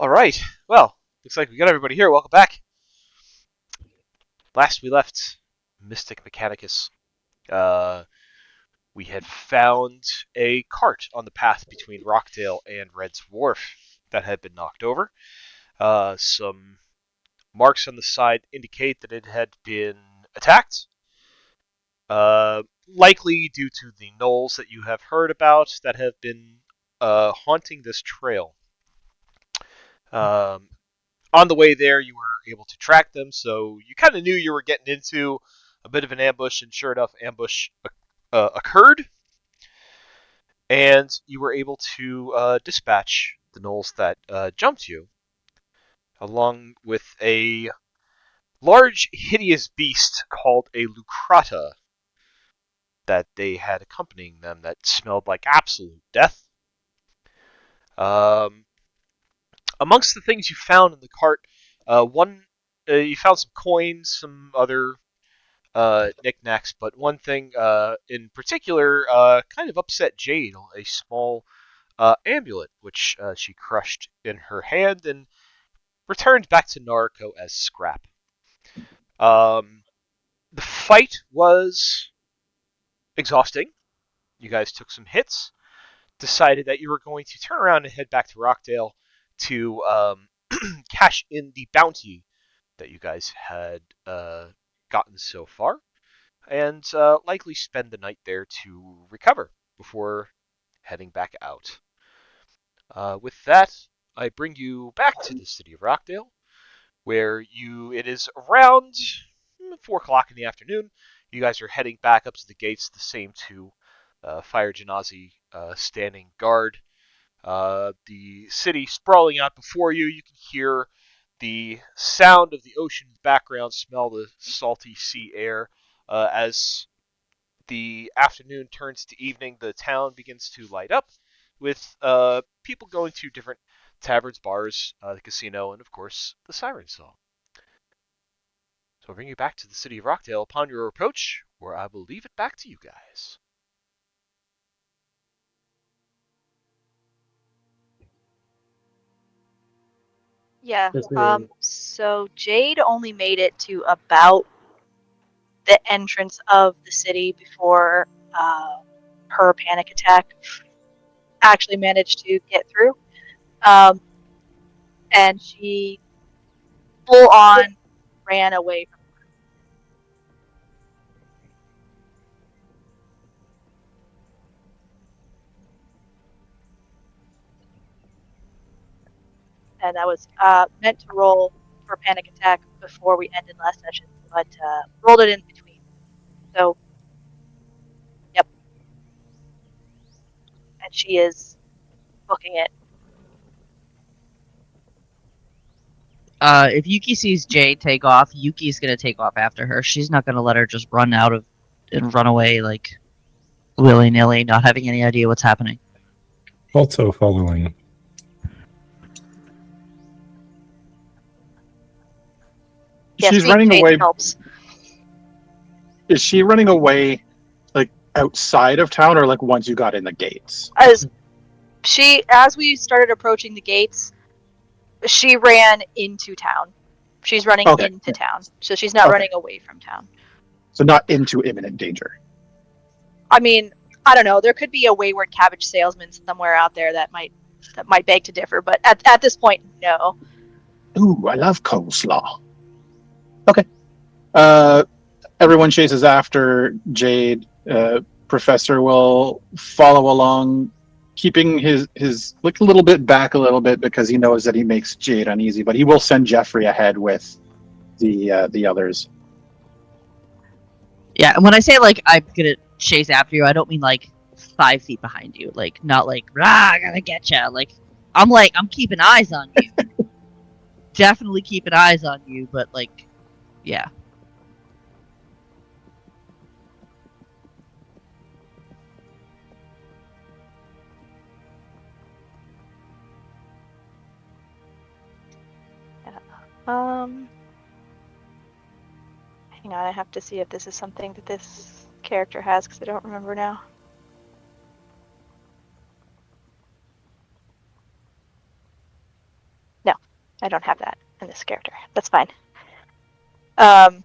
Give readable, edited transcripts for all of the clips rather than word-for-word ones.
All right. Well, looks like we got everybody here. Welcome back. Last we left Mystic Mechanicus. Uh, we had found a cart on the path between Rochdale and Red's Wharf that had been knocked over. Some marks on the side indicate that it had been attacked. Likely due to the gnolls that you have heard about that have been haunting this trail. Um, on the way there, you were able to track them, so you kind of knew you were getting into a bit of an ambush, and sure enough, ambush occurred, and you were able to dispatch the gnolls that jumped you, along with a large, hideous beast called a lucrata that they had accompanying them that smelled like absolute death. Um, Amongst the things you found in the cart, one you found some coins, some other knickknacks, but one thing in particular kind of upset Jade, a small amulet which she crushed in her hand and returned back to Naruko as scrap. Um, the fight was exhausting. You guys took some hits, decided that you were going to turn around and head back to Rockdale to cash in the bounty that you guys had gotten so far, and likely spend the night there to recover before heading back out. With that, I bring you back to the city of Rockdale, where it is around 4 o'clock in the afternoon. You guys are heading back up to the gates, the same two Fire Genasi standing guard. The city sprawling out before you. You can hear the sound of the ocean in the background, smell the salty sea air. As the afternoon turns to evening, the town begins to light up with people going to different taverns, bars, the casino, and of course the siren song. So I'll bring you back to the city of Rockdale upon your approach, where I will leave it back to you guys. Yeah. Yes, ma'am. So Jade only made it to about the entrance of the city before her panic attack actually managed to get through. Um, and she full on ran away from and I was meant to roll for panic attack before we ended last session, but rolled it in between. So, yep. And she is booking it. If Yuki sees Jade take off, Yuki's gonna take off after her. She's not gonna let her just run out of and run away like willy nilly, not having any idea what's happening. Also following. Yes, She's being running Jade away. helps. Is she running away like outside of town or like once you got in the gates? As we started approaching the gates, she ran into town. She's running Okay. into town, so she's not Okay. running away from town. So not into imminent danger. I mean, I don't know. There could be a wayward cabbage salesman somewhere out there that might beg to differ, but at this point, no. Ooh, I love coleslaw. Okay. Everyone chases after Jade. Professor will follow along, keeping his like a little bit back a little bit because he knows that he makes Jade uneasy. But he will send Jeffrey ahead with the others. Yeah, and when I say like I'm gonna chase after you, I don't mean like 5 feet behind you. Like not like rah, I gotta get you. Like I'm keeping eyes on you. Definitely keeping eyes on you, but like, yeah. Um, hang on. I have to see if this is something that this character has because I don't remember now. No, I don't have that in this character. That's fine. Oh,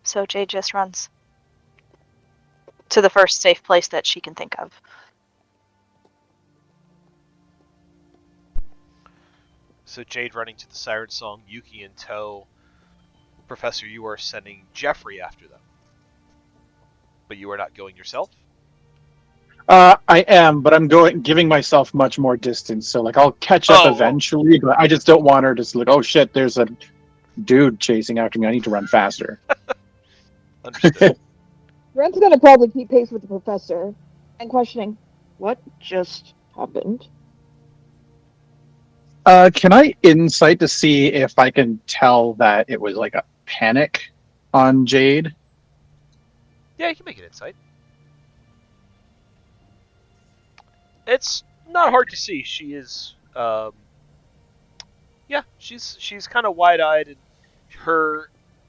so Jade just runs to the first safe place that she can think of. So Jade running to the Siren Song, Yuki in tow. Professor, you are sending Jeffrey after them. But you are not going yourself? I am, but I'm giving myself much more distance. So like I'll catch up Oh. eventually, but I just don't want her to just look. Oh shit! There's a dude chasing after me. I need to run faster. Understood. Brent's gonna probably keep pace with the professor and questioning what just happened. Can I insight to see if I can tell that it was like a panic on Jade? Yeah, you can make an insight. It's not hard to see. She is, yeah, she's kind of wide-eyed, and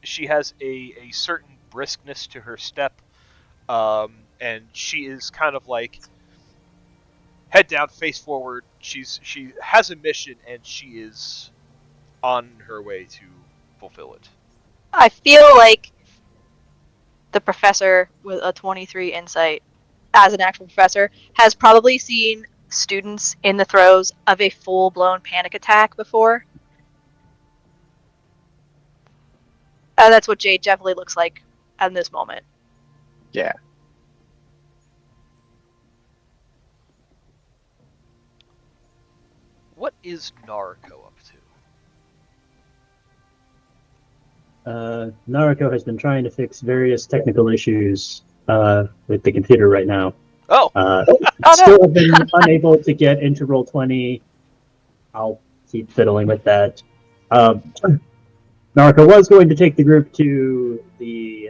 she has a certain briskness to her step, and she is kind of like head down, face forward. She has a mission, and she is on her way to fulfill it. I feel like the professor with a 23 insight, as an actual professor, has probably seen students in the throes of a full-blown panic attack before. And that's what Jade definitely looks like at this moment. Yeah. What is Narco up to? Naruto has been trying to fix various technical issues with the computer right now. Oh, Still have been unable to get into Roll20. I'll keep fiddling with that. Naruto was going to take the group to the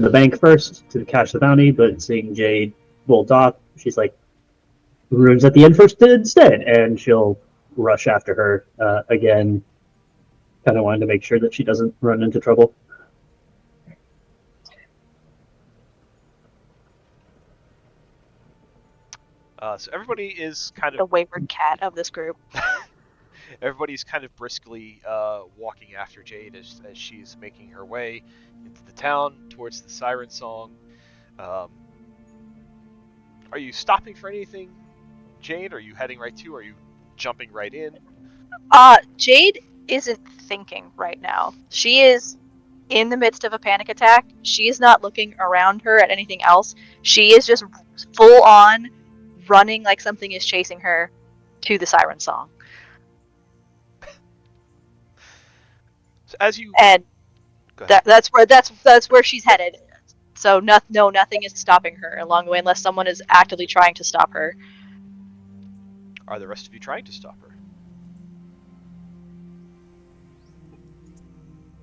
bank first to cash the bounty, but seeing Jade bolt off, she's like, "Rune's at the end first instead," and she'll rush after her again. Kind of wanted to make sure that she doesn't run into trouble. so everybody is kind The of wayward cat of this group. everybody's kind of briskly walking after Jade as she's making her way into the town towards the Siren Song. Are you stopping for anything, Jade? Are you heading right to? Are you jumping right in? Jade isn't thinking right now. She is in the midst of a panic attack. She is not looking around her at anything else. She is just full on running like something is chasing her to the Siren Song. So as you And go ahead. that's where she's headed. So nothing is stopping her along the way unless someone is actively trying to stop her. Are the rest of you trying to stop her?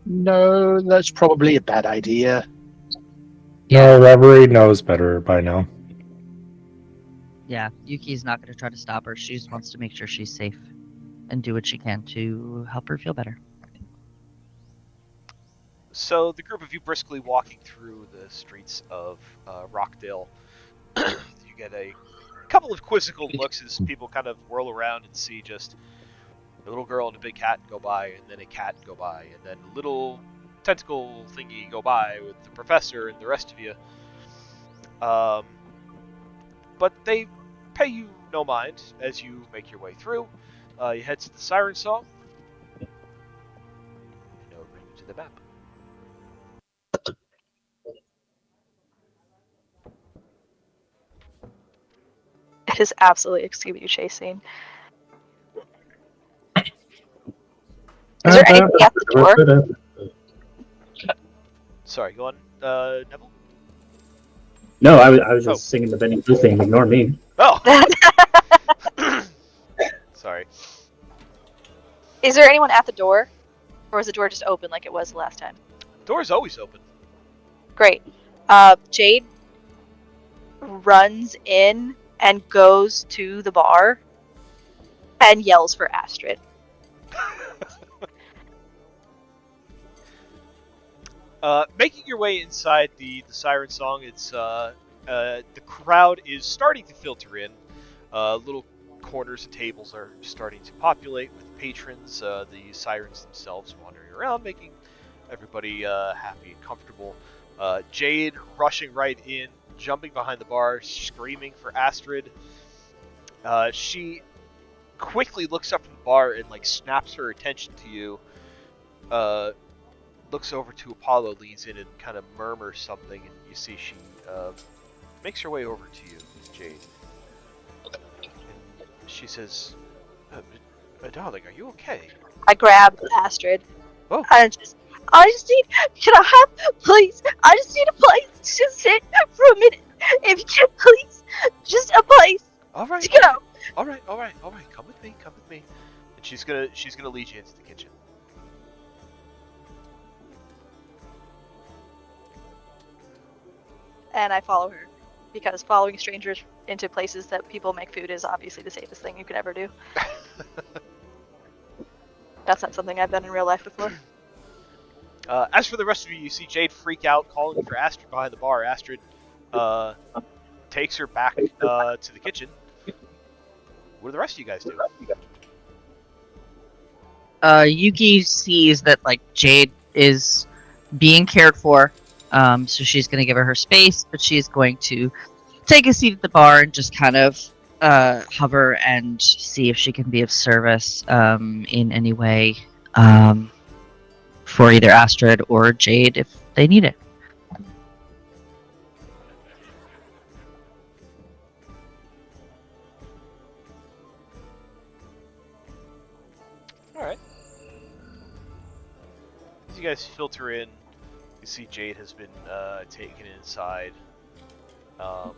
No, that's probably a bad idea. No, Reverie knows better by now. Yeah, Yuki's not going to try to stop her. She just wants to make sure she's safe and do what she can to help her feel better. So the group of you briskly walking through the streets of Rochdale, you get a couple of quizzical looks as people kind of whirl around and see just a little girl and a big cat go by, and then a cat go by, and then a little tentacle thingy go by with the professor and the rest of you. But they pay you no mind as you make your way through. You head to the Siren Song. And it'll bring you to the map. It is absolutely a Scooby-Doo chase scene. Is there anything at the door? Sorry, go on, Neville? No, I was just singing the Benny Blue thing. Ignore me. Oh! Sorry. Is there anyone at the door? Or is the door just open like it was the last time? Door's always open. Great. Jade runs in and goes to the bar and yells for Astrid. Making your way inside the Siren Song, it's the crowd is starting to filter in. Little corners and tables are starting to populate with patrons. The sirens themselves wandering around, making everybody happy and comfortable. Jade rushing right in, jumping behind the bar, screaming for Astrid. She quickly looks up from the bar and like snaps her attention to you. Looks over to Apollo, leans in and kind of murmurs something, and you see she makes her way over to you, Jade. And she says, "Darling, are you okay?" I grab Astrid. Oh. I just need. Can I have, please? I just need a place to just sit for a minute. If you can, please, just a place All right. to go. All right. Come with me. And she's gonna lead you into the kitchen. And I follow her because following strangers into places that people make food is obviously the safest thing you could ever do. That's not something I've done in real life before. As for the rest of you, you see Jade freak out, calling for Astrid behind the bar. Astrid takes her back to the kitchen. What do the rest of you guys do? Yuki sees that like Jade is being cared for, so she's gonna give her space, but she's going to take a seat at the bar and just kind of hover and see if she can be of service in any way for either Astrid or Jade if they need it. Alright. As you guys filter in, you see Jade has been taken inside. You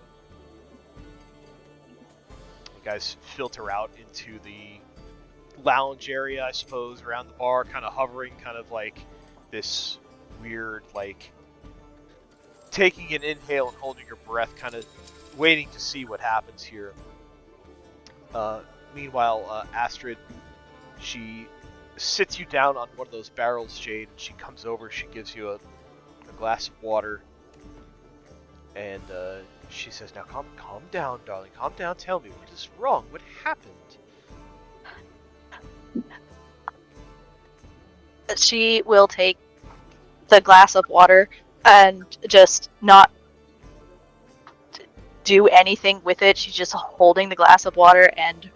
guys filter out into the lounge area, I suppose, around the bar, kind of hovering, kind of like this weird, like, taking an inhale and holding your breath, kind of waiting to see what happens here. Meanwhile, Astrid, she sits you down on one of those barrels, Jade, and she comes over, she gives you a glass of water, and she says, "Now calm down, darling, calm down, tell me, what is wrong, what happened?" She will take the glass of water and just not do anything with it. She's just holding the glass of water and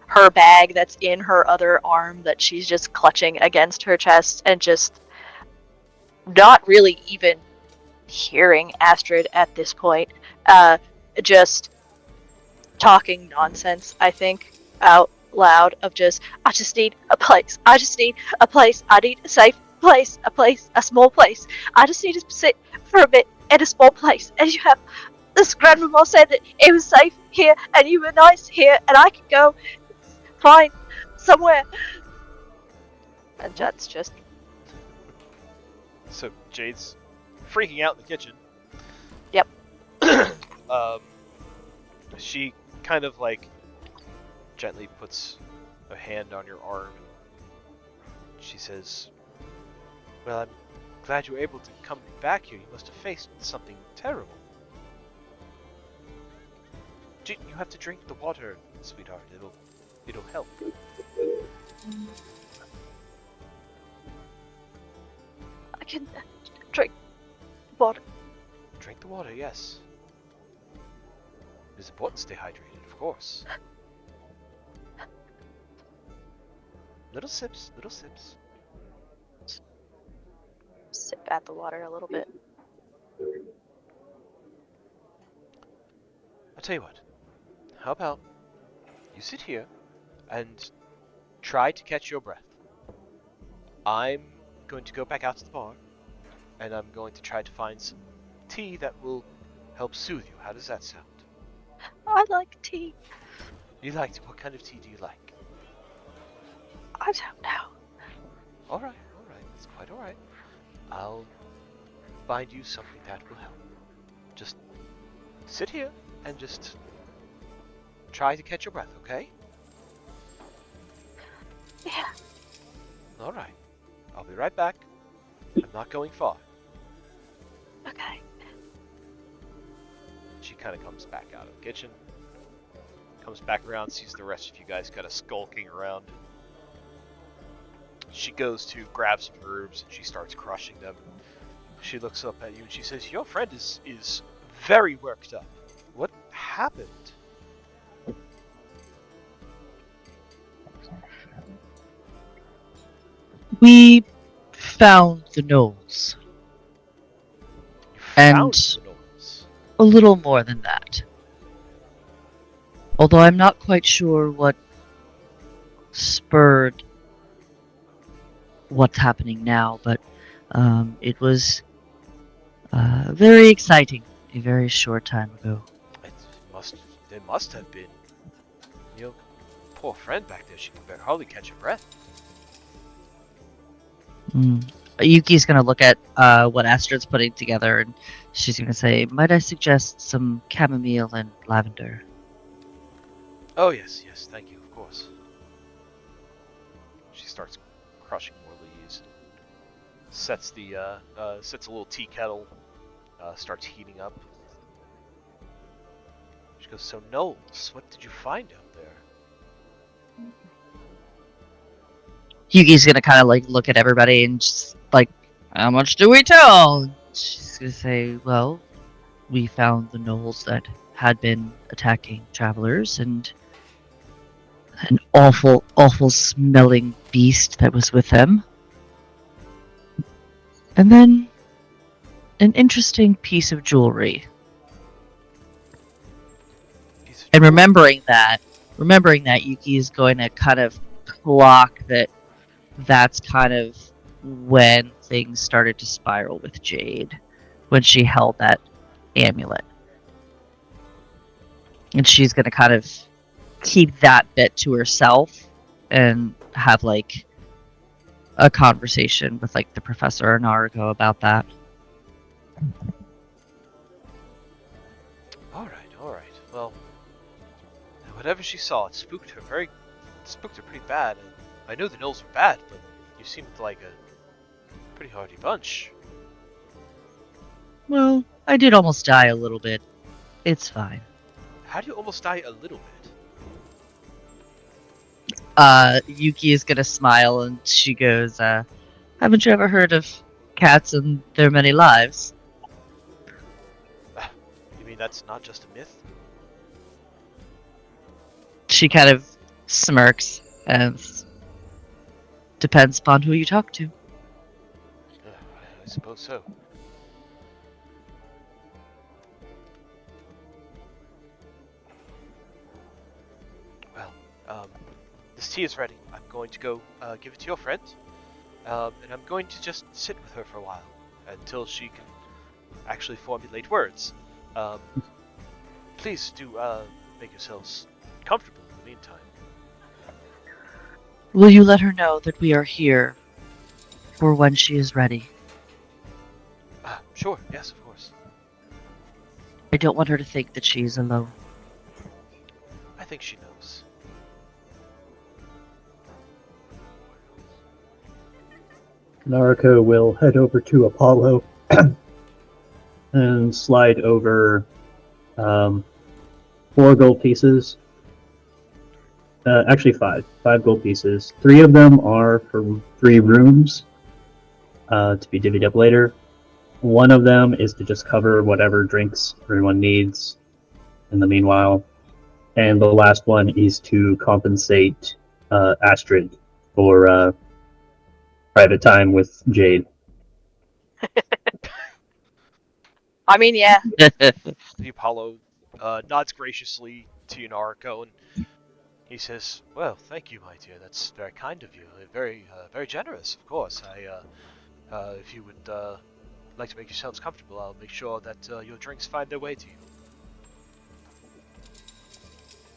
her bag that's in her other arm that she's just clutching against her chest and just not really even hearing Astrid at this point. Just talking nonsense, I think, out loud of just, I just need a place. I just need a place. I need a safe place. A small place. I just need to sit for a bit in a small place. And you have this grandmama said that it was safe here and you were nice here and I could go find somewhere. And that's just... So Jade's freaking out in the kitchen. Yep. She kind of like gently puts a hand on your arm. She says, "Well, I'm glad you were able to come back here. You must have faced something terrible." You have to drink the water, sweetheart. It'll help. I can drink water. Drink the water, yes. It is important to stay hydrated, of course. Little sips, little sips. Sip at the water a little bit. I'll tell you what. How about you sit here and try to catch your breath. I'm going to go back out to the bar, and I'm going to try to find some tea that will help soothe you. How does that sound? I like tea. You like what kind of tea do you like? I don't know. Alright, that's quite alright. I'll find you something that will help. Just sit here and just try to catch your breath, okay? Yeah. Alright. I'll be right back. I'm not going far. Okay. She kind of comes back out of the kitchen. Comes back around, sees the rest of you guys kind of skulking around. She goes to grab some herbs and she starts crushing them. She looks up at you and she says, "Your friend is very worked up. What happened?" We found the gnolls, You And- found the gnolls. a little more than that. Although I'm not quite sure what spurred what's happening now, but it was very exciting a very short time ago. There must have been. Your poor friend back there, she can hardly catch a breath. Yuki's gonna look at what Astrid's putting together, and she's gonna say, "Might I suggest some chamomile and lavender?" Oh yes, thank you, of course. She starts crushing more leaves. Sets a little tea kettle. Starts heating up. She goes, "So Knowles, what did you find out there?" Yuki's gonna kind of like look at everybody and just like, "How much do we tell?" She's gonna say, "Well, we found the gnolls that had been attacking travelers, and an awful, awful smelling beast that was with them. And then an interesting piece of jewelry." And remembering that, Yuki is going to kind of clock that's kind of when things started to spiral with Jade, when she held that amulet. And she's going to kind of keep that bit to herself and have like a conversation with like the professor or Naruto about that. All right. Well, whatever she saw, it spooked her pretty bad. I know the gnolls were bad, but you seemed like a pretty hardy bunch. Well, I did almost die a little bit. It's fine. How do you almost die a little bit? Yuki is gonna smile and she goes, "Haven't you ever heard of cats and their many lives?" You mean that's not just a myth? She kind of smirks and depends upon who you talk to. I suppose so. Well, this tea is ready. I'm going to go give it to your friend, and I'm going to just sit with her for a while until she can actually formulate words. Please do make yourselves comfortable in the meantime. Will you let her know that we are here for when she is ready? Sure, yes, of course. I don't want her to think that she is alone. I think she knows. Naruto will head over to Apollo and slide over 4 gold pieces. Actually, 5. 5 gold pieces. 3 of them are from 3 rooms to be divvied up later. One of them is to just cover whatever drinks everyone needs in the meanwhile. And the last one is to compensate Astrid for private time with Jade. I mean, yeah. The Apollo nods graciously to Naruto, and he says, "Well, thank you, my dear. That's very kind of you. Very generous, of course. If you would like to make yourselves comfortable, I'll make sure that your drinks find their way to you."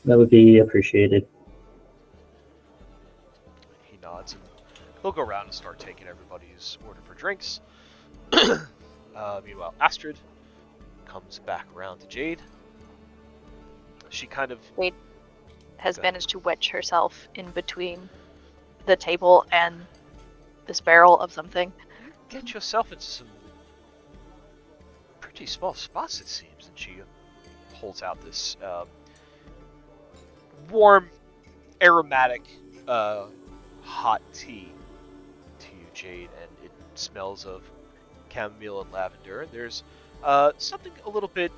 That would be appreciated. He nods, and he'll go around and start taking everybody's order for drinks. Meanwhile, Astrid comes back around to Jade. She kind of Has managed to wedge herself in between the table and this barrel of something. get yourself into some pretty small spots, it seems. And she holds out this warm, aromatic, hot tea to you, Jade, and it smells of chamomile and lavender. And there's something a little bit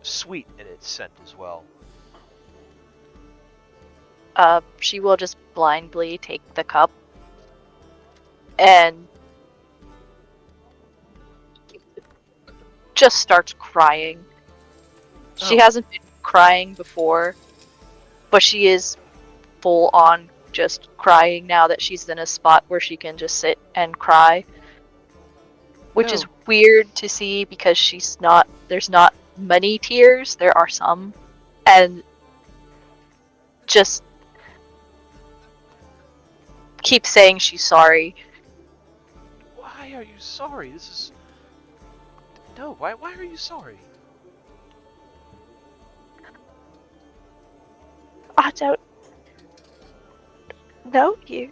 sweet in its scent as well. She will just blindly take the cup and just starts crying. She hasn't been crying before, but she is full on just crying now that she's in a spot where she can just sit and cry. Which is weird to see because there's not many tears, there are some. And just keep saying she's sorry. Why are you sorry? This is... No, why are you sorry? I don't know you.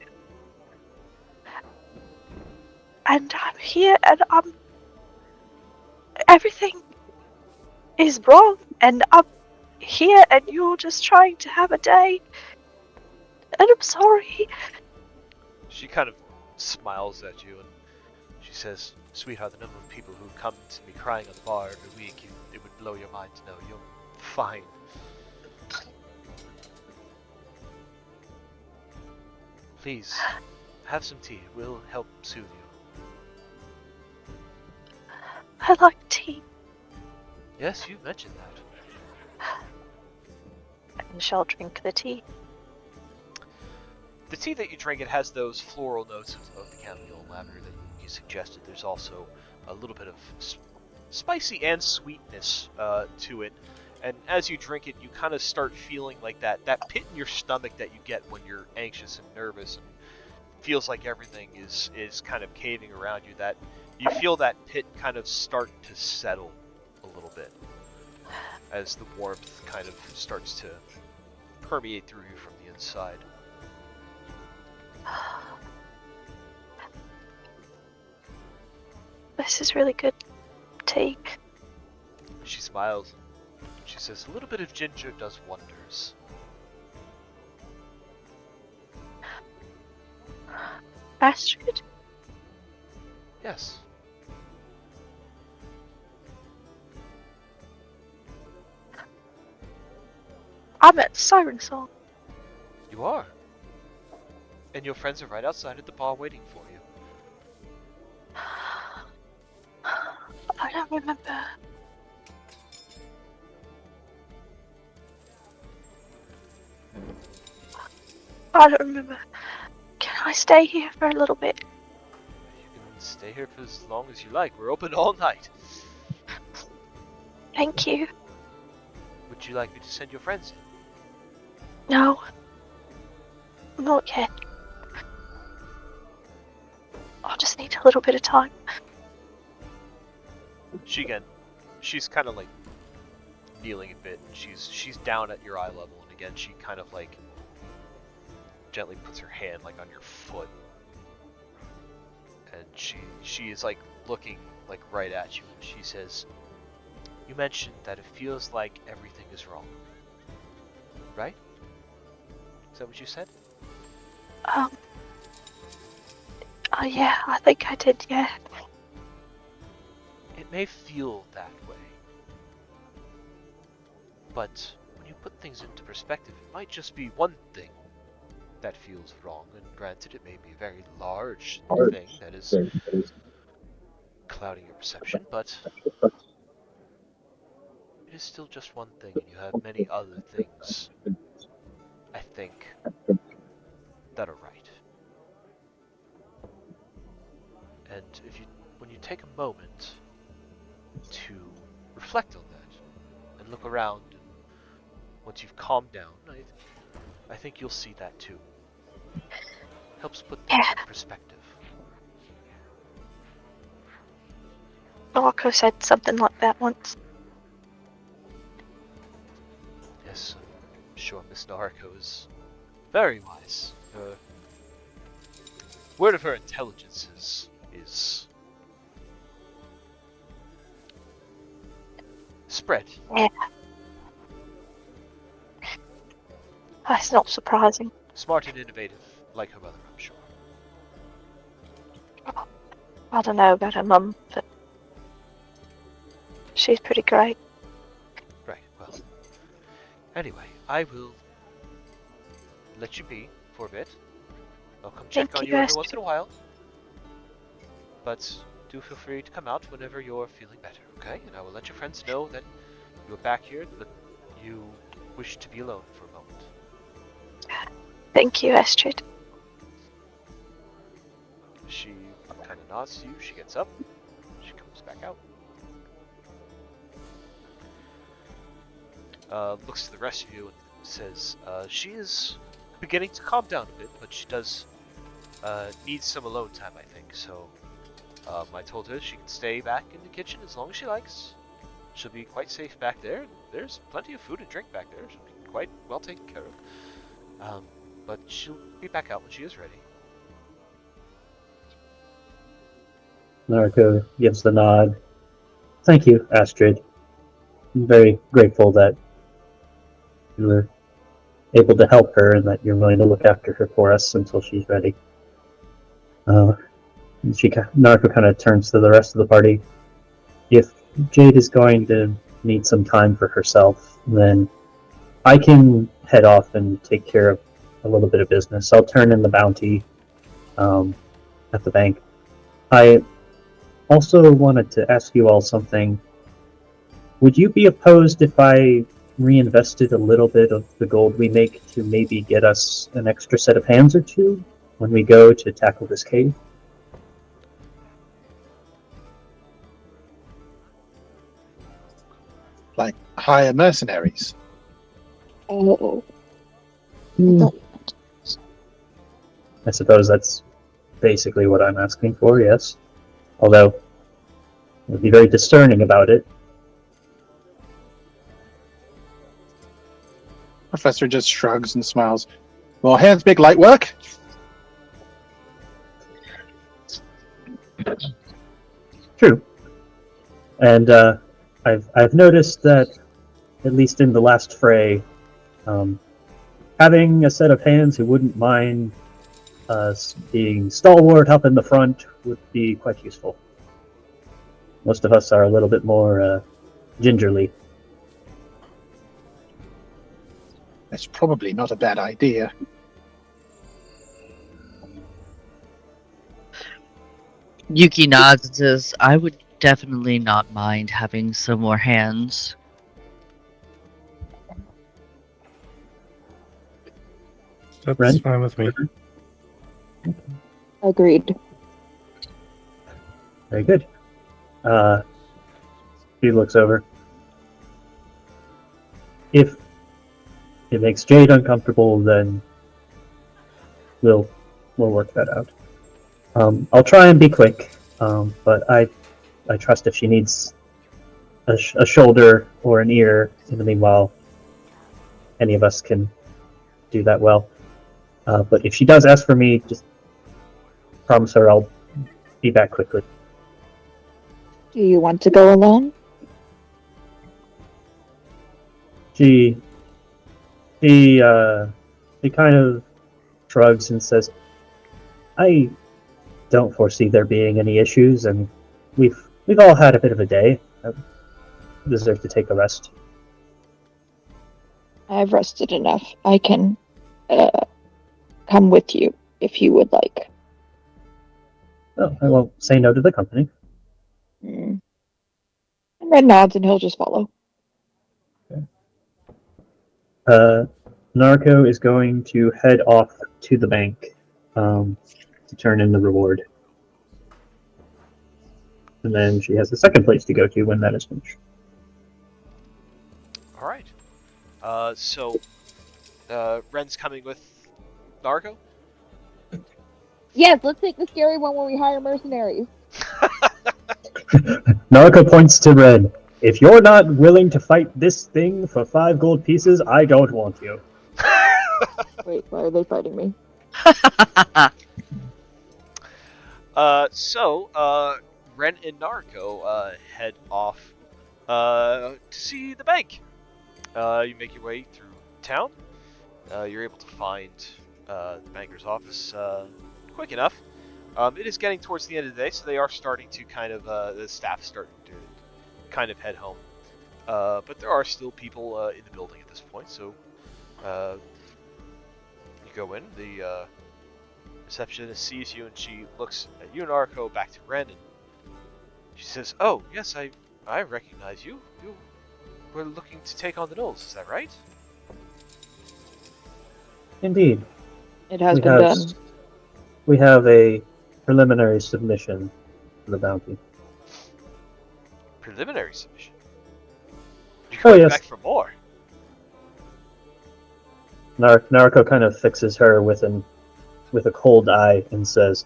And I'm here and everything is wrong and I'm here and you're just trying to have a day. And I'm sorry. She kind of smiles at you and she says, "Sweetheart, the number of people who come to me crying at the bar every week, it would blow your mind to know you're fine." Please, have some tea. It will help soothe you. I like tea. Yes, you mentioned that. And she'll drink the tea. The tea that you drink, it has those floral notes of the chamomile and lavender that you suggested. There's also a little bit of spicy and sweetness to it. And as you drink it, you kind of start feeling like that pit in your stomach that you get when you're anxious and nervous and feels like everything is kind of caving around you. That you feel that pit kind of start to settle a little bit as the warmth kind of starts to permeate through you from the inside. This is really good tea. She smiles. She says, "A little bit of ginger does wonders." Astrid? Yes. I'm at Siren Song. You are. And your friends are right outside at the bar waiting for you. I don't remember. I don't remember. Can I stay here for a little bit? You can stay here for as long as you like. We're open all night. Thank you. Would you like me to send your friends in? No. Not yet. I just need a little bit of time. She's kind of like kneeling a bit, and she's down at your eye level, and again she kind of like gently puts her hand like on your foot, and she is like looking like right at you, and she says, "You mentioned that it feels like everything is wrong, right? Is that what you said?" Yeah, I think I did, yeah. It may feel that way, but when you put things into perspective, it might just be one thing that feels wrong, and granted, it may be a very large thing that is clouding your perception, but it is still just one thing, and you have many other things, I think, that are right. And when you take a moment to reflect on that and look around, and once you've calmed down, I think you'll see that too. Helps put things in perspective. Marco said something like that once. Yes, I'm sure Miss Narco is very wise. Her word of her intelligence is spread. Yeah. That's not surprising. Smart and innovative, like her mother, I'm sure. I don't know about her mum, but she's pretty great. Right, well. Anyway, I will let you be for a bit. I'll come check Thank on you, you every Esther. once in a while. But do feel free to come out whenever you're feeling better, okay? And I will let your friends know that you're back here, but you wish to be alone for a moment. Thank you, Estrid. She kind of nods to you, she gets up, she comes back out. Looks to the rest of you and says, she is beginning to calm down a bit, but she does need some alone time, I think, so I told her she can stay back in the kitchen as long as she likes. She'll be quite safe back there. There's plenty of food and drink back there. She'll be quite well taken care of. But she'll be back out when she is ready. Narco gives the nod. Thank you, Astrid. I'm very grateful that you were able to help her and that you're willing to look after her for us until she's ready. Narco kind of turns to the rest of the party. If Jade is going to need some time for herself, then I can head off and take care of a little bit of business. I'll turn in the bounty at the bank. I also wanted to ask you all something. Would you be opposed if I reinvested a little bit of the gold we make to maybe get us an extra set of hands or two when we go to tackle this cave? Like hire mercenaries. Oh. I suppose that's basically what I'm asking for, yes. Although, I'll be very discerning about it. Professor just shrugs and smiles. Well, hands make light work. True. And I've noticed that, at least in the last fray, having a set of hands who wouldn't mind being stalwart up in the front would be quite useful. Most of us are a little bit more gingerly. That's probably not a bad idea. Yuki nods and says, I would definitely not mind having some more hands. That's Ren? fine with me. Agreed. Very good. He looks over. If it makes Jade uncomfortable, then we'll work that out. I'll try and be quick, but I trust if she needs a shoulder or an ear in the meanwhile, any of us can do that well. But if she does ask for me, just promise her I'll be back quickly. Do you want to go alone? She kind of shrugs and says, I don't foresee there being any issues, and we've all had a bit of a day. I deserve to take a rest. I've rested enough. I can come with you if you would like. Oh, I won't say no to the company. And Red nods and he'll just follow. Narco is going to head off to the bank to turn in the reward. And then she has a second place to go to when that is finished. Alright. So, Ren's coming with Narco? Yes, let's take the scary one where we hire mercenaries. Narco points to Red. If you're not willing to fight this thing for 5 gold pieces, I don't want you. Wait, why are they fighting me? Ren and Narco head off to see the bank. You make your way through town. you're able to find the banker's office quick enough. It is getting towards the end of the day, so they are starting to kind of the staff starting to kind of head home. But there are still people in the building at this point, so you go in. The receptionist sees you, and she looks at you and Arco, back to Ren, and she says, "Oh, yes, I recognize you. You were looking to take on the Knolls, is that right?" Indeed. It has We been have done. we have a preliminary submission for the bounty. Preliminary submission. You're Oh going yes. back for more. Narco kind of fixes her with a cold eye and says,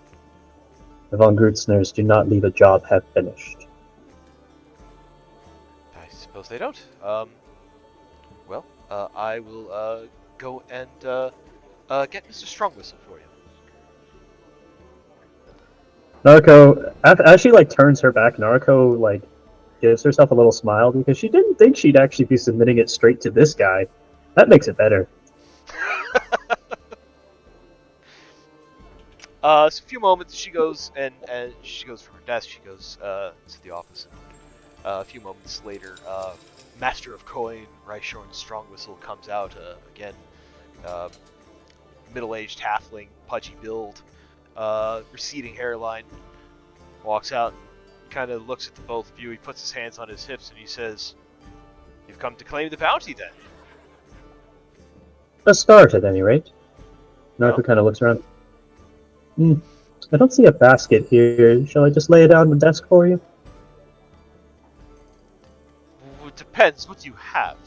"The von Grutzner's do not leave a job half finished." I suppose they don't. Well, I will go and get Mr. Strongwhistle for you. Narco, as she like turns her back, Narco like gives herself a little smile because she didn't think she'd actually be submitting it straight to this guy. That makes it better. So a few moments, she goes and she goes from her desk. She goes to the office. A few moments later, Master of Coin, Reichhorn Strongwhistle comes out again. Middle-aged halfling, pudgy build, receding hairline. Walks out and kind of looks at the both of you. He puts his hands on his hips and he says, "You've come to claim the bounty, then." A start, at any rate. Narco kind of looks around. I don't see a basket here. Shall I just lay it out on the desk for you? It depends what you have.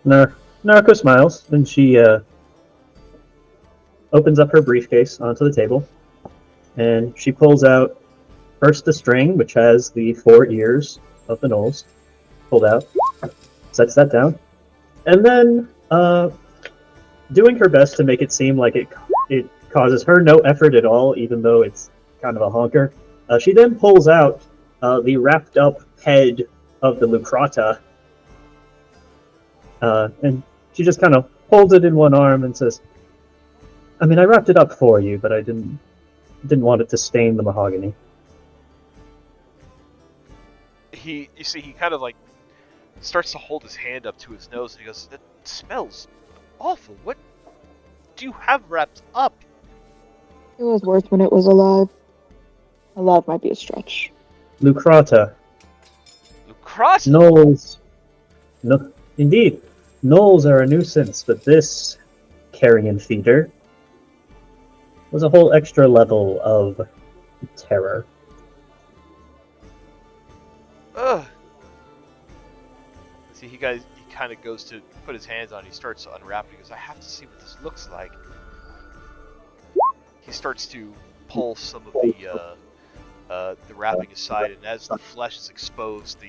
Narco smiles, and she opens up her briefcase onto the table, and she pulls out first the string, which has the 4 ears of the Knolls pulled out, sets that down, and then doing her best to make it seem like it causes her no effort at all, even though it's kind of a honker. She then pulls out the wrapped up head of the Lucrata, and she just kind of holds it in one arm and says, "I mean, I wrapped it up for you, but I didn't want it to stain the mahogany." You see, he kind of like starts to hold his hand up to his nose and he goes, "It smells awful. What do you have wrapped up?" It was worse when it was alive. Alive might be a stretch. Lucrata. Lucrata? Knolls. No, indeed. Knolls are a nuisance, but this carrion feeder was a whole extra level of terror. Ugh. See, he kind of goes to put his hands on it. He starts to unwrap it. He goes, "I have to see what this looks like." He starts to pull some of the wrapping aside, and as the flesh is exposed,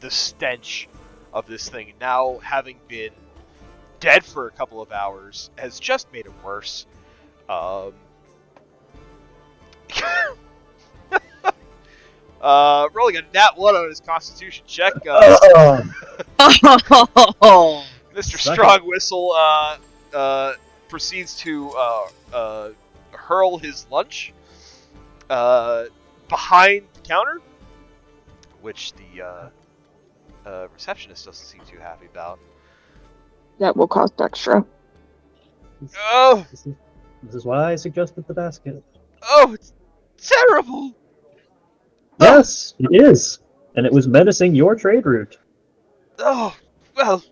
the stench of this thing, now having been dead for a couple of hours, has just made it worse. Rolling a nat 1 on his constitution check. Oh, Mr. Second. Strongwhistle proceeds to hurl his lunch behind the counter, which the receptionist doesn't seem too happy about. That will cost extra. Oh, This is why I suggested the basket. it's terrible. Yes, it is. And it was menacing your trade route. Oh, well,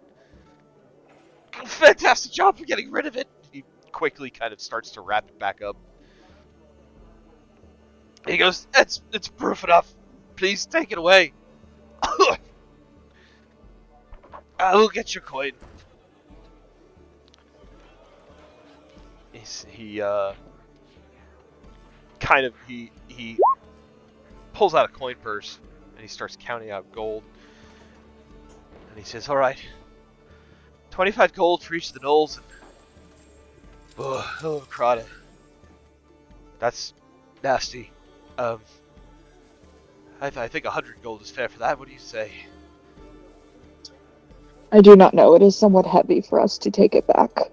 fantastic job for getting rid of it. He quickly kind of starts to wrap it back up. He goes, it's proof enough. Please take it away. I will get your coin." He pulls out a coin purse and he starts counting out gold. And he says, "All right, 25 gold for each of the Knolls." And, oh, Crota. That's nasty. I think 100 gold is fair for that. What do you say? I do not know. It is somewhat heavy for us to take it back.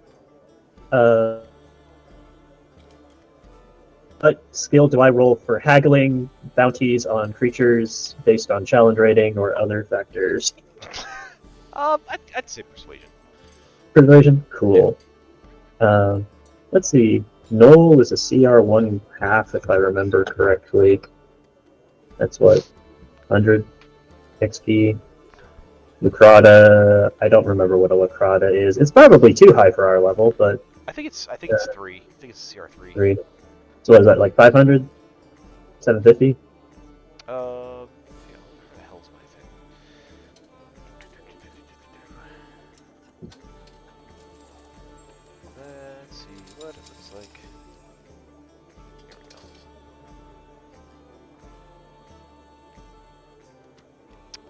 What skill do I roll for haggling bounties on creatures based on challenge rating or other factors? I'd say persuasion. Persuasion? Cool. Let's see. Noel is a CR 1.5 if I remember correctly. That's what? 100 XP. Lucrata, I don't remember what a Lucrata is. It's probably too high for our level, but I think it's 3. I think it's CR3. 3. So what is that, like 500? 750? Yeah, where the hell's my thing? Let's see what it looks like. Here we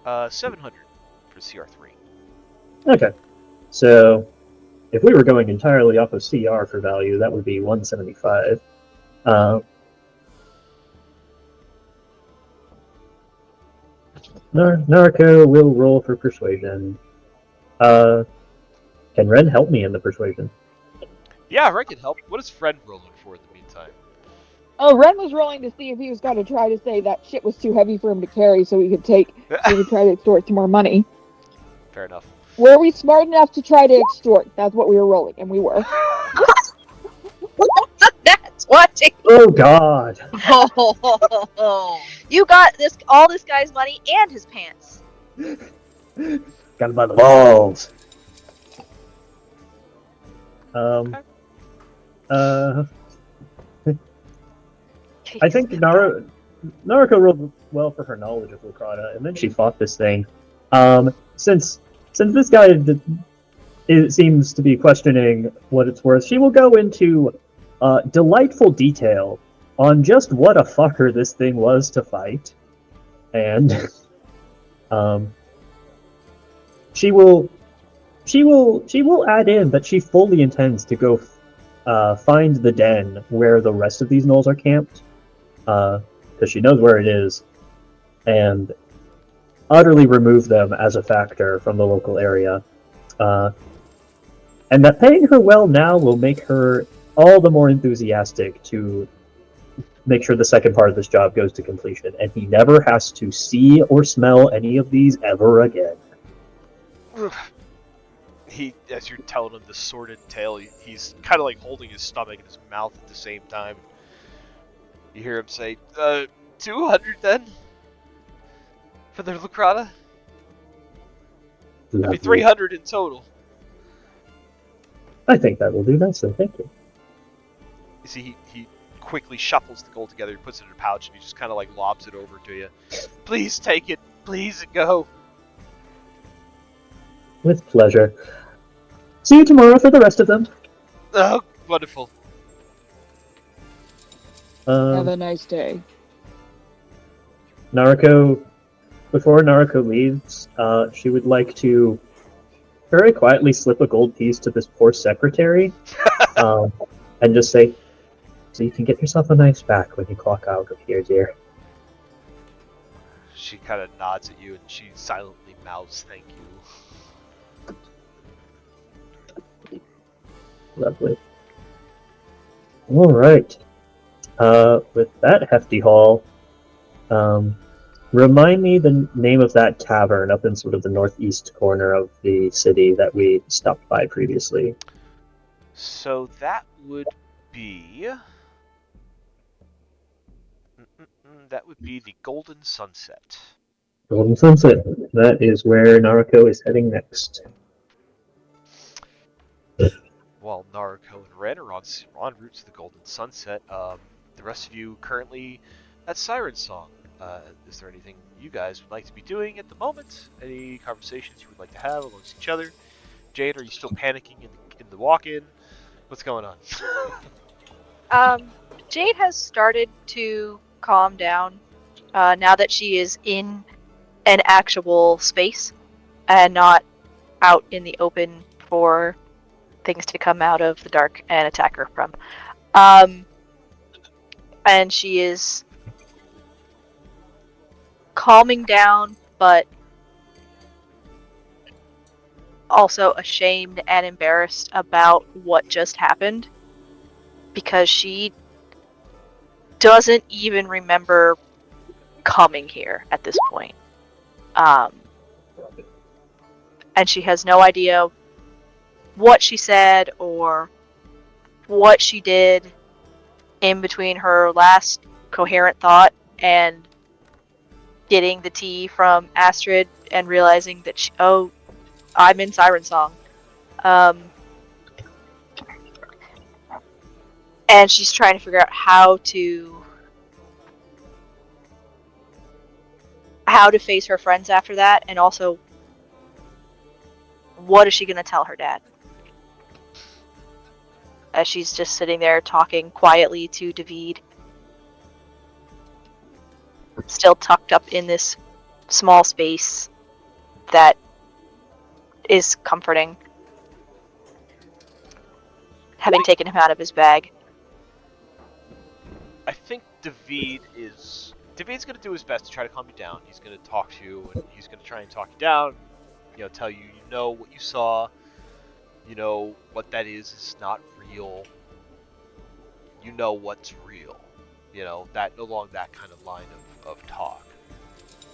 go. 700 for CR3. Okay. So if we were going entirely off of CR for value, that would be 175. Narco will roll for persuasion. Can Ren help me in the persuasion? Yeah, Ren can help. What is Fred rolling for in the meantime? Oh, Ren was rolling to see if he was going to try to say that shit was too heavy for him to carry, so he could try to extort some more money. Fair enough. Were we smart enough to try to extort? That's what we were rolling, and we were. That's watching. Oh God! You got all this guy's money and his pants. Got him by the balls. I think Naruko rolled well for her knowledge of Lucrata, and then she fought this thing. Since this guy it seems to be questioning what it's worth, she will go into delightful detail on just what a fucker this thing was to fight, and she will add in that she fully intends to go find the den where the rest of these gnolls are camped, because she knows where it is, and utterly remove them as a factor from the local area. And that paying her well now will make her all the more enthusiastic to make sure the second part of this job goes to completion, and he never has to see or smell any of these ever again. As you're telling him the sordid tale, he's kind of like holding his stomach and his mouth at the same time. You hear him say, 200 then? For the Lucrata? That'd be 300 in total. I think that will do nicely, thank you. You see, he quickly shuffles the gold together, he puts it in a pouch, and he just kind of like lobs it over to you. Please take it. Please go. With pleasure. See you tomorrow for the rest of them. Oh, wonderful. Have a nice day. Before Naruko leaves, she would like to very quietly slip a gold piece to this poor secretary, and just say, "So you can get yourself a nice back when you clock out of here, dear." She kind of nods at you and she silently mouths thank you. Lovely. All right. With that hefty haul, remind me the name of that tavern up in sort of the northeast corner of the city that we stopped by previously. So that would be... that would be the Golden Sunset. Golden Sunset. That is where Naruko is heading next. While Naruko and Ren are en route to the Golden Sunset, the rest of you currently at Siren Song. Is there anything you guys would like to be doing at the moment? Any conversations you would like to have amongst each other? Jade, are you still panicking in the walk-in? What's going on? Jade has started to calm down now that she is in an actual space and not out in the open for things to come out of the dark and attack her from. And she is calming down, but also ashamed and embarrassed about what just happened because she doesn't even remember coming here at this point. And she has no idea what she said or what she did in between her last coherent thought and getting the tea from Astrid and realizing that I'm in Siren Song. And she's trying to figure out how to face her friends after that, and also what is she going to tell her dad? As she's just sitting there talking quietly to David, still tucked up in this small space that is comforting, having taken him out of his bag. I think David's going to do his best to try to calm you down. He's going to talk to you, and he's going to try and talk you down. Tell you what you saw. What that is not real. You know what's real. That no longer that kind of line of talk.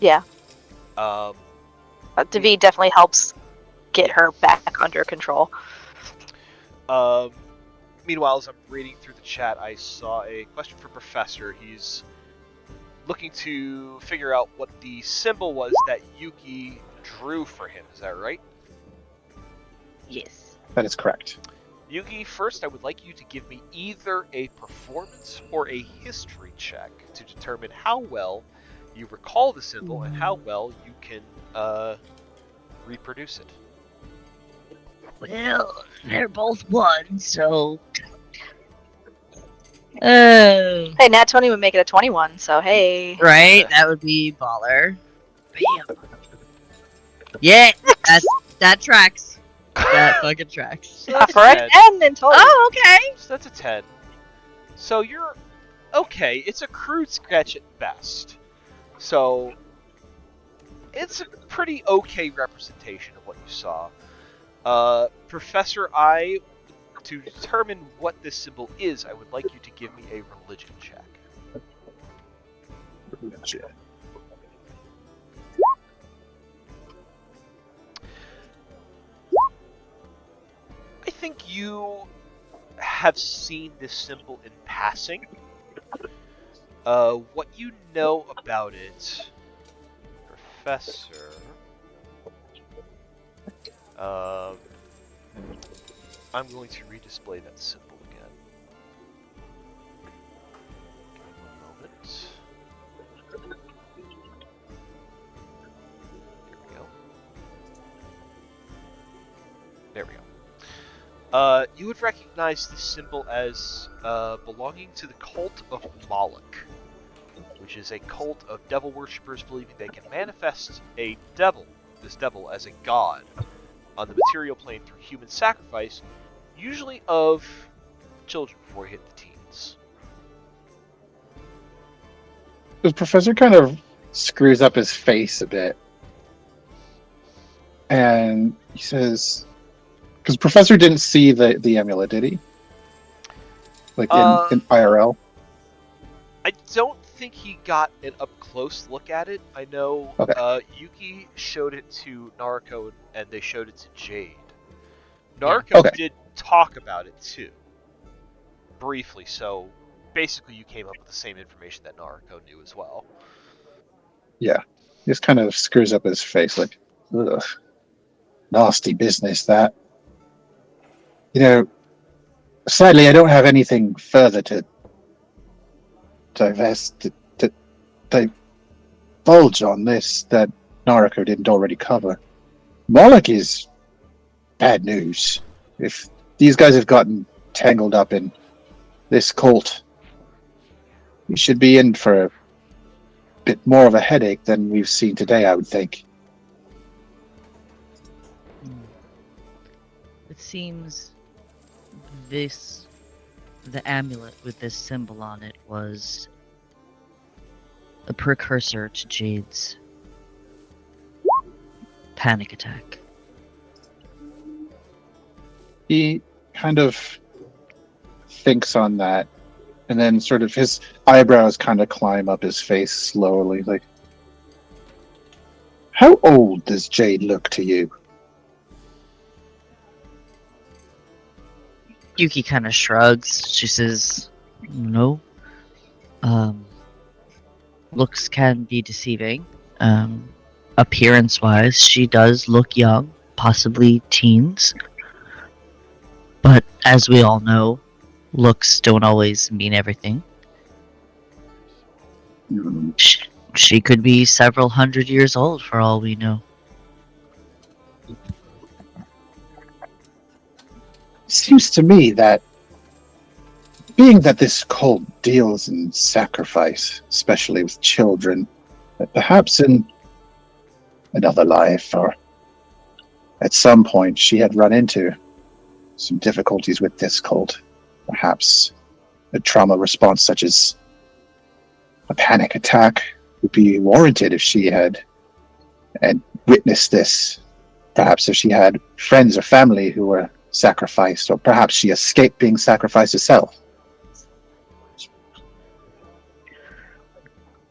Yeah. David definitely helps get her back under control. Meanwhile, as I'm reading through the chat, I saw a question for Professor. He's looking to figure out what the symbol was that Yuki drew for him. Is that right? Yes. That is correct. Yuki, first I would like you to give me either a performance or a history check to determine how well you recall the symbol and how well you can reproduce it. Well, they're both one, so. Oh. Hey, Nat 20 would make it a 21, so hey. Right? That would be baller. Bam. Yeah, that tracks. That fucking tracks. So that's For a 10 in total. Oh, okay. So that's a 10. So you're okay. It's a crude sketch at best. So it's a pretty okay representation of what you saw. Professor I, to determine what this symbol is, I would like you to give me a religion check. Gotcha. I think you have seen this symbol in passing. What you know about it, Professor... I'm going to redisplay that symbol again. Give me one moment. Here we go. There we go. You would recognize this symbol as belonging to the cult of Moloch, which is a cult of devil worshippers believing they can manifest this devil as a god on the material plane through human sacrifice, usually of children before you hit the teens. The professor kind of screws up his face a bit. And he says, because Professor didn't see the amulet, did he? Like in IRL? I don't think he got an up-close look at it. I know Yuki showed it to Naruko, and they showed it to Jade. Naruko did talk about it, too. Briefly, so basically you came up with the same information that Naruko knew as well. Yeah. He just kind of screws up his face like, ugh. Nasty business, that. Sadly, I don't have anything further to divulge on this that Naruko didn't already cover. Moloch is bad news. If these guys have gotten tangled up in this cult, we should be in for a bit more of a headache than we've seen today, I would think. It seems the amulet with this symbol on it was a precursor to Jade's panic attack. He kind of thinks on that, and then sort of his eyebrows kind of climb up his face slowly, like, how old does Jade look to you? Yuki kind of shrugs. She says, "No. Looks can be deceiving. Appearance-wise, she does look young, possibly teens. But as we all know, looks don't always mean everything. She could be several hundred years old for all we know." Seems to me that, being that this cult deals in sacrifice, especially with children, that perhaps in another life or at some point she had run into some difficulties with this cult. Perhaps a trauma response such as a panic attack would be warranted if she had witnessed this. Perhaps if she had friends or family who were sacrificed, or perhaps she escaped being sacrificed herself.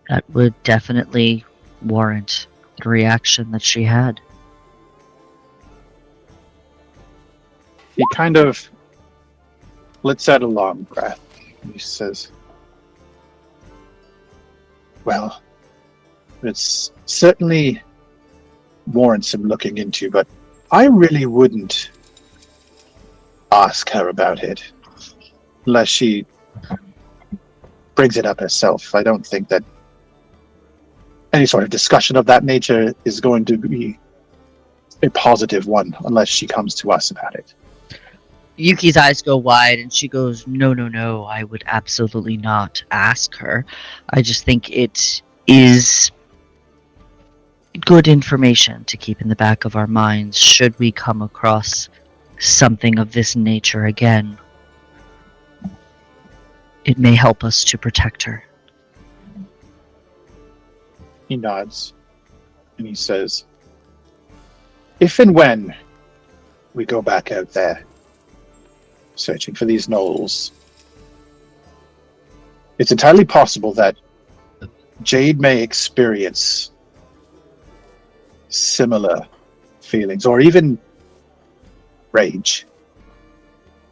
That would definitely warrant the reaction that she had. He kind of lets out a long breath. He says, well, it's certainly warrants some looking into, but I really wouldn't ask her about it unless she brings it up herself. I don't think that any sort of discussion of that nature is going to be a positive one unless she comes to us about it. Yuki's eyes go wide and she goes, No, I would absolutely not ask her. I just think it is good information to keep in the back of our minds should we come across something of this nature again. It may help us to protect her. He nods and he says, if and when we go back out there searching for these gnolls, it's entirely possible that Jade may experience similar feelings or even rage,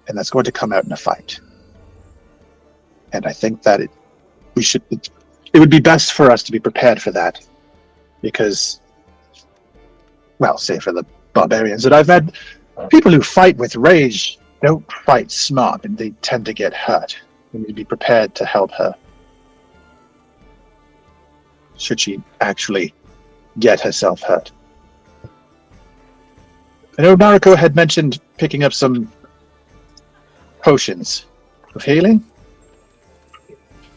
and that's going to come out in a fight. And I think that it would be best for us to be prepared for that, because, well, say for the barbarians that I've met, people who fight with rage don't fight smart, and they tend to get hurt. We need to be prepared to help her should she actually get herself hurt. I know Mariko had mentioned picking up some potions of healing.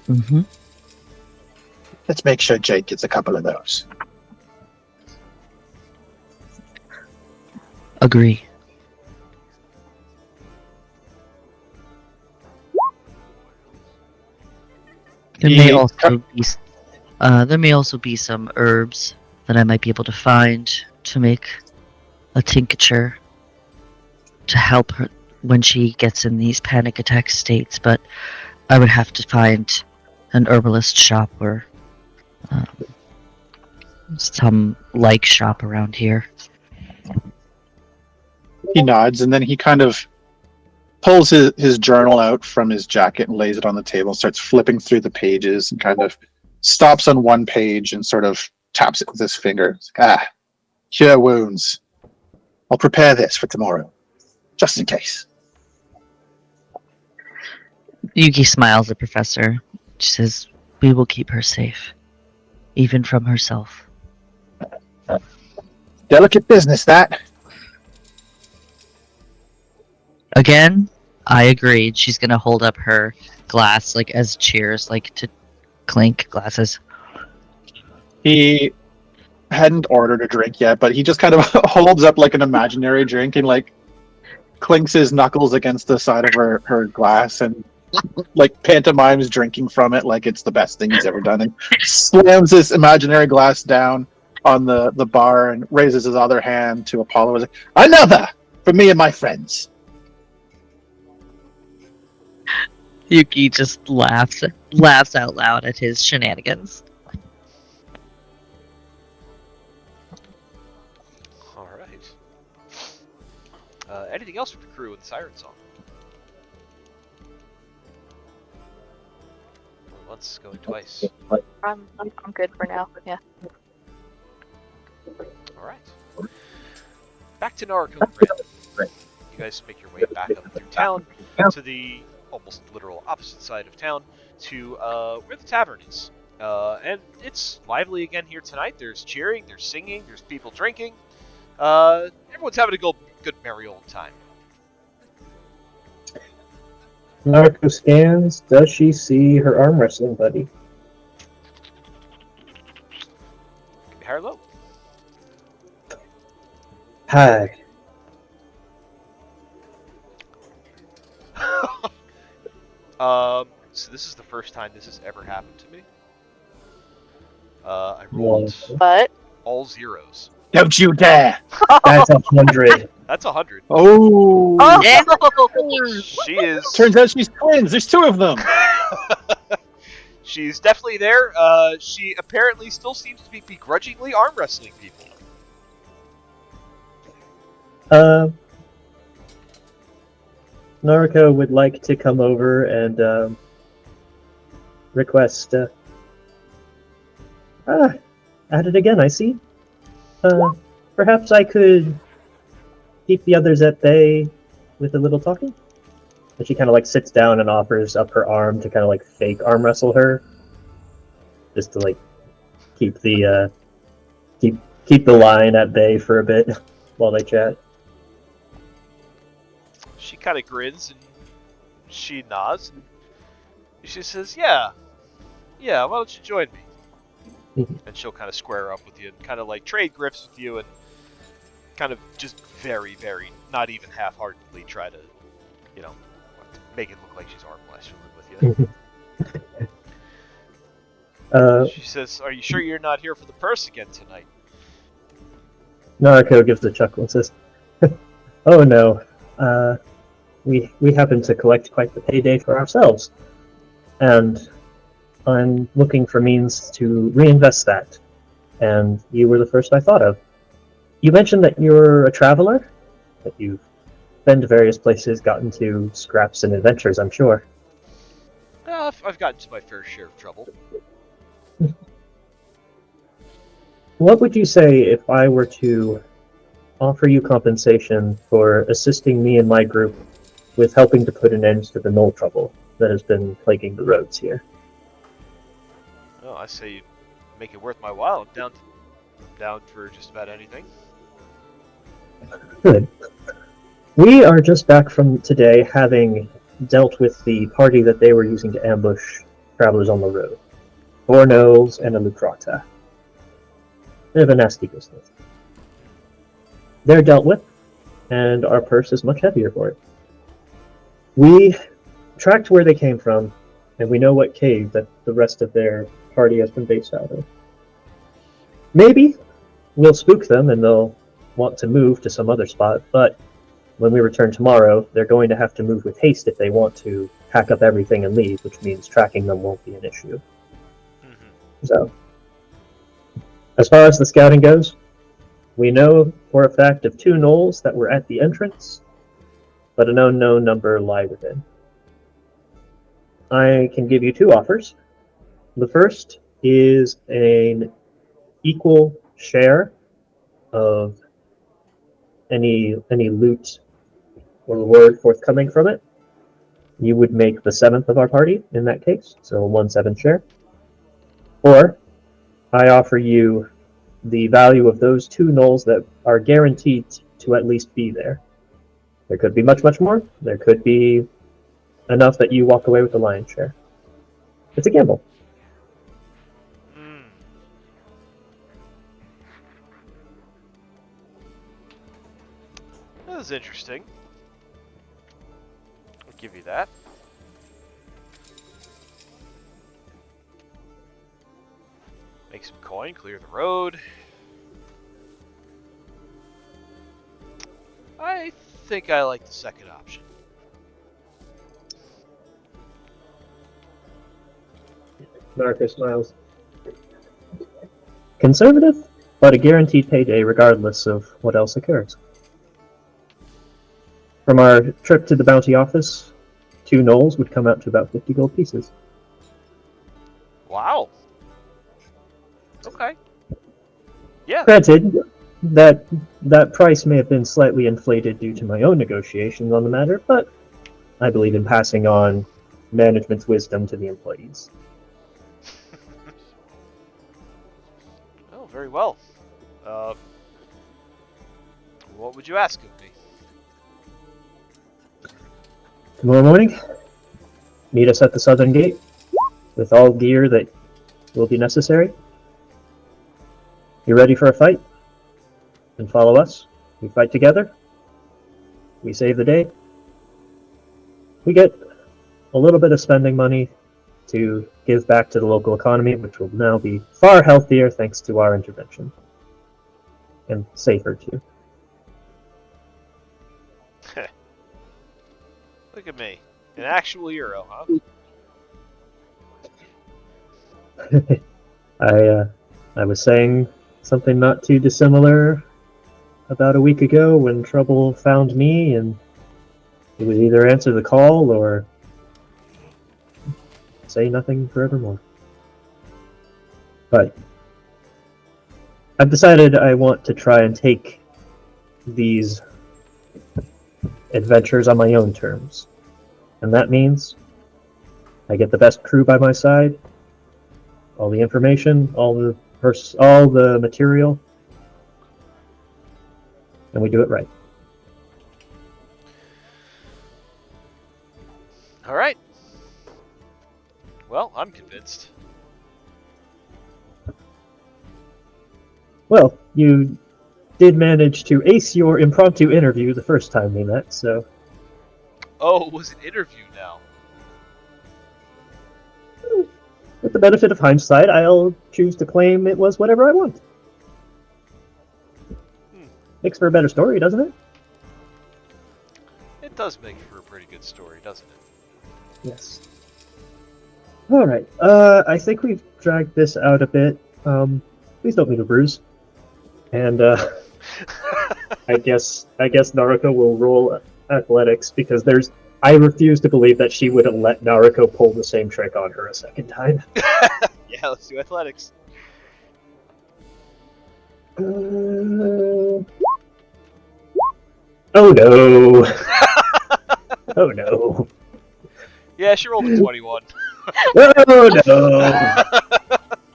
Mm-hmm. Let's make sure Jake gets a couple of those. Agree. There may also be some herbs that I might be able to find to make a tincture to help her when she gets in these panic attack states, but I would have to find an herbalist shop or some like shop around here. He nods, and then he kind of pulls his journal out from his jacket and lays it on the table, starts flipping through the pages, and kind of stops on one page and sort of taps it with his finger. Like, cure wounds. I'll prepare this for tomorrow, just in case. Yuki smiles at Professor. She says, we will keep her safe, even from herself. Delicate business, that. Again, I agreed. She's gonna hold up her glass, like, as cheers, like, to clink glasses. He hadn't ordered a drink yet, but he just kind of holds up, like, an imaginary drink and, like, clinks his knuckles against the side of her glass and, like, pantomimes drinking from it like it's the best thing he's ever done, and slams this imaginary glass down on the bar and raises his other hand to Apollo. Like, another for me and my friends. Yuki just laughs out loud at his shenanigans. All right. Anything else with the crew in the Siren song? Going once, going twice. I'm good for now. Yeah. All right. Back to Narco and Ren. You guys make your way back up through town to the almost literal opposite side of town to where the tavern is. And it's lively again here tonight. There's cheering, there's singing, there's people drinking. Everyone's having a good merry old time. Narco scans. Does she see her arm wrestling buddy? High or low? Hi. So this is the first time this has ever happened to me. I rolled But all zeros. Don't you dare! That's 100. That's 100. Oh! oh, She is. Turns out she's twins. There's two of them. She's definitely there. She apparently still seems to be begrudgingly arm wrestling people. Narco would like to come over and request. At it again, I see. Perhaps I could keep the others at bay with a little talking? And she kind of like sits down and offers up her arm to kind of like fake arm wrestle her, just to like keep the keep the line at bay for a bit while they chat. She kind of grins and she nods. And she says, "Yeah, why don't you join me?" And she'll kind of square up with you and kind of like trade grips with you and kind of just very, very, not even half-heartedly try to, make it look like she's arm wrestling with you. She says, "Are you sure you're not here for the purse again tonight?" Nariko gives a chuckle and says, "Oh no, we happen to collect quite the payday for ourselves, and I'm looking for means to reinvest that, and you were the first I thought of. You mentioned that you're a traveler, that you've been to various places, gotten to scraps and adventures, I'm sure. I've gotten to my fair share of trouble. What would you say if I were to offer you compensation for assisting me and my group with helping to put an end to the knoll trouble that has been plaguing the roads here?" Oh, I say you make it worth my while. I'm down for just about anything. Good. We are just back from today having dealt with the party that they were using to ambush travelers on the road. 4 gnolls and a lucrata. Bit of a nasty business. They're dealt with, and our purse is much heavier for it. We tracked where they came from, and we know what cave that the rest of their party has been based out of. Maybe we'll spook them and they'll want to move to some other spot, but when we return tomorrow, they're going to have to move with haste if they want to pack up everything and leave, which means tracking them won't be an issue. So, as far as the scouting goes, we know for a fact of 2 gnolls that were at the entrance, but an unknown number lie within. I can give you 2 offers. The first is an equal share of any loot or reward forthcoming from it. You would make the 7th of our party in that case, so a 1/7 share. Or I offer you the value of those 2 gnolls that are guaranteed to at least be there. There could be much, much more. There could be enough that you walk away with the lion's share. It's a gamble. That was interesting. I'll give you that. Make some coin, clear the road. I think I like the second option. Marco smiles. Conservative, but a guaranteed payday regardless of what else occurs. From our trip to the bounty office, 2 gnolls would come out to about 50 gold pieces. Wow. Okay. Yeah. Granted, that price may have been slightly inflated due to my own negotiations on the matter, but I believe in passing on management's wisdom to the employees. Oh, very well. What would you ask of me? Tomorrow morning, meet us at the southern gate with all gear that will be necessary. You ready for a fight? Then follow us. We fight together. We save the day. We get a little bit of spending money to give back to the local economy, which will now be far healthier thanks to our intervention. And safer, too. Look at me. An actual hero, huh? I was saying something not too dissimilar about a week ago when trouble found me, and it would either answer the call or say nothing forevermore. But I've decided I want to try and take these adventures on my own terms. And that means I get the best crew by my side, all the information, all the material, and we do it right. All right. Well, I'm convinced. Well, you did manage to ace your impromptu interview the first time we met, so... Oh, it was an interview now. With the benefit of hindsight, I'll choose to claim it was whatever I want. Makes for a better story, doesn't it? It does make for a pretty good story, doesn't it? Yes. Alright, I think we've dragged this out a bit. Please don't leave a bruise. And, I guess Naruko will roll athletics, because I refuse to believe that she would have let Naruko pull the same trick on her a second time. Yeah, let's do athletics. Oh no. Oh no. Yeah, she rolled a 21. Oh no.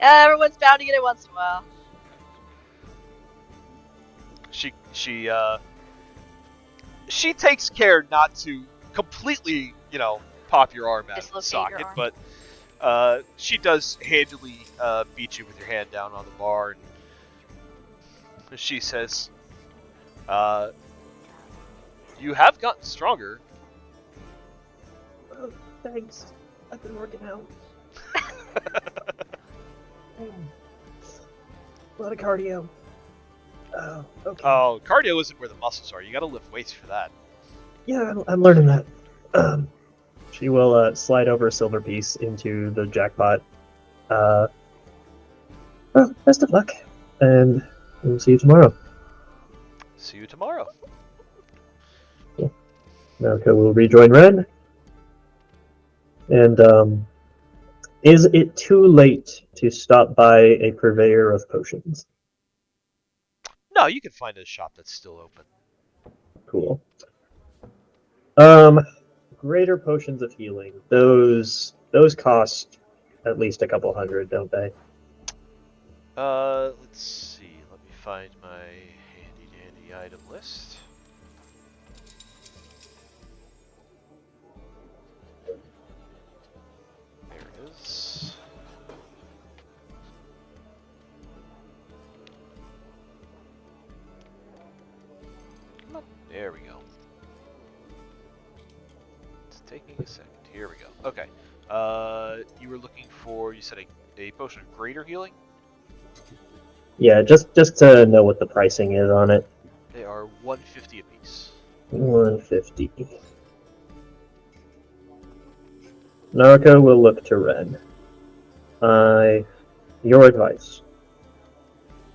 Everyone's bound to get it once in a while. She takes care not to completely, pop your arm out of the Dislocate your socket, arm. but she does handily beat you with your hand down on the bar, and she says, "You have gotten stronger." Oh, thanks. I've been working out. A lot of cardio. Oh, okay. Oh, cardio isn't where the muscles are. You gotta lift weights for that. Yeah, I'm learning that. She will slide over a silver piece into the jackpot. Well, best of luck, and we'll see you tomorrow. See you tomorrow. Naruko will rejoin Ren. And, is it too late to stop by a purveyor of potions? No, you can find a shop that's still open. Cool. Greater potions of healing. Those cost at least a couple hundred, don't they? Let's see. Let me find my handy-dandy item list. There it is. Come on. There we go. It's taking a second. Here we go. Okay. You were looking for, you said a potion of greater healing? Yeah, just to know what the pricing is on it. They are 150 apiece. 150. Naruko will look to Ren. Your advice.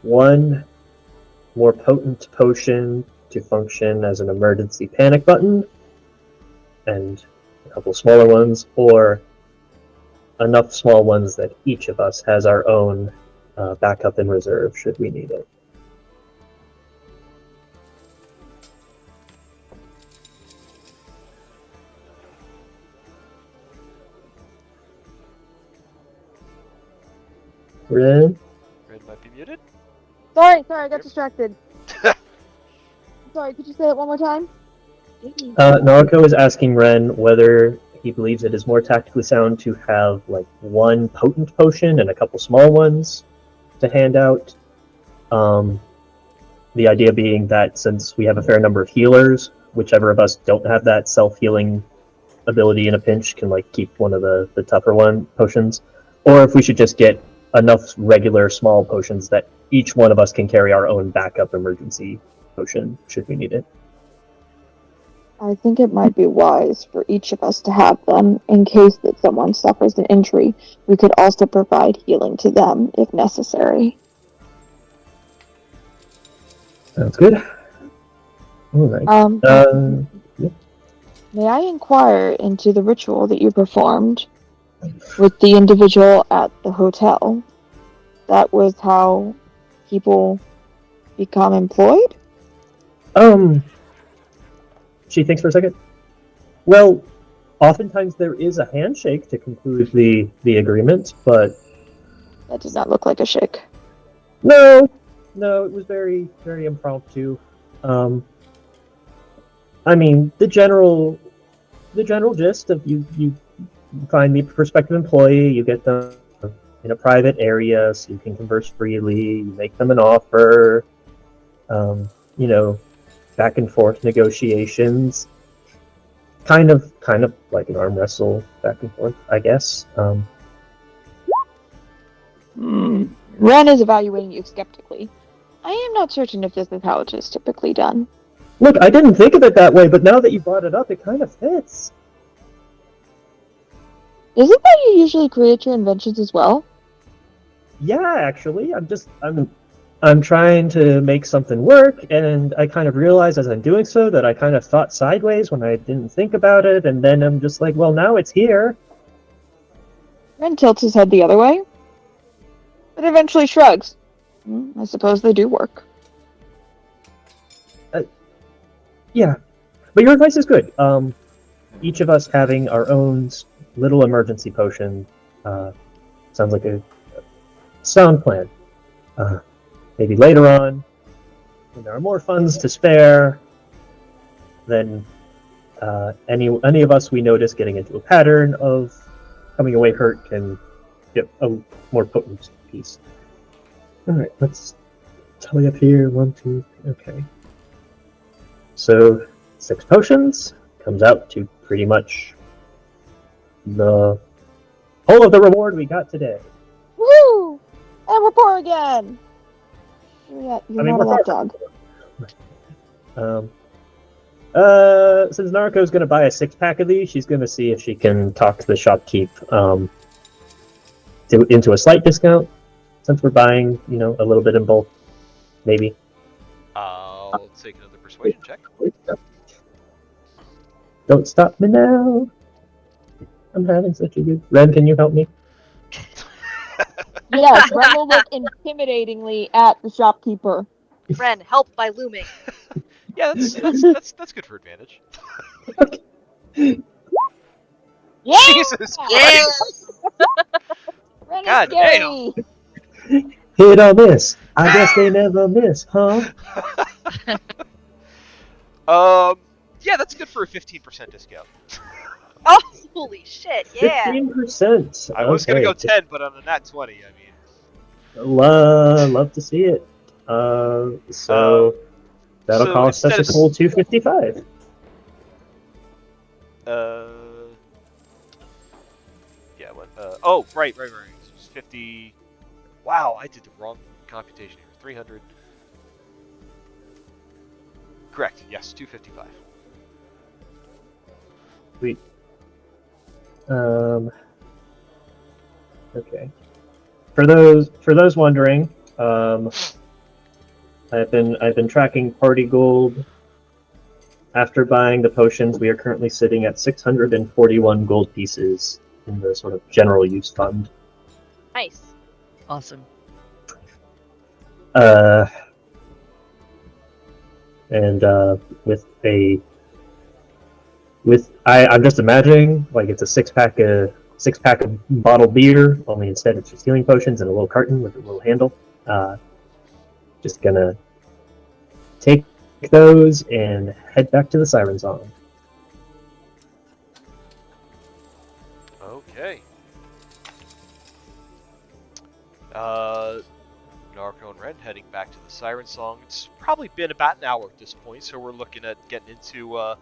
One more potent potion to function as an emergency panic button, and a couple smaller ones, or enough small ones that each of us has our own backup in reserve should we need it. Ren? Red might be muted. Sorry, I got Yep. distracted. Sorry, could you say it one more time? Naruko is asking Ren whether he believes it is more tactically sound to have like one potent potion and a couple small ones to hand out. The idea being that since we have a fair number of healers, whichever of us don't have that self-healing ability in a pinch can like keep one of the tougher potions, or if we should just get enough regular small potions that each one of us can carry our own backup emergency potion should we need it. I think it might be wise for each of us to have them in case that someone suffers an injury. We could also provide healing to them if necessary. Sounds good. All right. Yeah. May I inquire into the ritual that you performed with the individual at the hotel? That was how people become employed? She thinks for a second. Well, oftentimes there is a handshake to conclude the agreement, but That did not look like a shake. no, it was very, very impromptu. I mean, the general gist of you find the prospective employee, you get them in a private area so you can converse freely, you make them an offer, back and forth negotiations. Kind of like an arm wrestle back and forth, I guess. Ren is evaluating you skeptically. I am not certain if this is how it is typically done. Look, I didn't think of it that way, but now that you brought it up, it kind of fits. Isn't that you usually create your inventions as well? Yeah, actually, I'm trying to make something work, and I kind of realized as I'm doing so that I kind of thought sideways when I didn't think about it, and then I'm just like, well, now it's here. Ren tilts his head the other way, but eventually shrugs. I suppose they do work. Yeah, but your advice is good. Each of us having our own little emergency potion sounds like a sound plan. Maybe later on, when there are more funds to spare, then any of us we notice getting into a pattern of coming away hurt can get a more potent piece. All right, let's tally up here. 1, 2, okay. So 6 potions comes out to pretty much the whole of the reward we got today. Woo! And we're poor again! Yeah, you're not a lapdog. Since Naruko's going to buy a 6-pack of these, she's going to see if she can talk the shopkeep into a slight discount. Since we're buying, a little bit in bulk, maybe. I'll take another persuasion check. Don't stop me now. I'm having such a good. Ren, can you help me? Yes, Ren will look intimidatingly at the shopkeeper. Ren, help by looming. Yeah, that's good for advantage. Yeah! Jesus Yeah! Christ! Ren is God scary! Hit or miss. I guess they never miss, huh? Yeah, that's good for a 15% discount. Oh, holy shit, yeah. 15%. I was gonna go 10, but on a nat 20, I mean. Love to see it. So that'll cost us a cool $255. Yeah. What? Oh, right. So it's 50. Wow, I did the wrong computation here. 300. Correct. Yes, 255. Sweet. Okay. for those wondering, I've been tracking party gold. After buying the potions, we are currently sitting at 641 gold pieces in the sort of general use fund. Nice. Awesome. And I'm just imagining like it's a six pack of bottled beer, only instead it's just healing potions in a little carton with a little handle. Just gonna take those and head back to the Siren Song. Okay. Narco and Ren heading back to the Siren Song. It's probably been about an hour at this point, so we're looking at getting into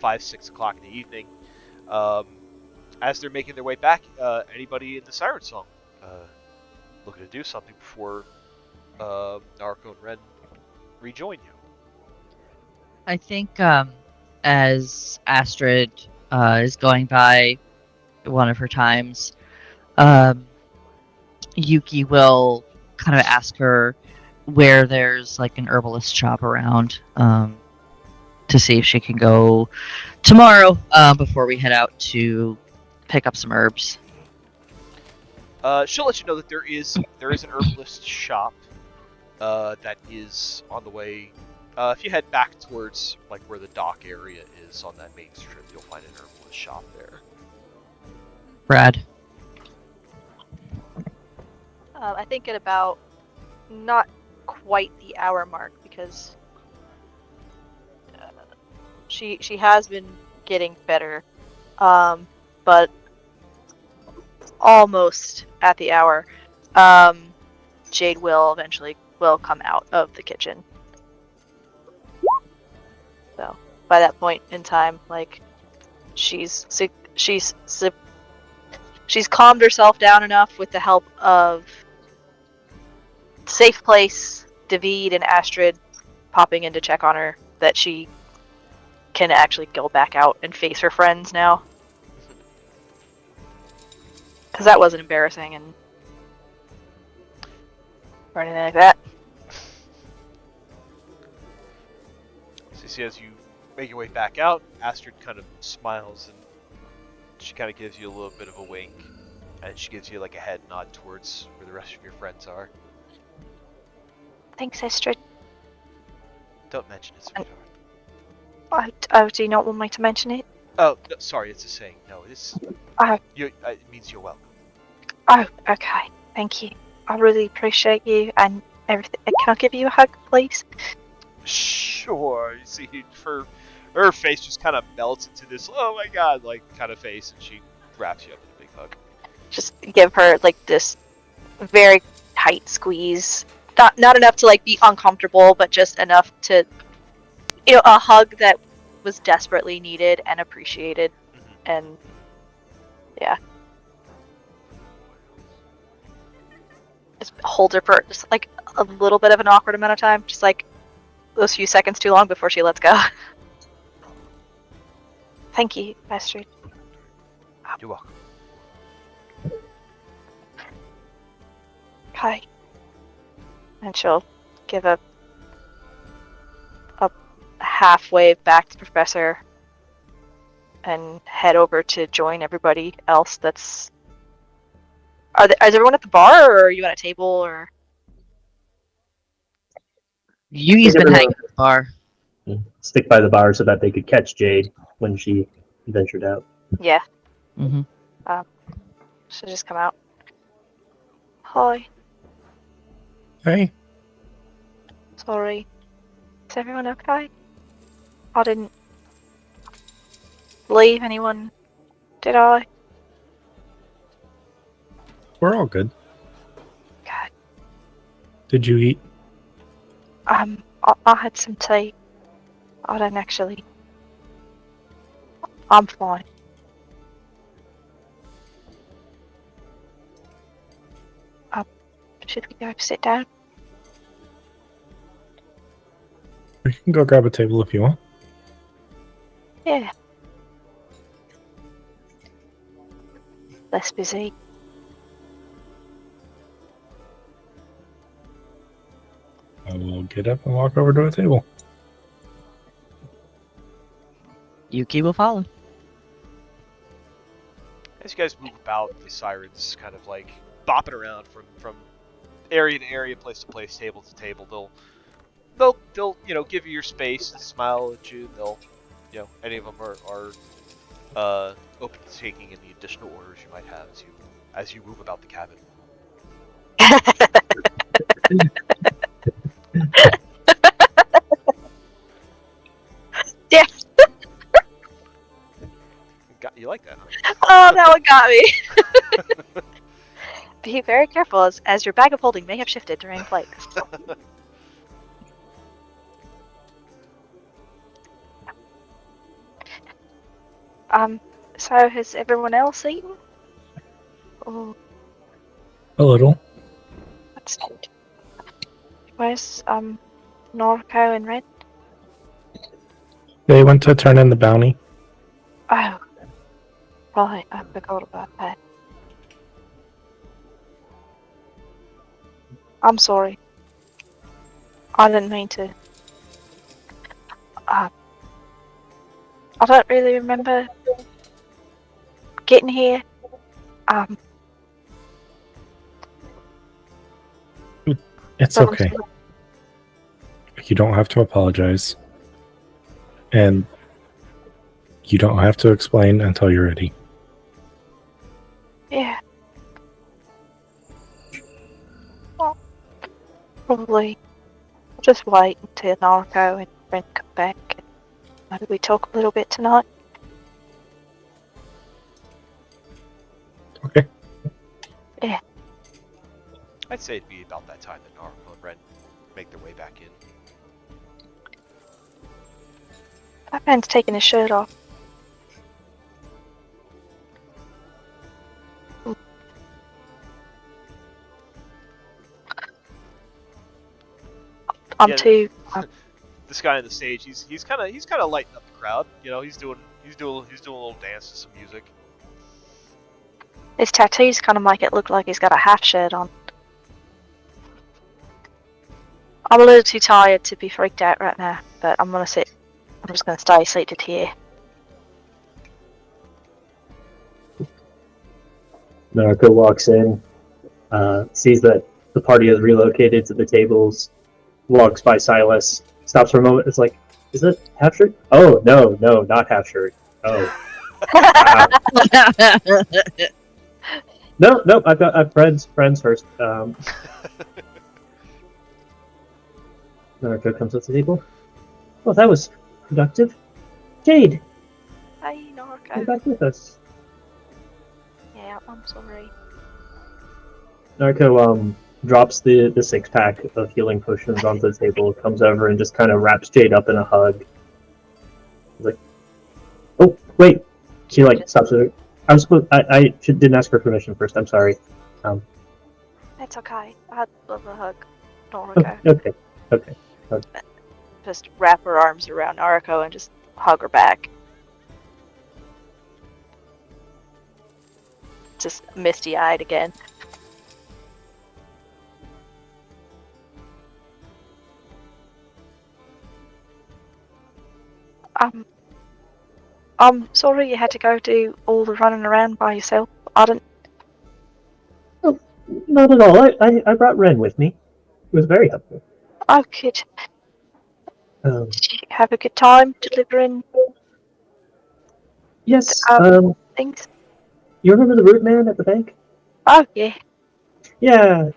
5, 6 o'clock in the evening. As they're making their way back, anybody in the Siren Song looking to do something before Narco and Ren rejoin you? I think as Astrid is going by one of her times, Yuki will kind of ask her where there's like an herbalist shop around to see if she can go tomorrow before we head out to pick up some herbs. She'll let you know that there is an herbalist shop that is on the way. If you head back towards like where the dock area is on that main strip, you'll find an herbalist shop there. Brad. I think at about not quite the hour mark because she has been getting better, but almost at the hour, Jade will eventually come out of the kitchen. So by that point in time, like she's calmed herself down enough with the help of Safe Place, David, and Astrid popping in to check on her that she can actually go back out and face her friends now. Because that wasn't embarrassing and or anything like that. So you see, as you make your way back out, Astrid kind of smiles and she kind of gives you a little bit of a wink, and she gives you like a head nod towards where the rest of your friends are. Thanks, Astrid. Don't mention it, sweetheart. Oh, do you not want me to mention it? Oh, no, sorry, it's a saying. No, it's Oh. it means you're welcome. Oh, okay. Thank you. I really appreciate you and everything. Can I give you a hug, please? Sure. You see, her face just kind of melts into this oh my god like kind of face, and she wraps you up in a big hug. Just give her like this very tight squeeze. Not enough to like be uncomfortable, but just enough to, a hug that was desperately needed and appreciated. Mm-hmm. And yeah, just hold her for just like a little bit of an awkward amount of time, just like those few seconds too long before she lets go. Thank you, Astrid. You're welcome. Hi. And she'll give a half wave back to the professor and head over to join everybody else that's... Is everyone at the bar, or are you at a table, or... Yugi's been hanging at the bar. Stick by the bar so that they could catch Jade when she ventured out. Yeah. Mm-hmm. She'll just come out. Hi. Hey. Sorry. Is everyone okay? I didn't leave anyone, did I? We're all good. God. Did you eat? I had some tea. I don't actually... I'm fine. Should we go sit down? We can go grab a table if you want. Yeah. Less busy. I will get up and walk over to a table. Yuki will follow. As you guys move about, the sirens kind of like bopping around from area to area, place to place, table to table. They'll give you your space, smile at you. They'll any of them are open to taking any additional orders you might have as you move about the cabin. Yeah. You like that, huh? Oh, that one got me. Be very careful as your bag of holding may have shifted during flight. So has everyone else eaten? Oh, A little. that's good. Where's Norco and Red? They went to turn in the bounty. Oh, right, I forgot about that. I'm sorry. I didn't mean to. I don't really remember getting here. It's but I'm okay. sorry. You don't have to apologize. And you don't have to explain until you're ready. Yeah. Well, probably. I'll just wait until Narco and Brent come back. And maybe we talk a little bit tonight. Okay. Yeah. I'd say it'd be about that time that Naruto and Ren make their way back in. That man's taking his shirt off. I'm Yeah, too. This guy on the stage, he's kind of lighting up the crowd. He's doing a little dance to some music. His tattoos kind of make it look like he's got a half shirt on. I'm a little too tired to be freaked out right now, but I'm just gonna stay seated here. Narco walks in, sees that the party has relocated to the tables, walks by Silas, stops for a moment. It's like, is it half shirt? Oh no, not half shirt. Oh, no, I've friends first. Narco comes up to the table. Well, that was productive. Jade, Hey, come Narco. back with us. Yeah, I'm sorry. Narco drops the 6-pack of healing potions onto the table, comes over and just kind of wraps Jade up in a hug. He's like, oh wait, she like stops her. I didn't ask for permission first. I'm sorry. It's okay. I'd love a hug. Narco. Okay. Just wrap her arms around Narco and just hug her back. Just misty-eyed again. I'm sorry you had to go do all the running around by yourself. I didn't. Oh, not at all. I brought Ren with me. It was very helpful. Oh, good. Did you have a good time delivering Yes. things? You remember the root man at the bank? Oh, yeah. Yeah.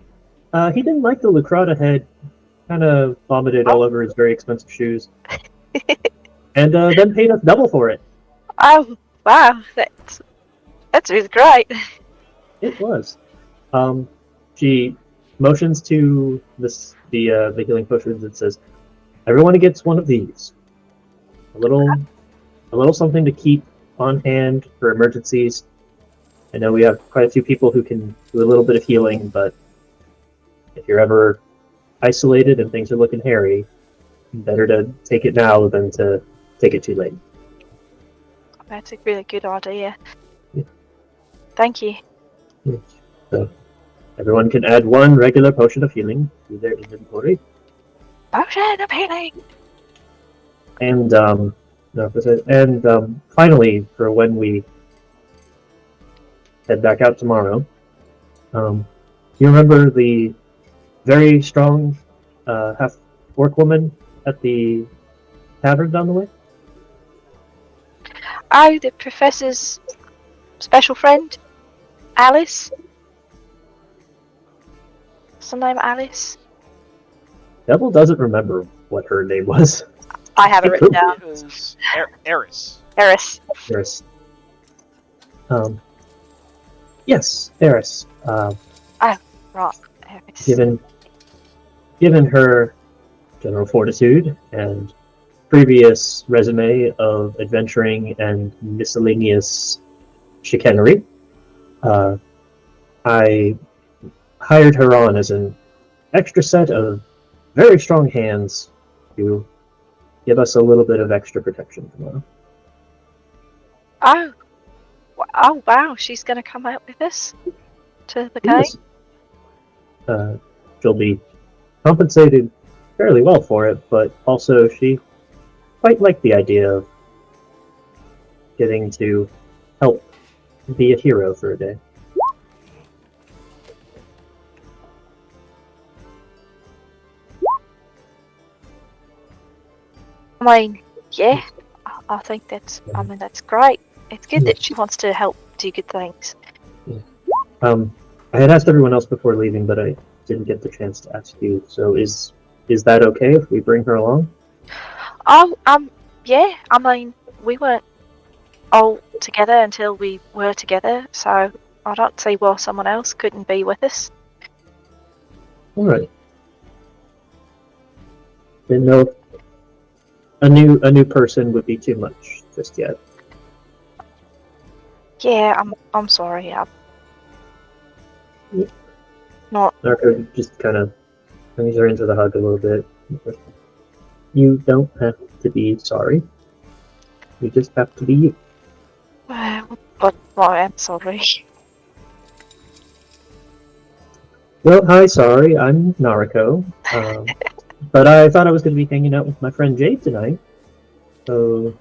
He didn't like the Lucrata head. Kind of vomited all over his very expensive shoes. And then paid us double for it. Oh, wow. That's really great. It was. She motions to the healing potions and says, "Everyone gets one of these. A little something to keep on hand for emergencies. I know we have quite a few people who can do a little bit of healing, but if you're ever isolated and things are looking hairy, better to take it now than to take it too late." That's a really good idea. Yeah. Thank you. So everyone can add one regular potion of healing to their inventory. Potion of healing. And finally, for when we head back out tomorrow, you remember the very strong half orc woman at the tavern down the way? Oh, the professor's special friend, Alice. What's her name, Alice? Devil doesn't remember what her name was. I have it written down. It was Eris. Eris. Eris. Yes, Eris. Right. Eris. Given her general fortitude and previous resume of adventuring and miscellaneous chicanery, I hired her on as an extra set of very strong hands to give us a little bit of extra protection tomorrow. Oh wow, she's gonna come out with us to the game. Yes. She'll be compensated fairly well for it, but also she quite liked the idea of getting to help be a hero for a day. I mean, yeah, I think that's great. It's good that she wants to help do good things. I had asked everyone else before leaving, but I didn't get the chance to ask you. So is that okay if we bring her along? Oh, yeah. I mean, we weren't all together until we were together, so I don't see why someone else couldn't be with us. All right. Didn't know if a new person would be too much just yet. Yeah, I'm sorry. Not. Narco just kind of brings her into the hug a little bit. You don't have to be sorry. You just have to be you. But I am sorry. Well, hi, sorry, I'm Nariko. But I thought I was going to be hanging out with my friend Jade tonight. So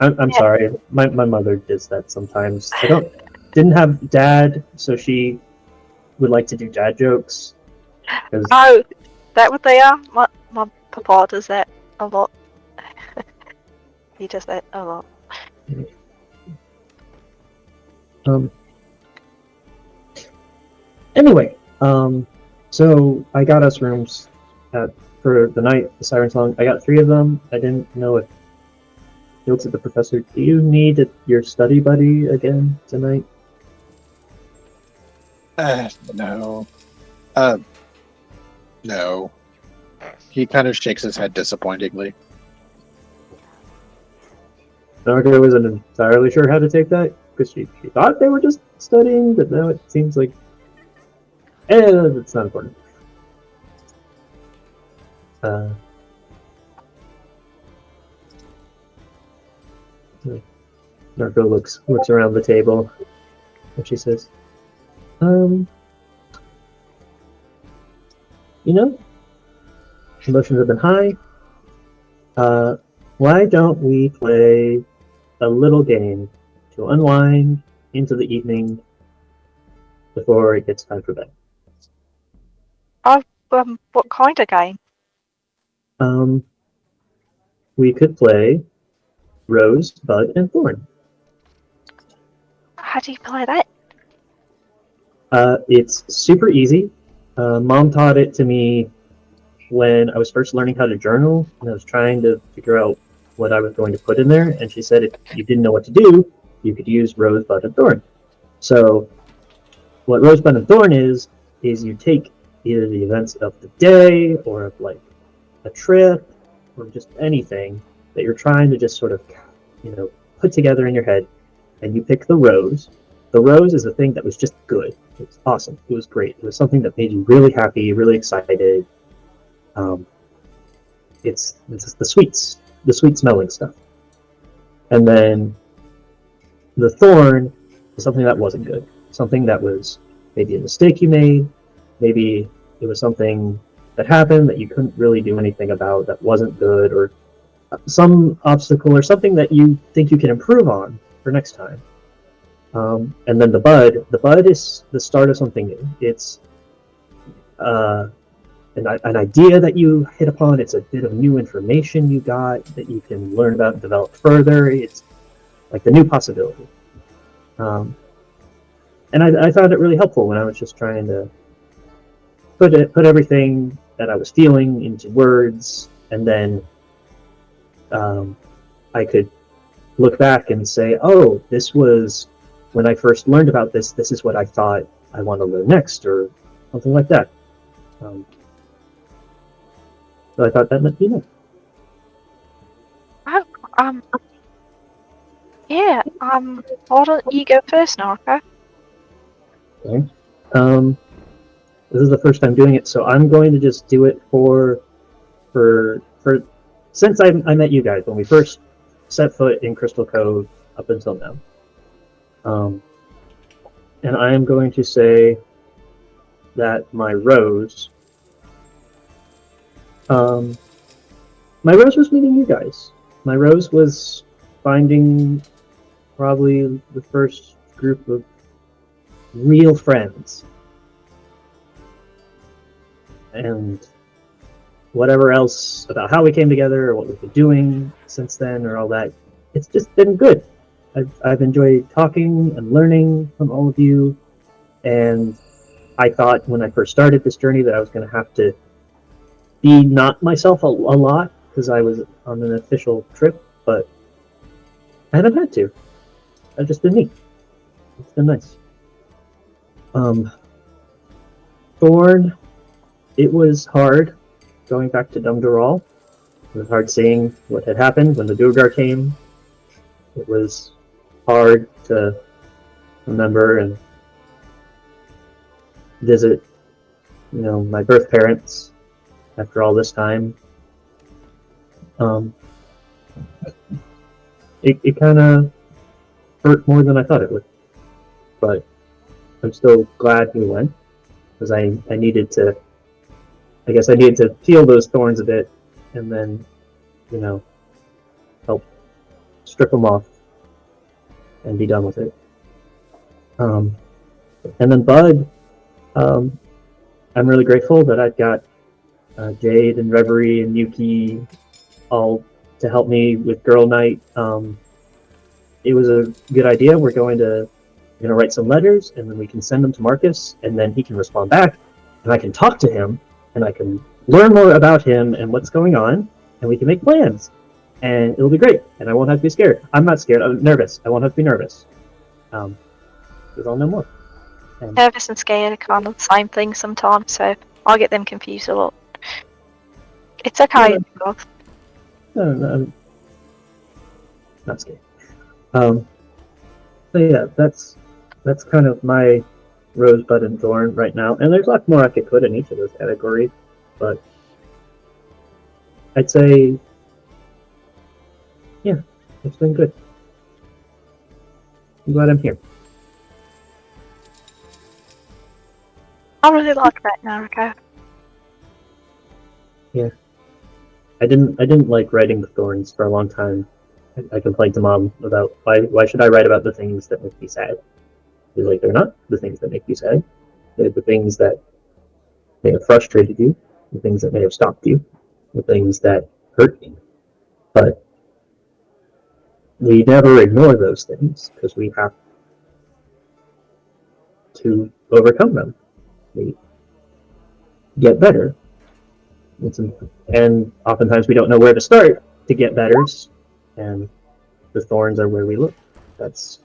I'm sorry. My mother does that sometimes. Didn't have dad, so she would like to do dad jokes. Oh, that what they are? My papa does that a lot. He does that a lot. Anyway, so I got us rooms for the night, the Siren song. I got 3 of them. I didn't know if he looks at the professor. Do you need your study buddy again tonight? No. No. He kind of shakes his head disappointingly. Narco wasn't entirely sure how to take that, because she thought they were just studying, but now it seems like it's not important. Narco looks around the table, and she says, emotions have been high. Why don't we play a little game to unwind into the evening before it gets time for bed? What kind of game? We could play Rose, Bud, and Thorn. How do you play that? It's super easy. Mom taught it to me when I was first learning how to journal, and I was trying to figure out what I was going to put in there, and she said if you didn't know what to do, you could use Rose, Bud, and Thorn. So what Rose, Bud, and Thorn is you take either the events of the day, or of like a trip, or just anything that you're trying to just sort of, put together in your head, and you pick the rose. The rose is the thing that was just good. It was awesome. It was great. It was something that made you really happy, really excited. It's the sweet smelling stuff. And then the thorn is something that wasn't good. Something that was maybe a mistake you made. Maybe it was something that happened that you couldn't really do anything about, that wasn't good, or some obstacle or something that you think you can improve on for next time. And then the bud is the start of something new. It's an idea that you hit upon. It's a bit of new information you got that you can learn about and develop further. It's like the new possibility. And I found it really helpful when I was just trying to put everything that I was feeling into words, and then I could look back and say, oh, this was when I first learned about this. This is what I thought I want to learn next, or something like that. So I thought that might be nice. Oh, yeah, why don't you go first, Narco? Okay. This is the first time doing it, so I'm going to just do it for since I met you guys when we first set foot in Crystal Cove up until now. And I am going to say that my rose was meeting you guys. My rose was finding probably the first group of real friends. And whatever else about how we came together or what we've been doing since then or all that, it's just been good. I've enjoyed talking and learning from all of you, and I thought when I first started this journey that I was going to have to be not myself a lot because I was on an official trip, but I haven't had to. I've just been me. It's been nice. Thorn, it was hard going back to Dumdural. It was hard seeing what had happened when the Duergar came. It was hard to remember and visit, my birth parents after all this time. It kind of hurt more than I thought it would, but I'm still glad we went because I needed to. I guess I needed to feel those thorns a bit, and then, help strip them off and be done with it. And then Bud, I'm really grateful that I've got Jade and Reverie and Yuki all to help me with Girl Night. It was a good idea. We're going to write some letters, and then we can send them to Marcus, and then he can respond back, and I can talk to him, and I can learn more about him and what's going on, and we can make plans. And it'll be great, and I won't have to be scared. I'm not scared. I'm nervous. I won't have to be nervous. Because I'll know more. And Nervous and scared are kind of the same thing sometimes, so I get them confused a lot. It's okay, guys. No, I'm not scared. So yeah, that's kind of my Rosebud and Thorn right now, and there's lots more I could put in each of those categories, but I'd say, yeah, it's been good. I'm glad I'm here. I really like that, Naruko. Yeah, I didn't like writing the Thorns for a long time. I complained to Mom about why should I write about the things that make me sad. She's like, they're not the things that make you sad. They're the things that may have frustrated you, the things that may have stopped you, the things that hurt you. But we never ignore those things because we have to overcome them. We get better. And oftentimes we don't know where to start to get better, and the thorns are where we look. That's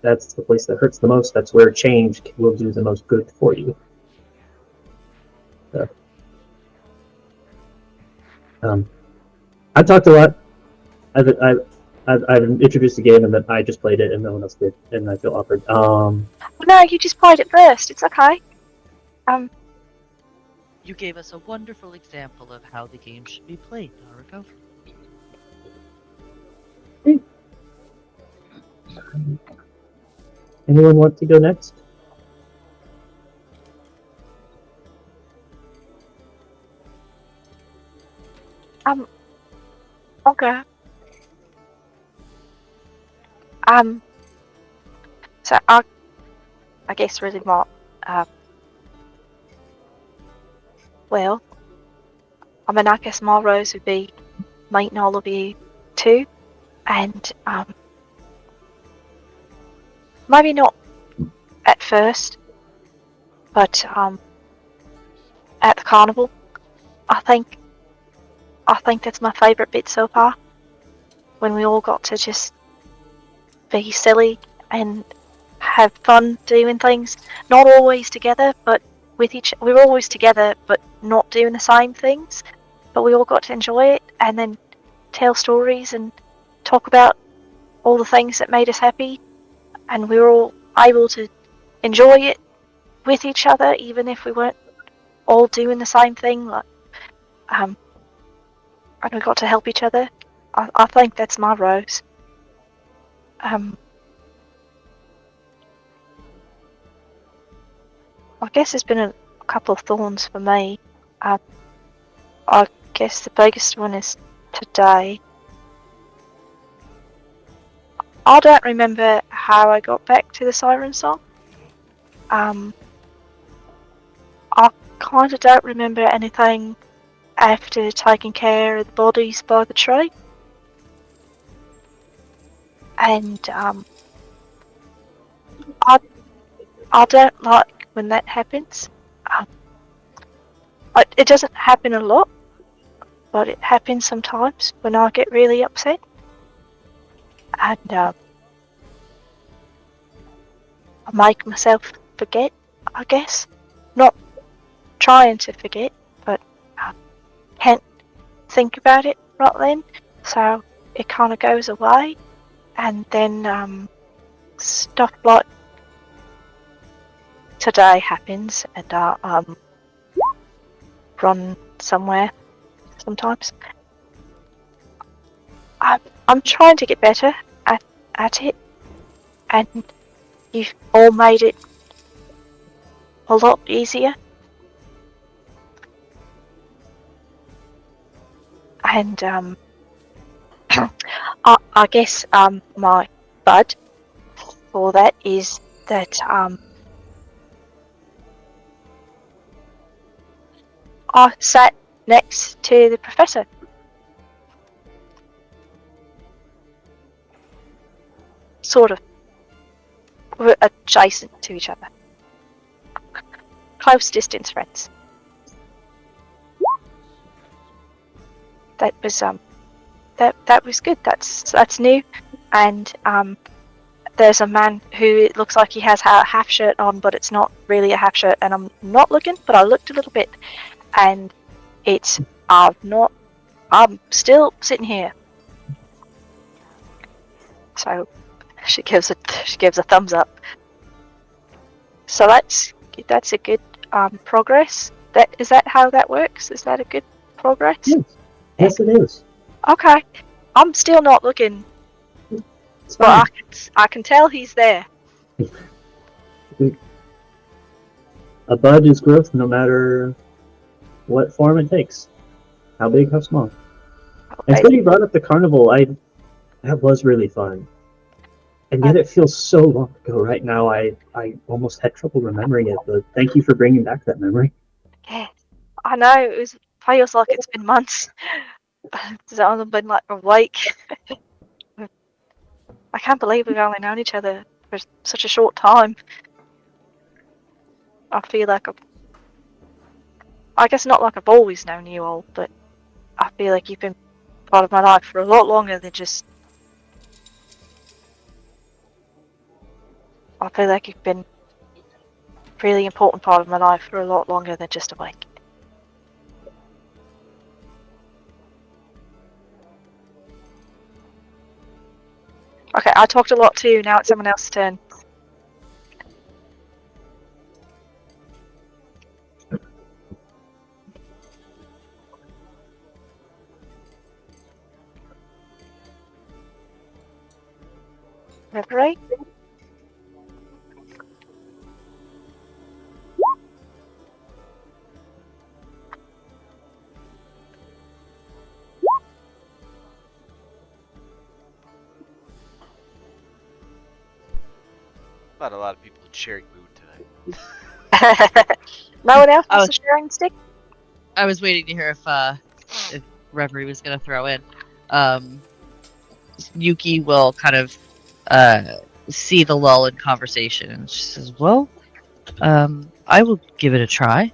the place that hurts the most. That's where change will do the most good for you. So, I've talked a lot. I've introduced the game, and then I just played it, and no one else did, and I feel awkward. Well, no, you just played it first. It's okay. You gave us a wonderful example of how the game should be played, Naruto. Anyone want to go next? Okay. So I guess really more. Well, I mean, I guess my rose would be meeting all of you too, and maybe not at first, but at the carnival. I think that's my favourite bit so far. When we all got to just be silly and have fun doing things. Not always together, but with each. We were always together, but not doing the same things. But we all got to enjoy it and then tell stories and talk about all the things that made us happy. And we were all able to enjoy it with each other, even if we weren't all doing the same thing. Like, and we got to help each other. I think that's my rose. I guess there's been a couple of thorns for me. I guess the biggest one is today. I don't remember how I got back to the Siren song. I kind of don't remember anything after taking care of the bodies by the tree. And I don't like when that happens. It doesn't happen a lot, but it happens sometimes when I get really upset. And I make myself forget, I guess. Not trying to forget, but I can't think about it right then. So it kind of goes away. And then stuff like today happens, and I run somewhere sometimes. I'm trying to get better at it, and you've all made it a lot easier. And I guess my bud for that is that I sat next to the professor. Sort of. We're adjacent to each other. Close distance friends. That was that was good. That's new. And there's a man who it looks like he has a half shirt on, but it's not really a half shirt, and I'm not looking, but I looked a little bit, and it's I'm still sitting here. So she gives a thumbs up. So that's a good progress. Is that how that works? Is that a good progress? Yes, it is. Okay. I'm still not looking, It's but fine. I can tell he's there. A bud is growth no matter what form it takes. How big, how small. And it's good you brought up the carnival. That was really fun. And yet it feels so long ago right now. I almost had trouble remembering it, but thank you for bringing back that memory. Yeah, I know feels like it's been months. It's only been like a week. I can't believe we've only known each other for such a short time. I feel like I guess not like I've always known you all, but I feel like you've been part of my life for a lot longer than just. I feel like you've been a really important part of my life for a lot longer than just a week. Okay, I talked a lot too. Now it's someone else's turn. Reverie? Not a lot of people in sharing mood tonight. No one else Oh. wants a sharing stick? I was waiting to hear if Reverie was gonna throw in. Yuki will kind of see the lull in conversation, and she says, "Well, I will give it a try.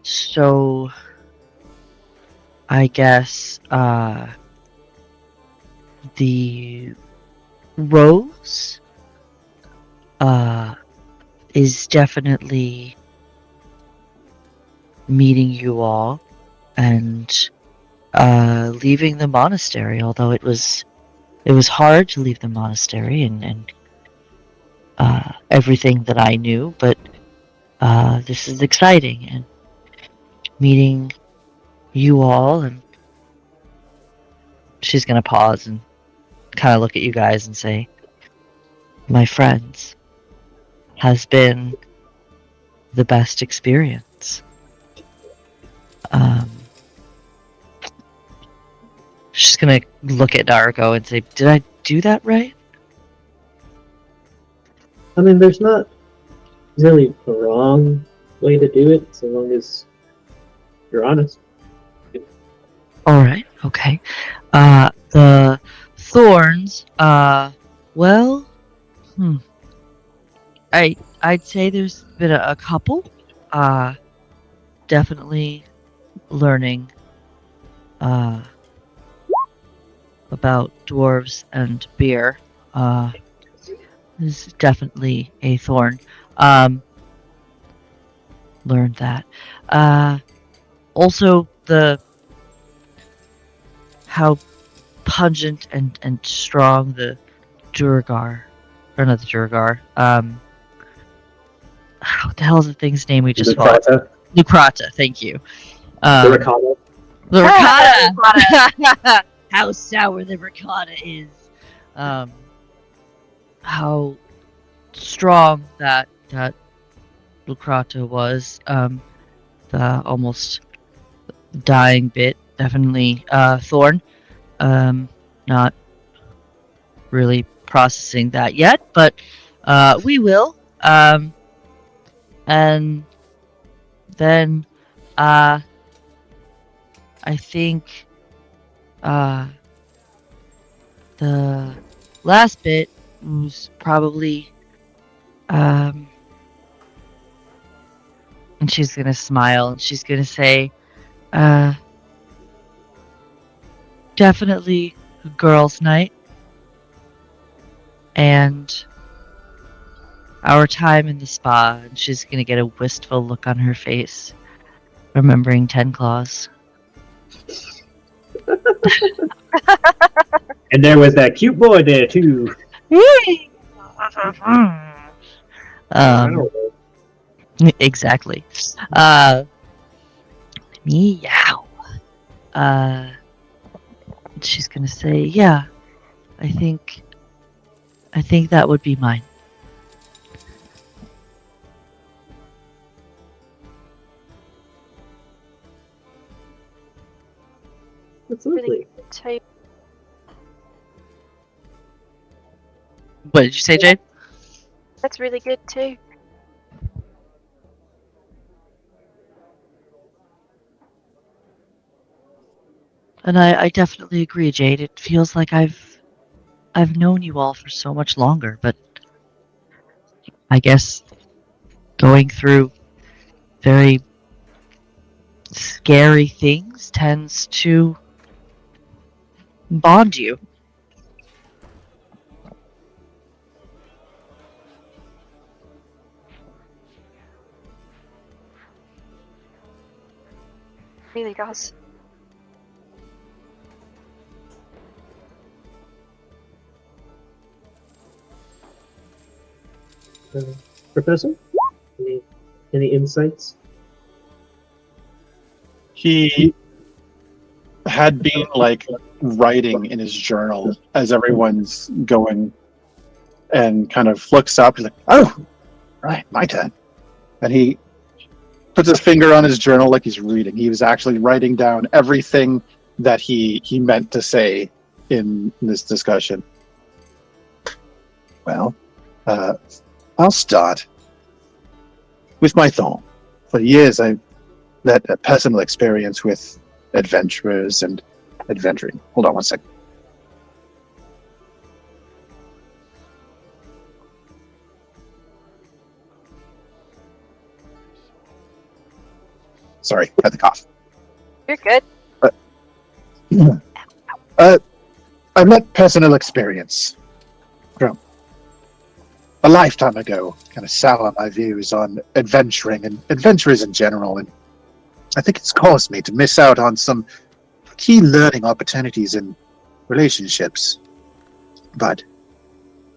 So I guess the rose is definitely meeting you all and leaving the monastery, although it was hard to leave the monastery and everything that I knew, but this is exciting, and meeting you all, and she's gonna pause and kind of look at you guys and say, my friends, has been the best experience. She's gonna look at Naruko and say, did I do that right? I mean, there's not really a wrong way to do it, so long as you're honest. Alright, okay. The thorns, well, I'd say there's been a couple. Definitely learning about dwarves and beer is definitely a thorn. Learned that. Also, how pungent and strong the Duragar, or not the Duragar, what the hell is the thing's name we just fought? Lucrata, thank you. The ricotta. The ricotta! How sour the ricotta is. How strong that Lucrata was. The almost dying bit, definitely Thorn. Not really processing that yet, but we will. And then I think the last bit was probably and she's gonna smile and she's gonna say definitely a girls' night and our time in the spa, and she's gonna get a wistful look on her face, remembering 10 Claws. And there was that cute boy there too. Exactly. Meow. She's gonna say, yeah, I think that would be mine. That's lovely. Too. What did you say, Jade? That's really good too. And I definitely agree, Jade. It feels like I've known you all for so much longer, but I guess going through very scary things tends to bond you. Really does. Professor, any insights? He had been like writing in his journal as everyone's going, and kind of looks up. He's like, "Oh, right, my turn." And he puts his finger on his journal like he's reading. He was actually writing down everything that he meant to say in this discussion. Well, I'll start with my thorn. For years, I've had a personal experience with adventurers and adventuring. Hold on one second. Sorry, had the cough. You're good. I've had personal experience from a lifetime ago, kind of sour my views on adventuring and adventurers in general, and I think it's caused me to miss out on some key learning opportunities in relationships. But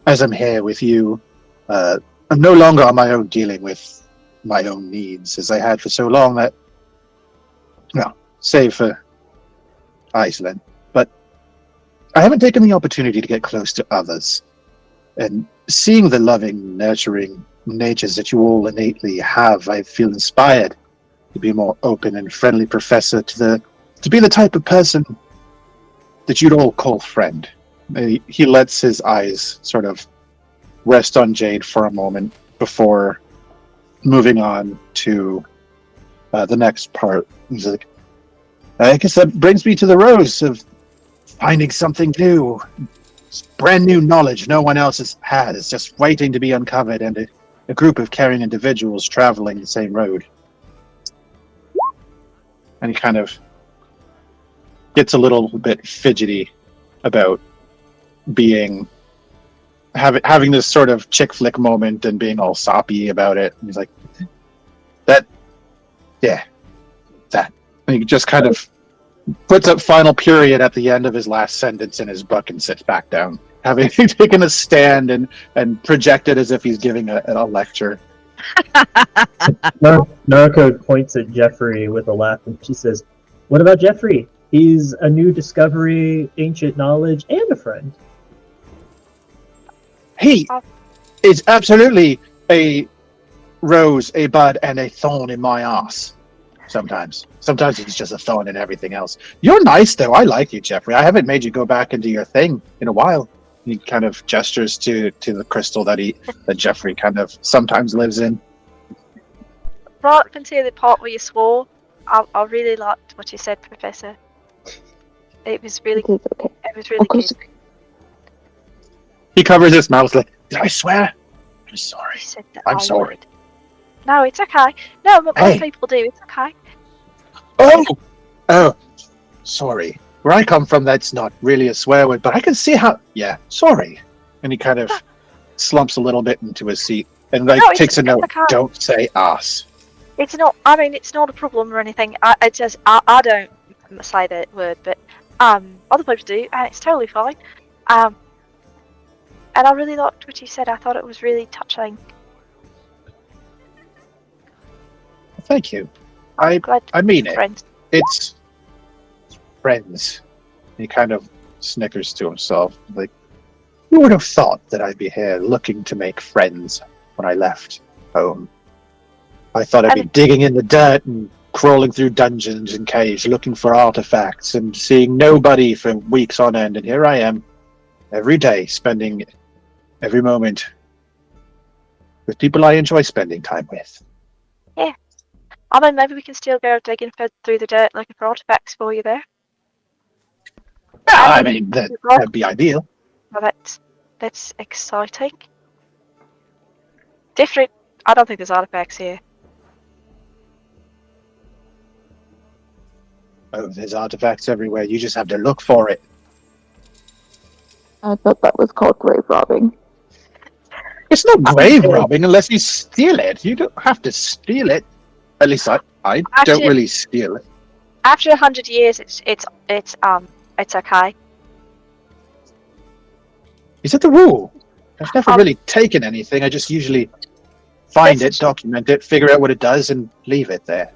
as I'm here with you, I'm no longer on my own dealing with my own needs as I had for so long that, well, save for Iceland. But I haven't taken the opportunity to get close to others. And seeing the loving, nurturing natures that you all innately have, I feel inspired to be a more open and friendly professor, to be the type of person that you'd all call friend. He lets his eyes sort of rest on Jade for a moment before moving on to the next part. He's like, I guess that brings me to the rose of finding something new. It's brand new knowledge no one else has had. It's just waiting to be uncovered, and a group of caring individuals traveling the same road. And he kind of gets a little bit fidgety about being having this sort of chick flick moment and being all soppy about it. And he's like, that. And he just kind of puts a final period at the end of his last sentence in his book and sits back down, having taken a stand and projected as if he's giving a lecture. Narco points at Jeffrey with a laugh, and she says, "What about Jeffrey? He's a new discovery, ancient knowledge, and a friend." He is absolutely a rose, a bud, and a thorn in my ass. Sometimes he's just a thorn in everything else. You're nice, though. I like you, Jeffrey. I haven't made you go back into your thing in a while. He kind of gestures to the crystal that Jeffrey kind of sometimes lives in. Right up until the part where you swore, I really liked what you said, Professor. It was really, It is okay. it was really Of course. good. He covers his mouth like, did I swear? I'm sorry. You said that I'm I sorry. would. No, it's okay. No, but most Hey. people do. It's okay. Oh, sorry. Where I come from, that's not really a swear word, but I can see how. Yeah, sorry. And he kind of slumps a little bit into his seat and takes a note. Okay. Don't say ass. It's not. I mean, it's not a problem or anything. It's just I don't say that word, but other people do, and it's totally fine. And I really liked what you said. I thought it was really touching. Thank you. I'm glad I mean it. friends. It's friends. He kind of snickers to himself. Like, who would have thought that I'd be here looking to make friends when I left home? I thought I'd be digging in the dirt and crawling through dungeons and caves looking for artifacts and seeing nobody for weeks on end. And here I am, every day, spending every moment with people I enjoy spending time with. Yeah. I mean, maybe we can still go digging through the dirt looking for artifacts for you there. Yeah, I mean, that'd be ideal. Well, that's exciting. Different. I don't think there's artifacts here. Oh, there's artifacts everywhere. You just have to look for it. I thought that was called grave robbing. It's not grave robbing unless you steal it. You don't have to steal it. At least I don't really steal it. After 100 years, it's okay. Is that the rule? I've never really taken anything. I just usually find it, document it, figure out what it does, and leave it there.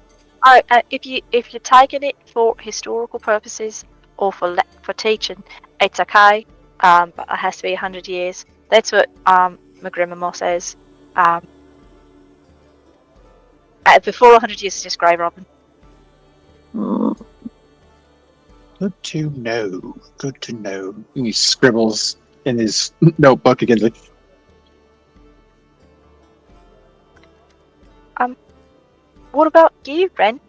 If you're taking it for historical purposes or for teaching, it's okay. But it has to be 100 years. That's what McGrimmer says. Before 100 years, it's just grave robbing. Good to know. Good to know. And he scribbles in his notebook again, like, What about you, Ren?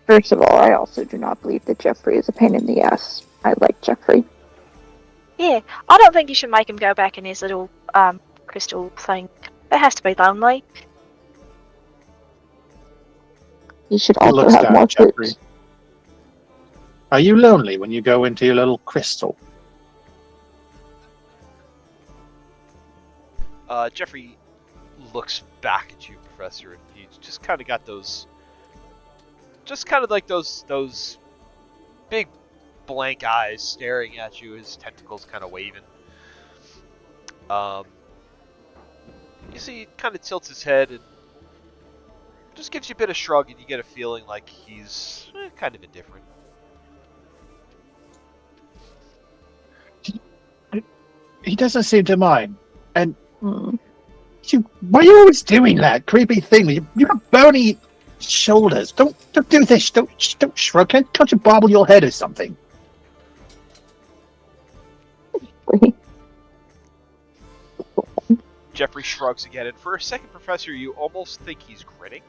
First of all, I also do not believe that Jeffrey is a pain in the ass. I like Jeffrey. Yeah, I don't think you should make him go back in his little crystal thing. It has to be lonely. He should He also looks have down more at Jeffrey. fruit. Are you lonely when you go into your little crystal? Jeffrey looks back at you, Professor, and he's just kind of got those, just kind of like those big blank eyes staring at you. His tentacles kind of waving. You see, he kind of tilts his head and just gives you a bit of shrug, and you get a feeling like he's kind of indifferent. He doesn't seem to mind. And Hmm. why are you always doing that creepy thing? You have bony shoulders. Don't do this. Don't shrug. Can't you bobble your head or something? Jeffrey shrugs again, and for a second, Professor, you almost think he's grinning.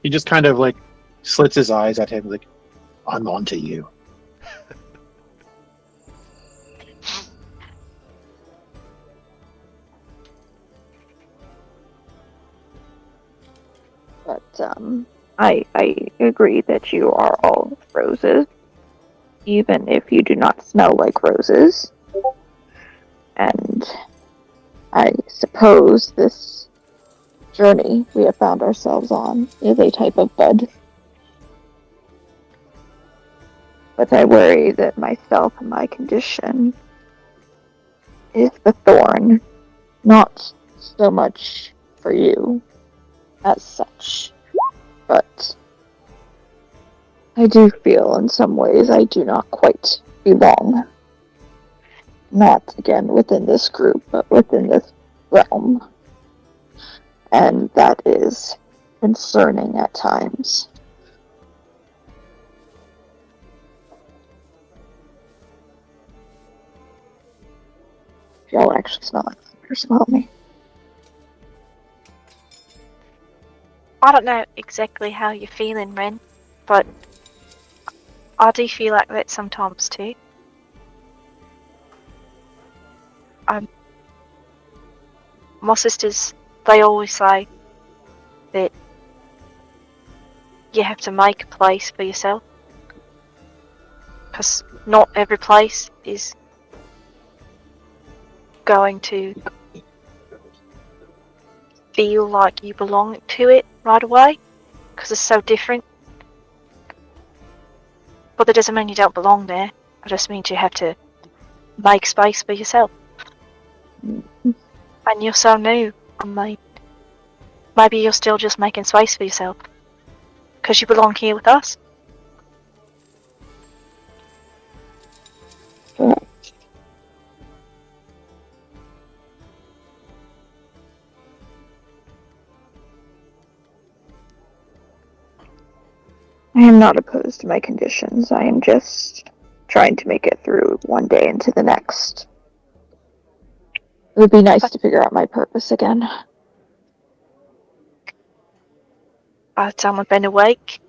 He just kind of like slits his eyes at him, like, "I'm onto you." But I agree that you are all roses, even if you do not smell like roses. And I suppose this journey we have found ourselves on is a type of bud. But I worry that myself and my condition is the thorn, not so much for you as such. But I do feel in some ways I do not quite belong. Not again within this group, but within this realm. And that is concerning at times. Y'all actually smell like thunder, smell me. I don't know exactly how you're feeling, Ren, but I do feel like that sometimes too. My sisters, they always say that you have to make a place for yourself, because not every place is going to feel like you belong to it right away, because it's so different. But that doesn't mean you don't belong there. It just means you have to make space for yourself. And you're so new. I mean, maybe you're still just making space for yourself, because you belong here with us. I am not opposed to my conditions. I am just trying to make it through one day into the next. It would be nice to figure out my purpose again. By the time I've been awake,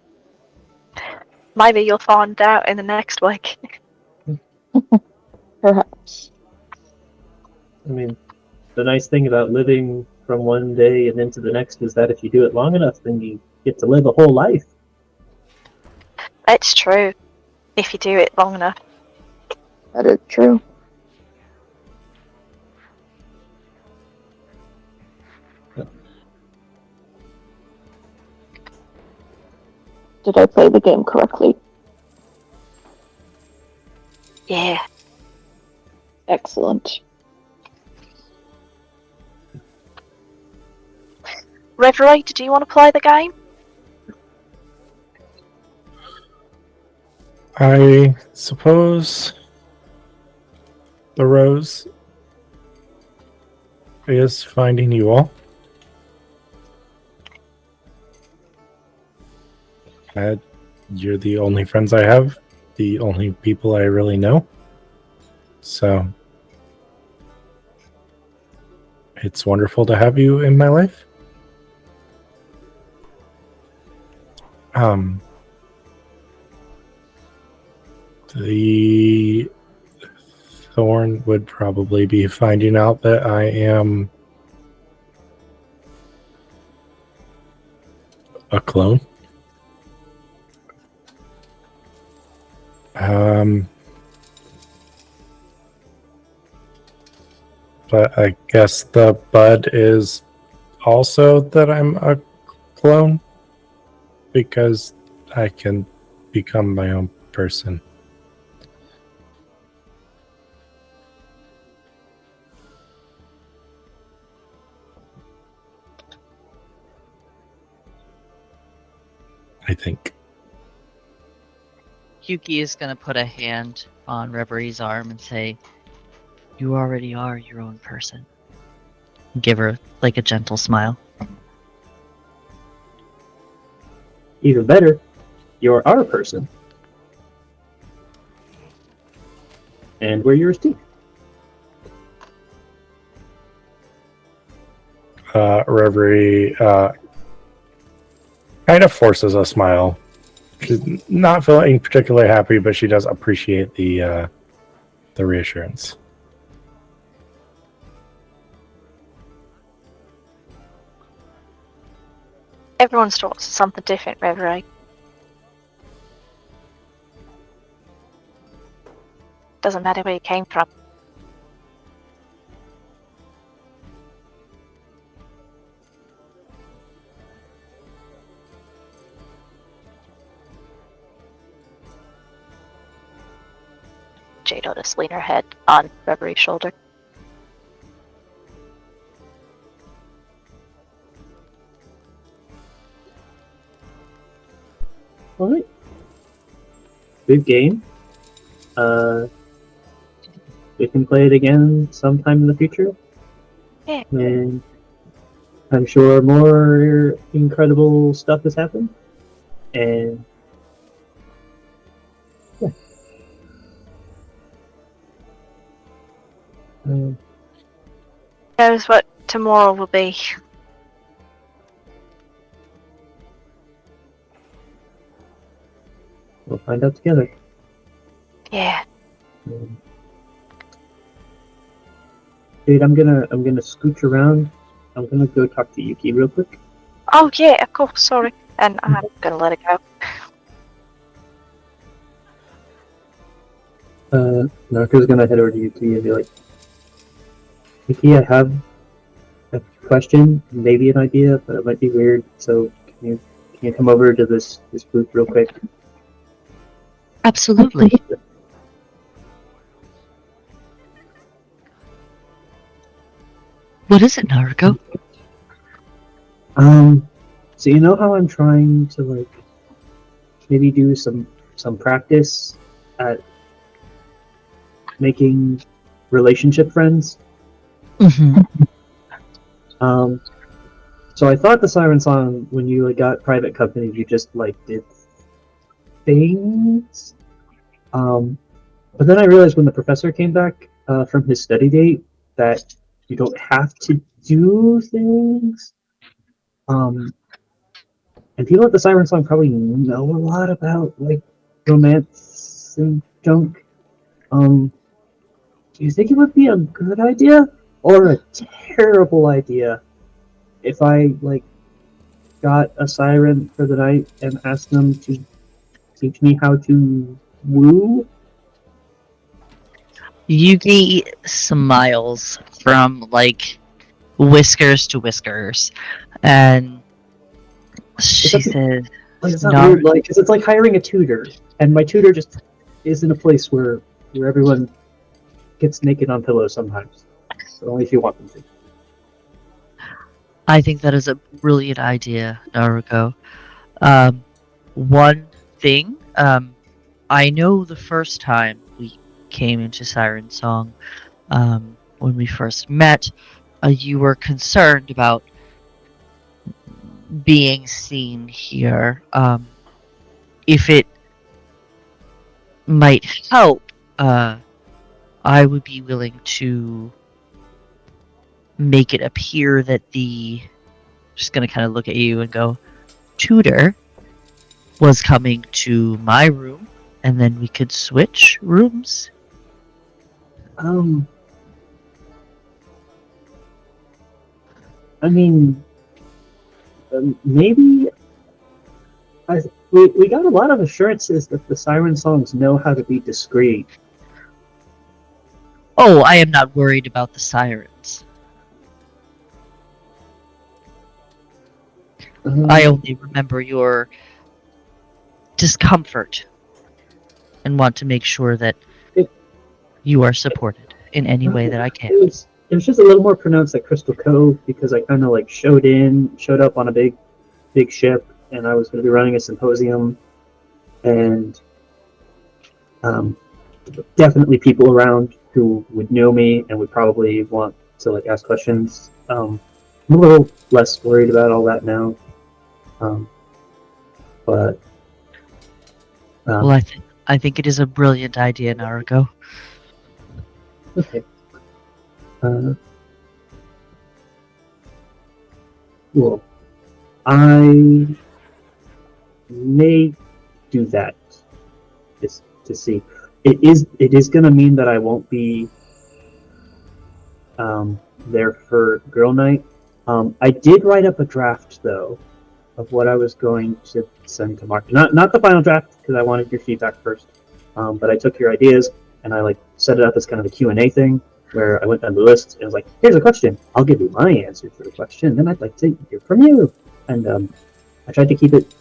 maybe you'll find out in the next week. Perhaps. I mean, the nice thing about living from one day and into the next is that if you do it long enough, then you get to live a whole life. It's true, if you do it long enough. That is true. Did I play the game correctly? Yeah. Excellent. Reverie, do you want to play the game? I suppose the rose is finding you all. You're the only friends I have, the only people I really know. So It's wonderful to have you in my life. The Thorn would probably be finding out that I am a clone. But I guess the bud is also that I'm a clone because I can become my own person. I think. Yuki is gonna put a hand on Reverie's arm and say, "You already are your own person." Give her like a gentle smile. Even better, you're our person. And we're yours too. Reverie kind of forces a smile. She's not feeling particularly happy, but she does appreciate the reassurance. Everyone's taught something different, Reverie. Doesn't matter where you came from. Jade will just lean her head on Reverie's shoulder. Alright. Good game. We can play it again sometime in the future. Yeah. And I'm sure more incredible stuff has happened. And yeah. Knows what tomorrow will be. We'll find out together. Yeah. Dude, I'm gonna scooch around. I'm gonna go talk to Yuki real quick. Oh yeah, of course, sorry. And I'm gonna let it go. Narco's gonna head over to Yuki and be like, Yuki, I have a question, maybe an idea, but it might be weird, so can you come over to this booth real quick? Absolutely. What is it, Naruto? So you know how I'm trying to like maybe do some practice at making relationship friends? Mm-hmm. So I thought the Siren song, when you like got private company, you just like did things. But then I realized when the professor came back from his study date that you don't have to do things. And people at the Siren Song probably know a lot about like romance and junk. Do you think it would be a good idea or a terrible idea if I like got a siren for the night and asked them to teach me how to woo? Yuki smiles from like whiskers to whiskers, and she says, Like, it's not "No, weird, like, 'cause it's like hiring a tutor, and my tutor just is in a place where everyone gets naked on pillows sometimes, but only if you want them to. I think that is a brilliant idea, Naruto. One thing, I know the first time we came into Siren Song, when we first met, you were concerned about being seen here. If it might help, I would be willing to make it appear that the just gonna kind of look at you and go, tutor was coming to my room, and then we could switch rooms. I mean, maybe. We got a lot of assurances that the Siren songs know how to be discreet. Oh, I am not worried about the sirens. I only remember your discomfort and want to make sure that you are supported in any way that I can. It was just a little more pronounced at Crystal Cove because I kind of like showed up on a big ship, and I was going to be running a symposium, and definitely people around who would know me and would probably want to like ask questions. I'm a little less worried about all that now, but Well, I think it is a brilliant idea, Naruko. okay. Well, I may do that just to see. It is going to mean that I won't be there for girl night. I did write up a draft though of what I was going to send to Mark. Not the final draft because I wanted your feedback first. But I took your ideas and I like set it up as kind of a Q&A thing where I went down the list and was like, here's a question. I'll give you my answer to the question. Then I'd like to hear from you. And I tried to keep it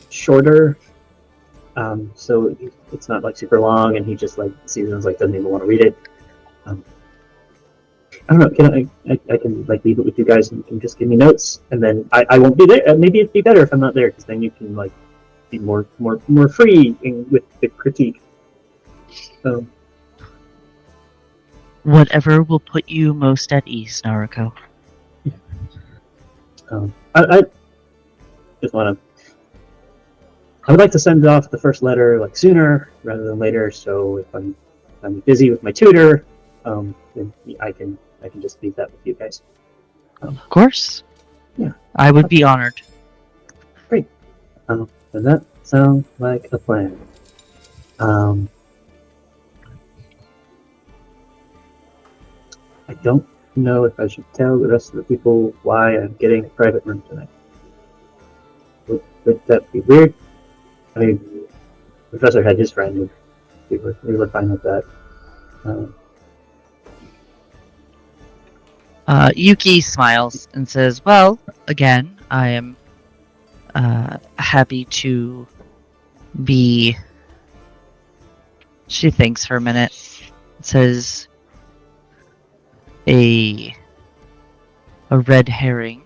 shorter, so it's not like super long, and he just like sees it and like doesn't even want to read it. I don't know. Can I can like leave it with you guys, and you can just give me notes, and then I won't be there. Maybe it'd be better if I'm not there, because then you can like be more free with the critique. So Whatever will put you most at ease, Naruko. I just want to. I would like to send off the first letter like sooner rather than later. So if I'm busy with my tutor, then I can just leave that with you guys. Of course. Yeah. I would be honored. Great. Does that sound like a plan? I don't know if I should tell the rest of the people why I'm getting a private room tonight. Would that be weird? I mean, the professor had his friend, and we were fine with that. Yuki smiles and says, well, again, I am happy to be... She thinks for a minute. Says, a red herring.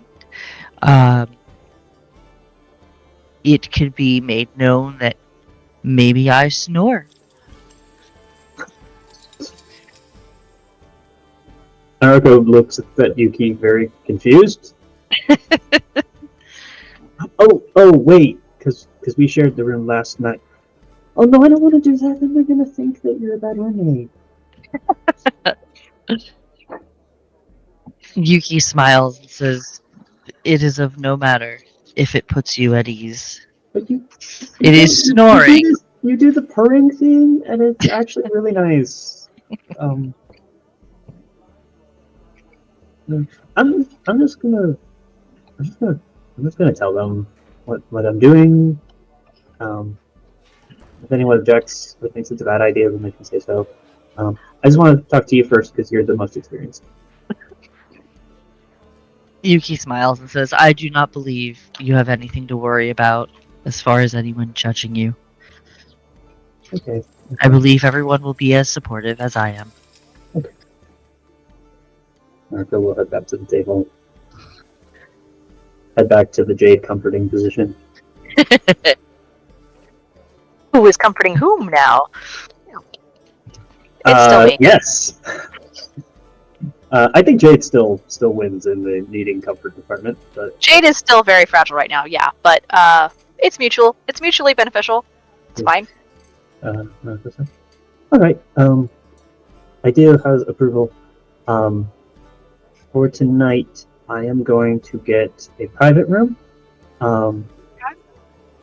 It could be made known that maybe I snore. Naruko looks at Yuki very confused. oh, wait, because we shared the room last night. Oh no, I don't want to do that. Then they're gonna think that you're a bad roommate. Yuki smiles and says, it is of no matter if it puts you at ease. But it is snoring. You do the purring thing, and it's actually really nice. I'm just gonna tell them what I'm doing. If anyone objects or thinks it's a bad idea, then they can say so. I just want to talk to you first because you're the most experienced. Yuki smiles and says, I do not believe you have anything to worry about as far as anyone judging you. Okay. I believe everyone will be as supportive as I am. Okay. Marco will head back to the table. Head back to the Jade comforting position. Who is comforting whom now? It's still me. Yes. I think Jade still wins in the needing comfort department, but Jade is still very fragile right now, yeah, but it's mutual. It's mutually beneficial. It's fine. All right. Idea has approval. for tonight, I am going to get a private room. I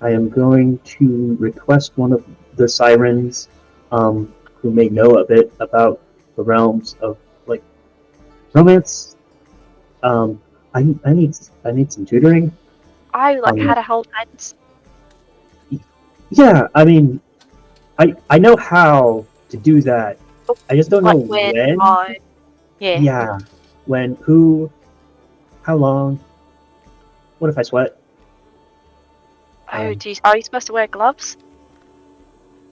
am going to request one of the Sirens, who may know a bit about the realms of like romance. I need some tutoring. I how to hold hands. Yeah, I mean, I know how to do that. I just don't know Like when, when. why. Yeah. Yeah, when, who, how long. What if I sweat? Oh, Um, are you supposed to wear gloves?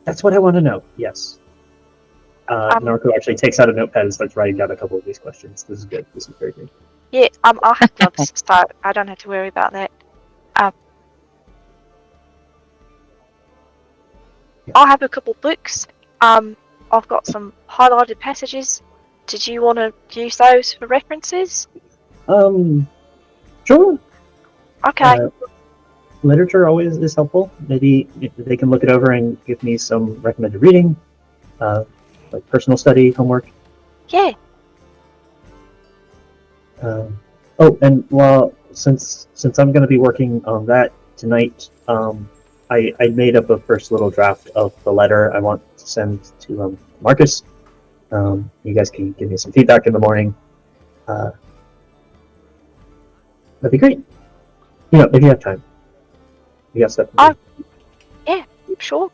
That's what I want to know. Yes. Um, Narco actually takes out a notepad and starts writing down a couple of these questions. This is good. This is very good. Yeah, I have gloves, so I don't have to worry about that. I have a couple books. I've got some highlighted passages. Did you want to use those for references? Sure. Okay. Literature always is helpful. Maybe they can look it over and give me some recommended reading, like personal study, homework. Yeah. Oh, and since I'm going to be working on that tonight, I made up a first little draft of the letter I want to send to Marcus. You guys can give me some feedback in the morning. That'd be great. If you have time. You got stuff to do. Yeah, sure.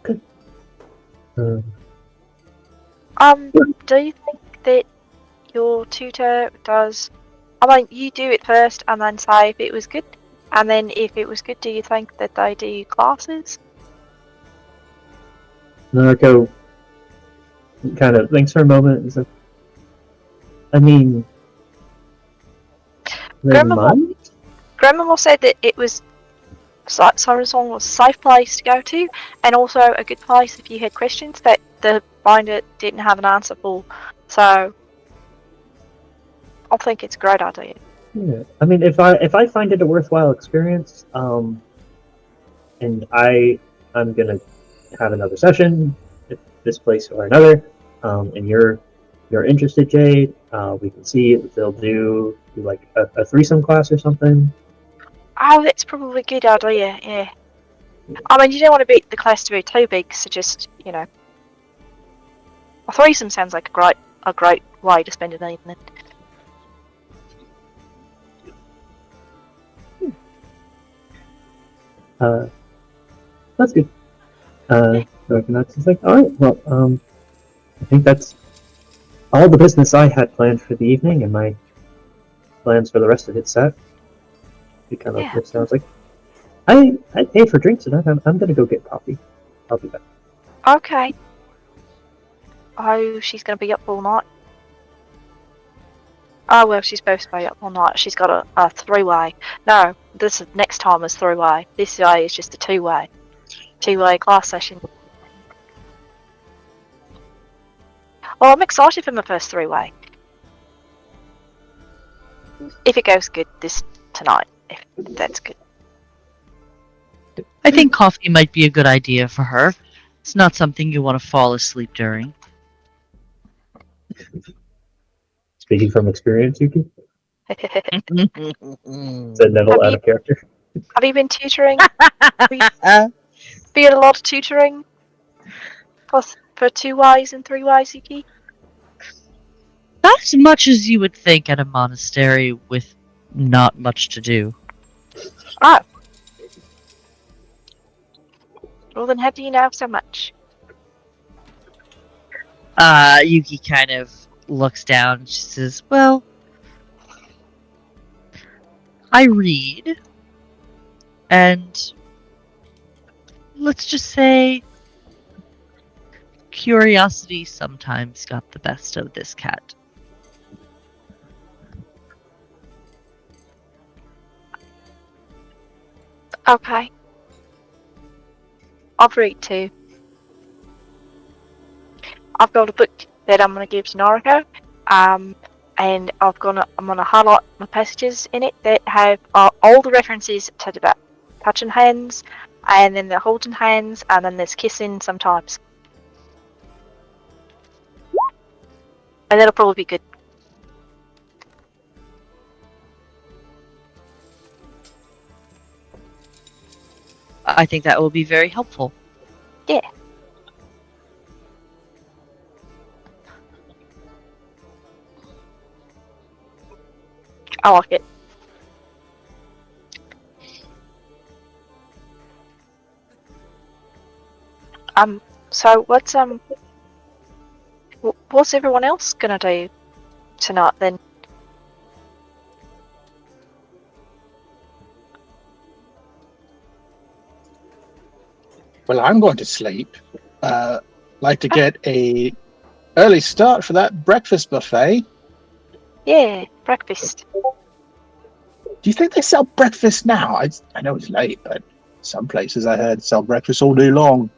Good. Do you think that your tutor does? I mean, you do it first and then say if it was good, and then if it was good, do you think that they do classes? Narco kind of thinks for a moment and says, I mean, they might? Grandmama said that it was Siren Song was a safe place to go to, and also a good place if you had questions that the binder didn't have an answer for. So I think it's a great idea. Yeah. I mean, if I find it a worthwhile experience, and I'm gonna have another session at this place or another, and you're interested, Jade, we can see if they'll do like a threesome class or something. Oh, that's probably a good idea. Yeah. I mean, you don't want to be the class to be too big, so just a threesome sounds like a great way to spend an evening. That's good. It's like, all right, well, I think that's all the business I had planned for the evening, and my plans for the rest of it set. He kind of looks down. I was like, I pay for drinks tonight. I'm gonna go get coffee. I'll be back. Okay. Oh, she's gonna be up all night. Oh well, she's supposed to be up all night. She's got a three-way. No, this next time is three-way. This way is just a two-way class session. Well, I'm excited for my first three-way. If it goes good tonight, if that's good. I think coffee might be a good idea for her. It's not something you want to fall asleep during. Speaking from experience, Yuki. Said Neville out of character. Have you been tutoring? Have you had a lot of tutoring for two-ways and three-ways, Yuki? Not as much as you would think at a monastery with not much to do. Oh. Well, then how do you know so much? Yuki kind of looks down and she says, well, I read, and let's just say curiosity sometimes got the best of this cat. Okay. I'll read too. I've got a book that I'm going to give to Noriko, and I'm gonna highlight my passages in it that have all the references to the touching hands, and then the holding hands, and then there's kissing sometimes. And that'll probably be good. I think that will be very helpful. Yeah. I like it. So what's everyone else gonna do tonight then? Well, I'm going to sleep. Like to get a early start for that breakfast buffet. Yeah, breakfast. Do you think they sell breakfast now? I know it's late, but some places I heard sell breakfast all day long.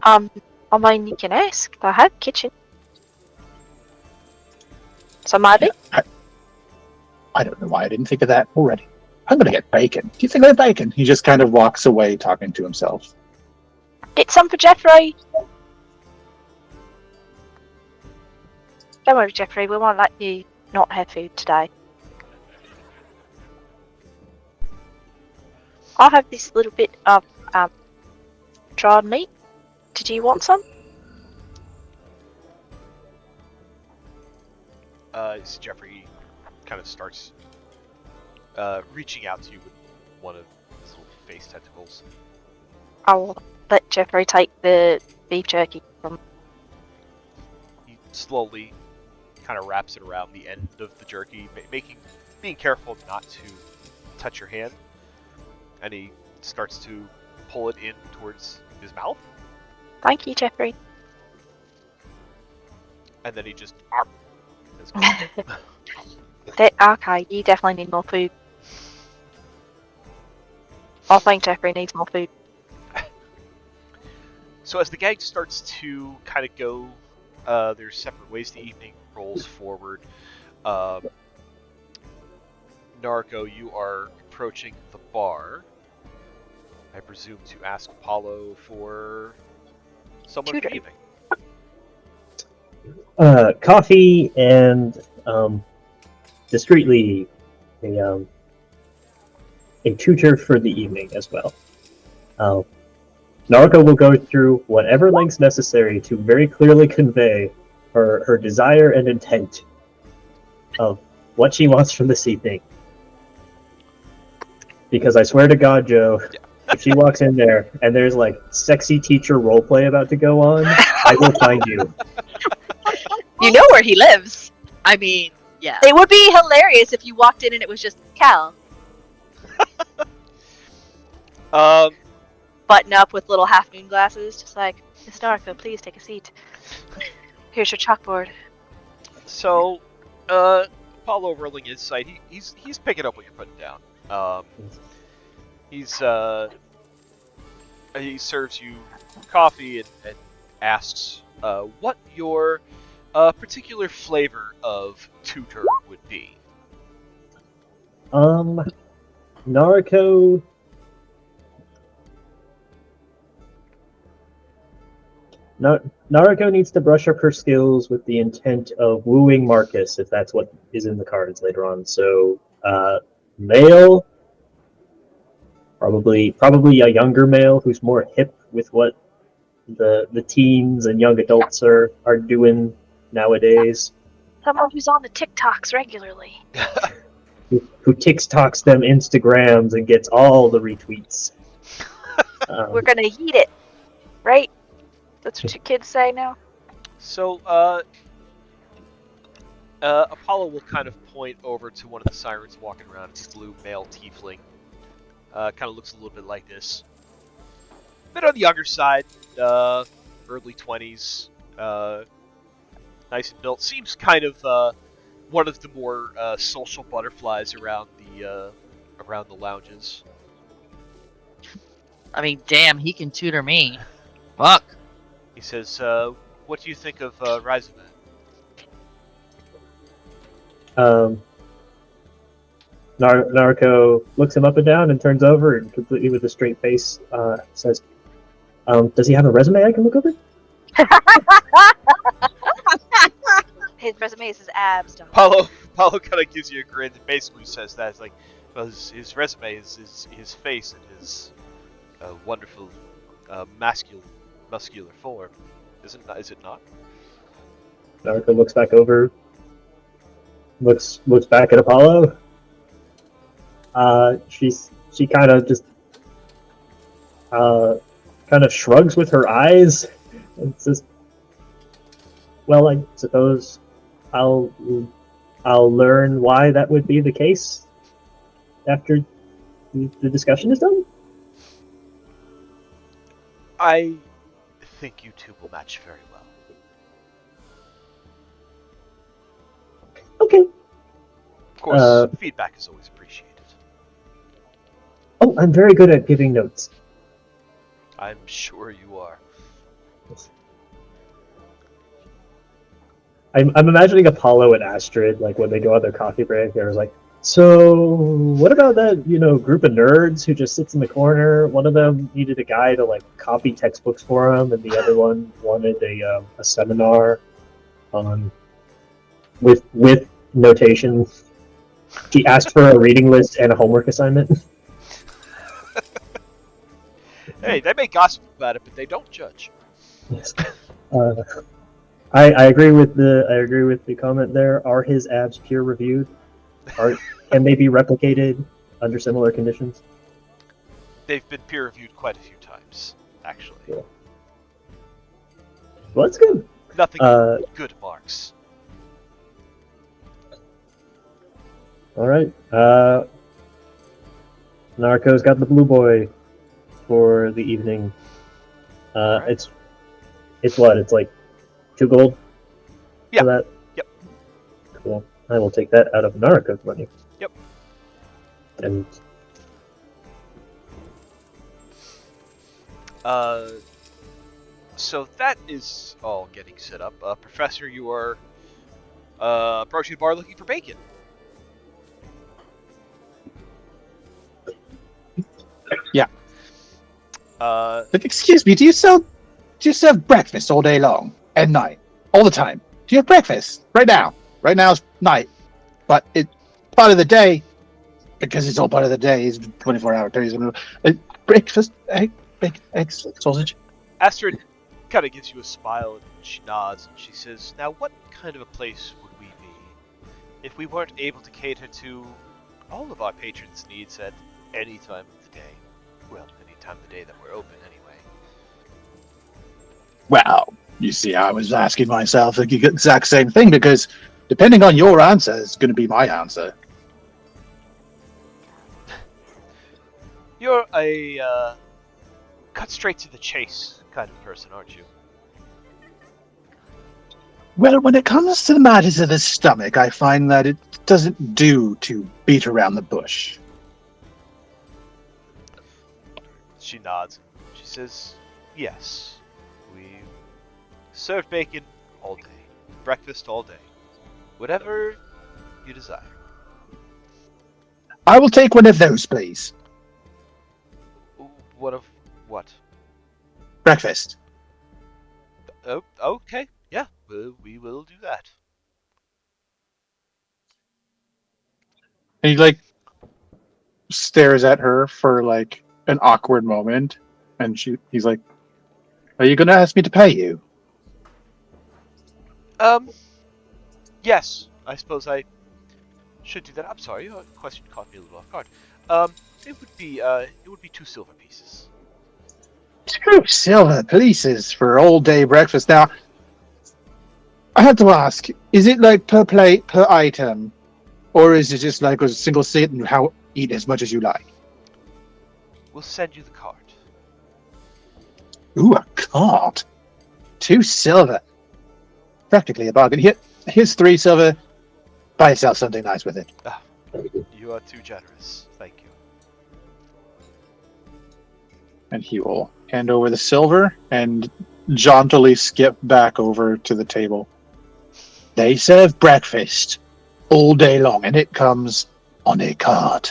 I mean, you can ask. They have a kitchen. So maybe? Yeah, I don't know why I didn't think of that already. I'm gonna get bacon. Do you think they have bacon? He just kind of walks away talking to himself. Get some for Jeffrey. Don't worry, Jeffrey. We won't let you not have food today. I'll have this little bit of dried meat. Did you want some? So Jeffrey kind of starts reaching out to you with one of his little face tentacles. I'll let Jeffrey take the beef jerky from. He slowly kind of wraps it around the end of the jerky, being careful not to touch your hand, and he starts to pull it in towards his mouth, Thank you, Jeffrey. and then he just is gone. Okay, you definitely need more food. I think Jeffrey needs more food. So as the gang starts to kind of go their separate ways, the evening rolls forward. Narco, you are approaching the bar. I presume to ask Apollo for someone for the Tutoring. evening. Coffee and discreetly a tutor for the evening as well. Narco will go through whatever lengths necessary to very clearly convey her desire and intent of what she wants from this evening. Because I swear to God, Joe, if she walks in there and there's like sexy teacher roleplay about to go on, I will find you. You know where he lives. I mean, yeah. It would be hilarious if you walked in and it was just Cal, button up with little half moon glasses, just like, Miss Narco, please take a seat. Here's your chalkboard. So, Apollo rolling his sight, he's picking up what you're putting down. He serves you coffee and asks what your particular flavor of tutor would be. Narco. Nariko needs to brush up her skills with the intent of wooing Marcus, if that's what is in the cards later on. So, male, probably a younger male who's more hip with what the teens and young adults are doing nowadays. Someone who's on the TikToks regularly. Who TikToks them Instagrams and gets all the retweets. We're gonna eat it, right? That's what your kids say now. So, Apollo will kind of point over to one of the sirens walking around. It's a blue male tiefling. Kind of looks a little bit like this. A bit on the younger side, early 20s. Nice and built. Seems kind of one of the more social butterflies around the lounges. I mean, damn, he can tutor me. Fuck. He says, "What do you think of Ryzaman?" Narco looks him up and down and turns over and completely with a straight face says, does he have a resume I can look over? His resume is his abs, dog. Paulo kind of gives you a grin and basically says that it's like, well, his resume is his face and his wonderful muscular form. Is it not? Narco looks back over, looks back at Apollo. She kind of just kind of shrugs with her eyes and says, "Well, I suppose I'll learn why that would be the case after the discussion is done." I think you two will match very well. Okay. Of course, feedback is always appreciated. Oh, I'm very good at giving notes. I'm sure you are. I'm imagining Apollo and Astrid, like when they go on their coffee break, they're like, "So, what about that, group of nerds who just sits in the corner? One of them needed a guy to like copy textbooks for him, and the other one wanted a seminar on with notation. She asked for a reading list and a homework assignment." Hey, they may gossip about it, but they don't judge. Yes. I agree with the comment there. Are his abs peer reviewed? Can they be replicated under similar conditions? They've been peer reviewed quite a few times, actually. Yeah. Well, that's good. Nothing good marks. All right. Narco's got the blue boy for the evening. Right. It's what? It's like 2 gold. Yeah. For that. Yep. Cool. I will take that out of Narco's money. Yep. And so that is all getting set up. Professor, you are approaching the bar looking for bacon. Yeah. Like, excuse me, do you serve breakfast all day long and night, all the time? Do you have breakfast right now? Right now is night, but it's part of the day because it's all part of the day. It's 24-hour days. Breakfast, bacon, eggs, sausage. Astrid kind of gives you a smile and she nods and she says, "Now, what kind of a place would we be if we weren't able to cater to all of our patrons' needs at any time of the day? Well, any time of the day that we're open, anyway." Well, you see, I was asking myself the exact same thing because depending on your answer, it's going to be my answer. You're a cut straight to the chase kind of person, aren't you? Well, when it comes to the matters of the stomach, I find that it doesn't do to beat around the bush. She nods and she says, "Yes, we serve bacon all day, breakfast all day, whatever you desire." I will take one of those, please. What of what? Breakfast. Oh, okay. Yeah, we will do that. And he stares at her for an awkward moment, and he's like, "Are you going to ask me to pay you?" Yes, I suppose I should do that. I'm sorry, your question caught me a little off guard. It would be 2 silver pieces. 2 silver pieces for all day breakfast. Now, I have to ask: is it per plate per item, or is it just like a single sit and eat as much as you like? We'll send you the card. Ooh, a card. 2 silver. Practically a bargain. Here's 3 silver. Buy yourself something nice with it. You are too generous. Thank you. And he will hand over the silver and jauntily skip back over to the table. They serve breakfast all day long, and it comes on a card.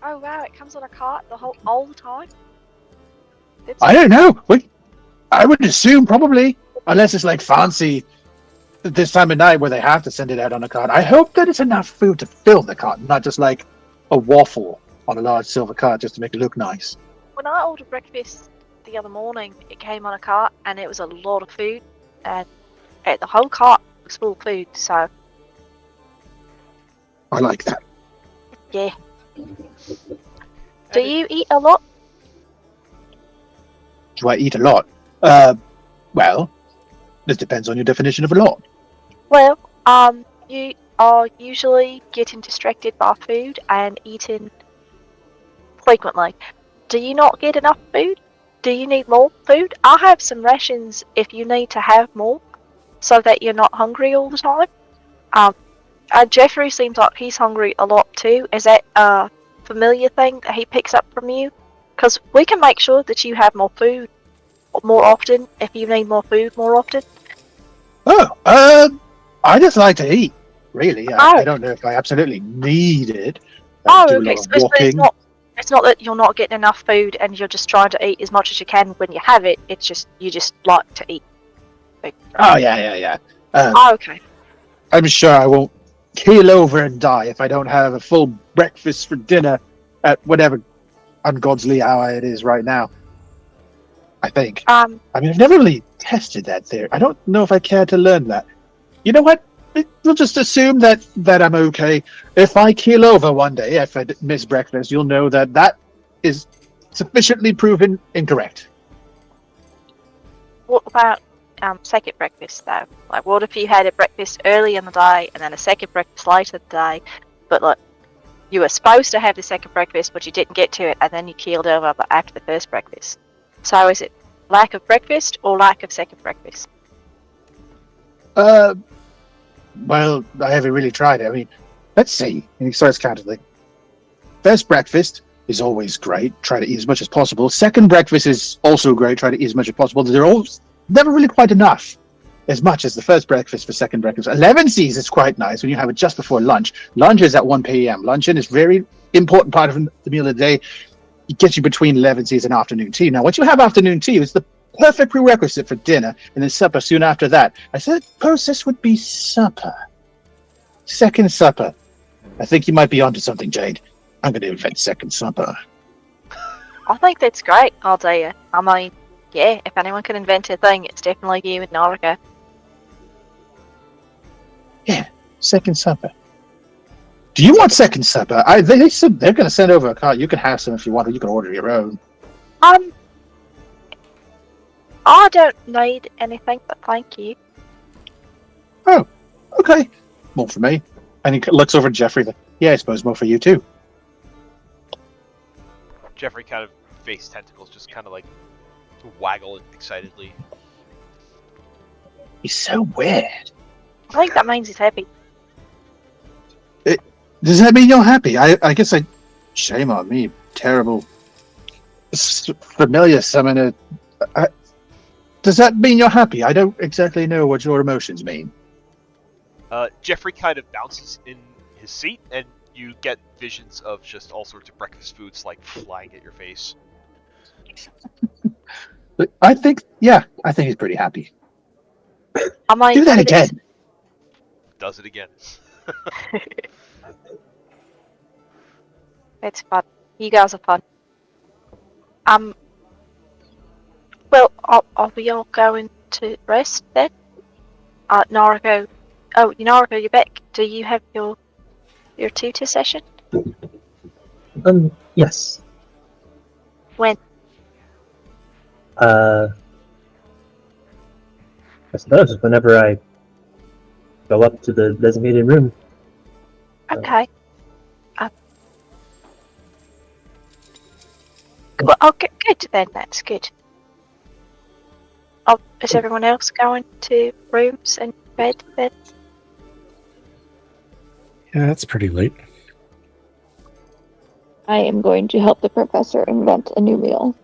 Oh wow, it comes on a cart all the time. I don't know. I would assume probably, unless it's like fancy this time of night where they have to send it out on a cart. I hope that it's enough food to fill the cart, not just like a waffle on a large silver cart just to make it look nice. When I ordered breakfast the other morning, it came on a cart and it was a lot of food, and the whole cart was full of food. So I like that. yeah. Do you eat a lot? Do I eat a lot? Well, this depends on your definition of a lot. Well, you are usually getting distracted by food and eating frequently. Do you not get enough food? Do you need more food? I have some rations if you need to have more, so that you're not hungry all the time. Jeffrey seems like he's hungry a lot too. Is that a familiar thing that he picks up from you? Because we can make sure that you have more food more often if you need more food more often. Oh, I just like to eat. Really, I don't know if I absolutely need it. I do a lot of walking. It's not that you're not getting enough food and you're just trying to eat as much as you can when you have it. It's just you just like to eat food. Oh yeah. Okay. I'm sure I won't keel over and die if I don't have a full breakfast for dinner at whatever ungodly hour it is right now. I think. I mean, I've never really tested that theory. I don't know if I care to learn that. You know what? We'll just assume that I'm okay. If I keel over one day, if I miss breakfast, you'll know that is sufficiently proven incorrect. What about second breakfast though? Like, what if you had a breakfast early in the day and then a second breakfast later in the day, but like you were supposed to have the second breakfast, but you didn't get to it, and then you keeled over after the first breakfast? So is it lack of breakfast or lack of second breakfast? Well, I haven't really tried it. I mean, let's see. And he starts counting. Like, first breakfast is always great. Try to eat as much as possible. Second breakfast is also great. Try to eat as much as possible. They're all never really quite enough. As much as the first breakfast for second breakfast. 11 C's is quite nice when you have it just before lunch. Lunch is at 1 p.m. Luncheon is very important part of the meal of the day. It gets you between 11 C's and afternoon tea. Now, once you have afternoon tea, it's the perfect prerequisite for dinner, and then supper soon after that. I suppose this would be supper. Second supper. I think you might be onto something, Jade. I'm going to invent second supper. I think that's great, I'll tell you. I mean, yeah, if anyone can invent a thing, it's definitely you and Norika. Yeah, second supper. Do you want second supper? They said they're going to send over a cart. You can have some if you want, or you can order your own. I don't need anything, but thank you. Oh, okay. More for me. And he looks over at Jeffrey. Like, yeah, I suppose more for you too. Jeffrey kind of face tentacles just kind of like waggle excitedly. He's so weird. I think that means he's happy. Does that mean you're happy? I guess shame on me. Terrible. Familiar summoner. Does that mean you're happy? I don't exactly know what your emotions mean. Jeffrey kind of bounces in his seat, and you get visions of just all sorts of breakfast foods like flying at your face. I think he's pretty happy. I might do that again. Does it again. It's fun. You guys are fun. Well, are we all going to rest then? Noriko. Oh, Noriko, you're back. Do you have your tutor session? Yes. When? I suppose whenever I go up to the designated room. Okay. Well, okay, good then. That's good. Is everyone else going to rooms and bed then? Yeah, that's pretty late. I am going to help the professor invent a new meal.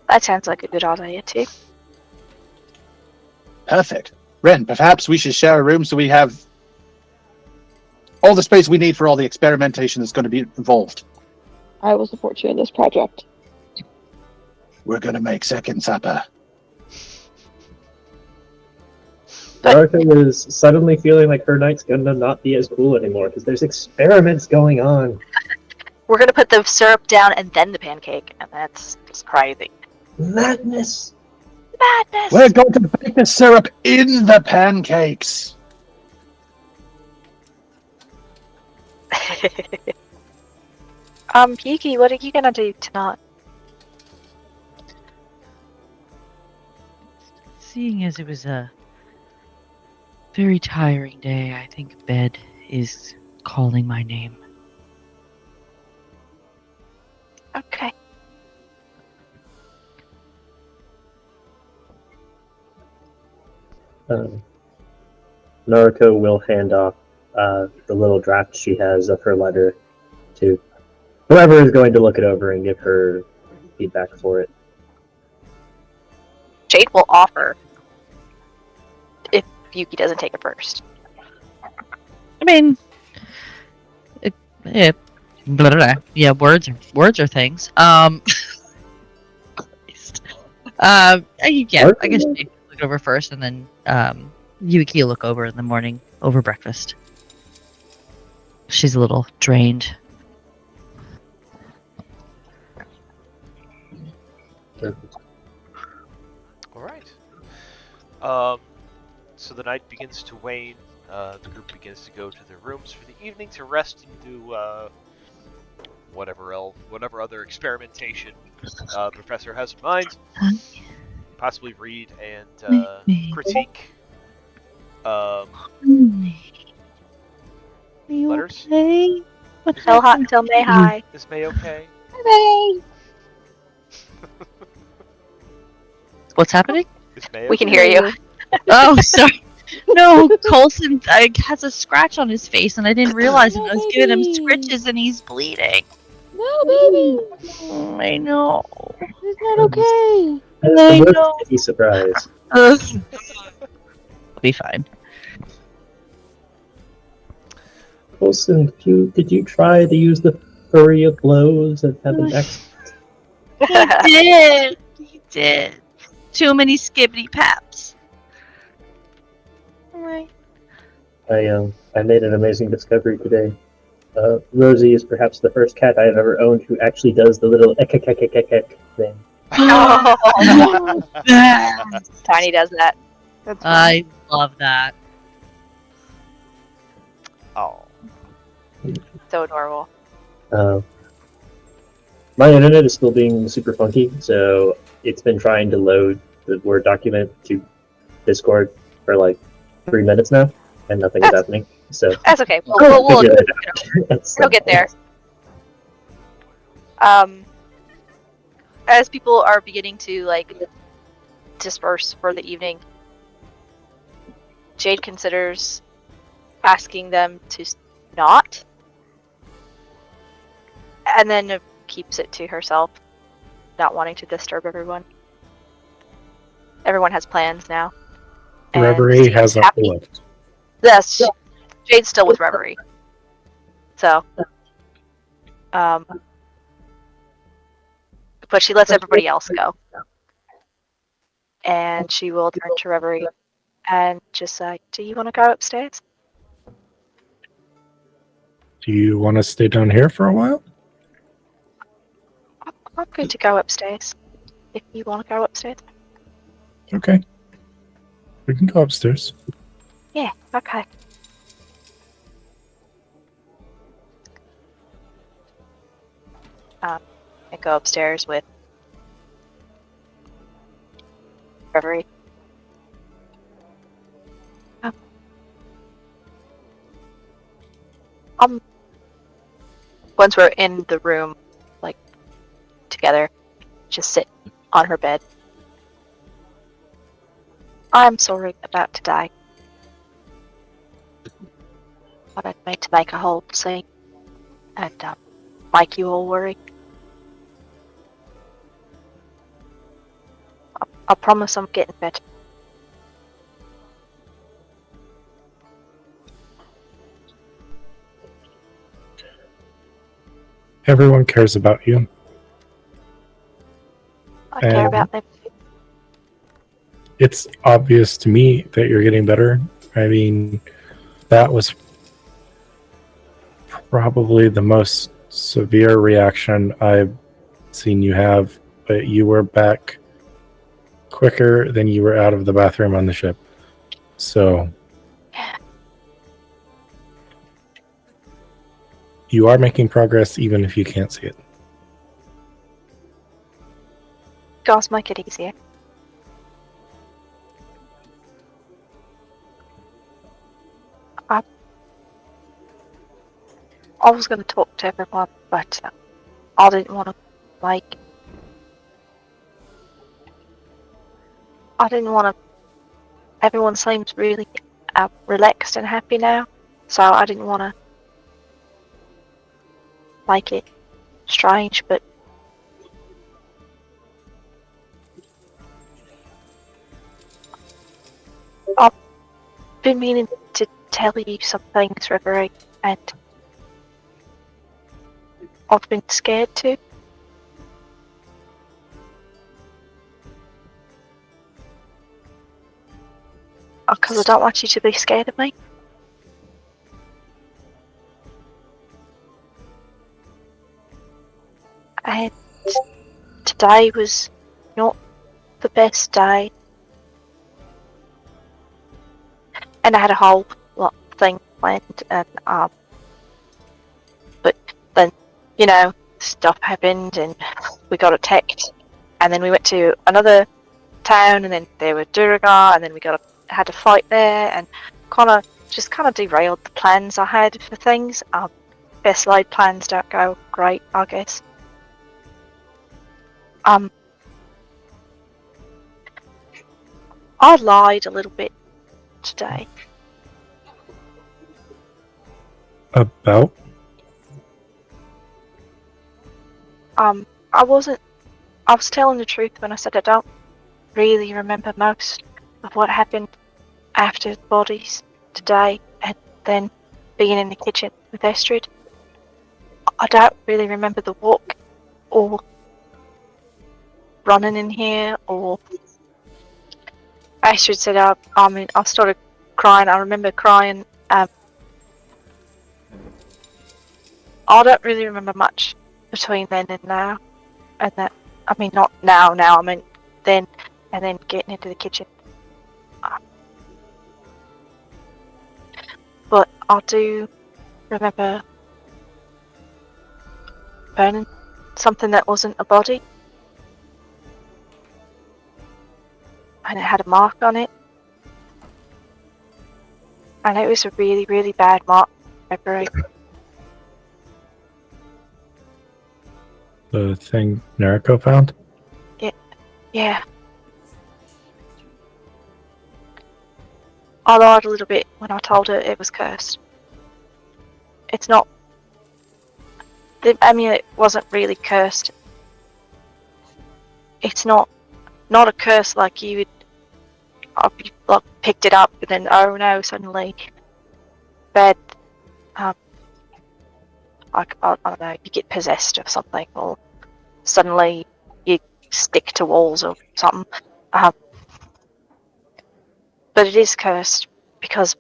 That sounds like a good idea too. Perfect. Ren, perhaps we should share a room so we have all the space we need for all the experimentation that's going to be involved. I will support you in this project. We're gonna make second supper. Naruto is suddenly feeling like her night's gonna not be as cool anymore because there's experiments going on. We're gonna put the syrup down and then the pancake, and that's just crazy. Madness! Madness! We're going to bake the syrup in the pancakes. Yuki, what are you gonna do tonight? Seeing as it was a very tiring day, I think bed is calling my name. Okay. Naruto will hand off the little draft she has of her letter to whoever is going to look it over and give her feedback for it. Jade will offer if Yuki doesn't take it first. I mean, blah, blah, blah. Yeah, words are things. I guess Jade will look over first, and then Yuki will look over in the morning over breakfast. She's a little drained. All right. So the night begins to wane. The group begins to go to their rooms for the evening to rest and do whatever other experimentation Professor has in mind. Possibly read and critique letters. Okay? Tell May hi. Is May okay? What's happening? Is May okay? We can hear you. Oh, sorry. No, Colson has a scratch on his face, and I didn't realize it. I was giving him stitches, and he's bleeding. No, baby. I know. It's not okay. I That's know. the surprise. It'll be fine. Wilson, did you try to use the flurry of blows and have an accident? He did. Too many skibbity paps. Right. I made an amazing discovery today. Rosie is perhaps the first cat I have ever owned who actually does the little ek ek ek ek ek ek thing. Oh, Tiny does that. That's fine. I love that. Oh. So adorable. My internet is still being super funky, so it's been trying to load the Word document to Discord for like 3 minutes now, and nothing is happening. So That's okay. I'll We'll figure it out. we'll get there. As people are beginning to disperse for the evening, Jade considers asking them to not, and then keeps it to herself, not wanting to disturb everyone. Everyone has plans now. and Reverie seems has a happy. lift. Yes, Jade's still with Reverie. So, but she lets everybody else go. And she will turn to Reverie and just say, do you want to go upstairs? Do you want to stay down here for a while? I'm good to go upstairs. If you want to go upstairs. Okay. We can go upstairs. Yeah, okay. I go upstairs with Reverie. Once we're in the room, like, together, just sit on her bed. I'm sorry about today. I didn't mean to make a whole scene and make you all worry. I promise I'm getting better. Everyone cares about you. I care about them. It's obvious to me that you're getting better. I mean, that was probably the most severe reaction I've seen you have, but you were back quicker than you were out of the bathroom on the ship. So you are making progress even if you can't see it. Guys, make it easier. I was going to talk to everyone, but I didn't want to, like... I didn't want to... Everyone seems really relaxed and happy now, so I didn't want to make it strange, but... I've been meaning to tell you some things, Reverie, and I've been scared too. Because I don't want you to be scared of me. And today was not the best day. And I had a whole lot of thing planned, and but then, you know, stuff happened and we got attacked, and then we went to another town, and then there were Duragar, and then we had to fight there, and kind of derailed the plans I had for things. Best laid plans don't go great, I guess. I lied a little bit today. About? I was telling the truth when I said I don't really remember most of what happened after the bodies today, and then being in the kitchen with Estrid. I don't really remember the walk, or running in here, or... Estrid said, I started crying. I remember crying. I don't really remember much between then and now. And that, I mean, not now, I mean then, and then getting into the kitchen. But I do remember burning something that wasn't a body. And it had a mark on it. And it was a really, really bad mark. February. The thing Nariko found? Yeah. I lied a little bit when I told her it was cursed. It's not... The amulet wasn't really cursed. It's not a curse like you would... I picked it up and then, oh no, suddenly... Bad... I don't know, you get possessed or something, or suddenly you stick to walls or something. But it is cursed because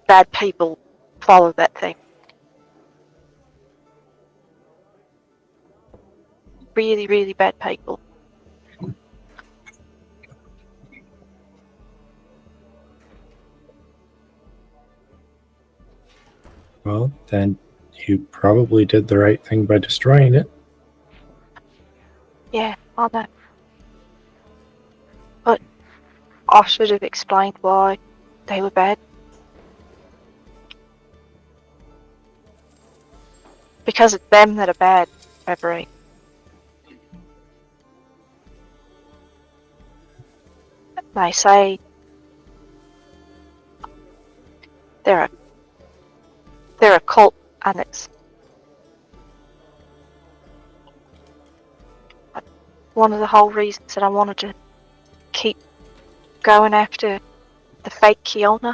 bad people follow that thing. Really, really bad people. Well, then you probably did the right thing by destroying it. Yeah, I know. But I should have explained why they were bad. Because it's them that are bad, February. They say they're a cult, and it's one of the whole reasons that I wanted to keep going after the fake Kiona.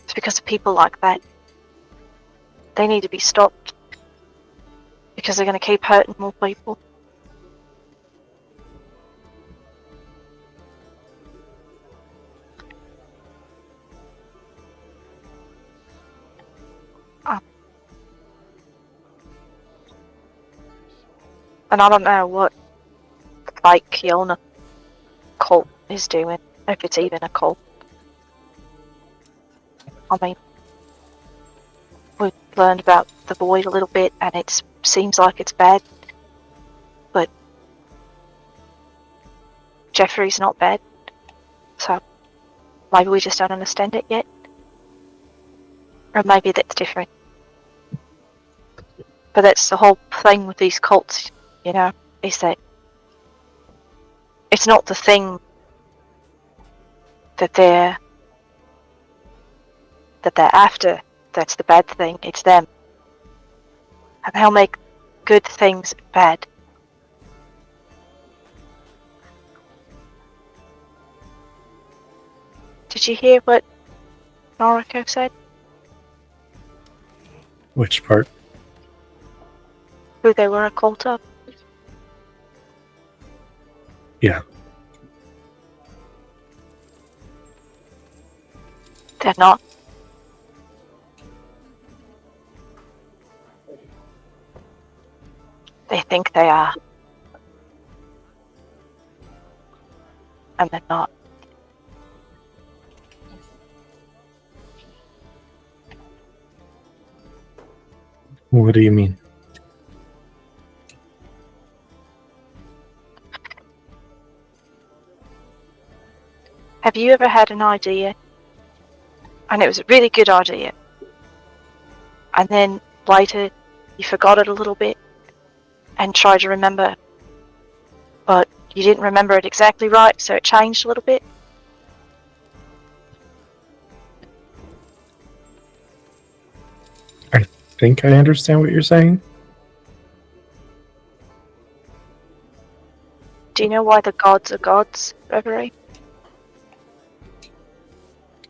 It's because of people like that. They need to be stopped. Because they're going to keep hurting more people. And I don't know what like Kiona cult is doing, if it's even a cult. I mean, we learned about the void a little bit, and it seems like it's bad. But Jeffrey's not bad, so maybe we just don't understand it yet. Or maybe that's different. But that's the whole thing with these cults, you know, is that it's not the thing that they're after that's the bad thing, it's them. And they'll make good things bad. Did you hear what Noriko said? Which part? Who they were a cult of? Yeah. They're not. They think they are. And they're not. What do you mean? Have you ever had an idea, and it was a really good idea, and then later you forgot it a little bit and tried to remember, but you didn't remember it exactly right, so it changed a little bit? I think I understand what you're saying. Do you know why the gods are gods, Reverie?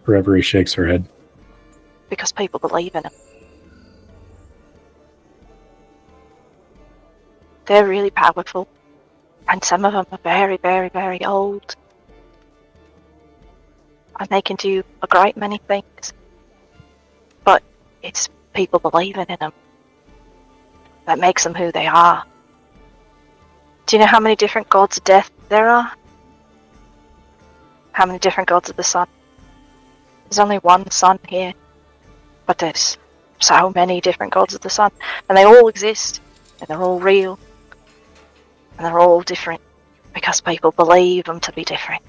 Reverie shakes her head. Because people believe in them. They're really powerful, and some of them are very, very, very old. And they can do a great many things. But it's people believing in them that makes them who they are. Do you know how many different gods of death there are? How many different gods of the sun? There's only one sun here, but there's so many different gods of the sun, and they all exist, and they're all real, and they're all different because people believe them to be different.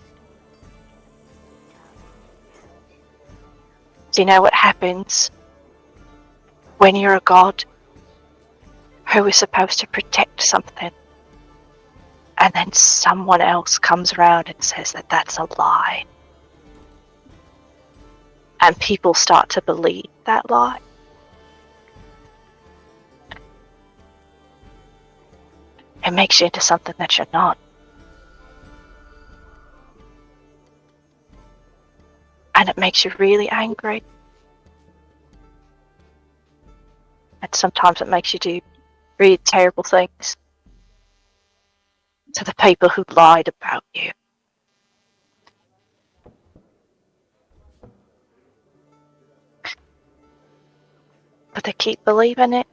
Do you know what happens when you're a god who is supposed to protect something, and then someone else comes around and says that that's a lie? And people start to believe that lie. It makes you into something that you're not. And it makes you really angry. And sometimes it makes you do really terrible things to the people who lied about you. But they keep believing it.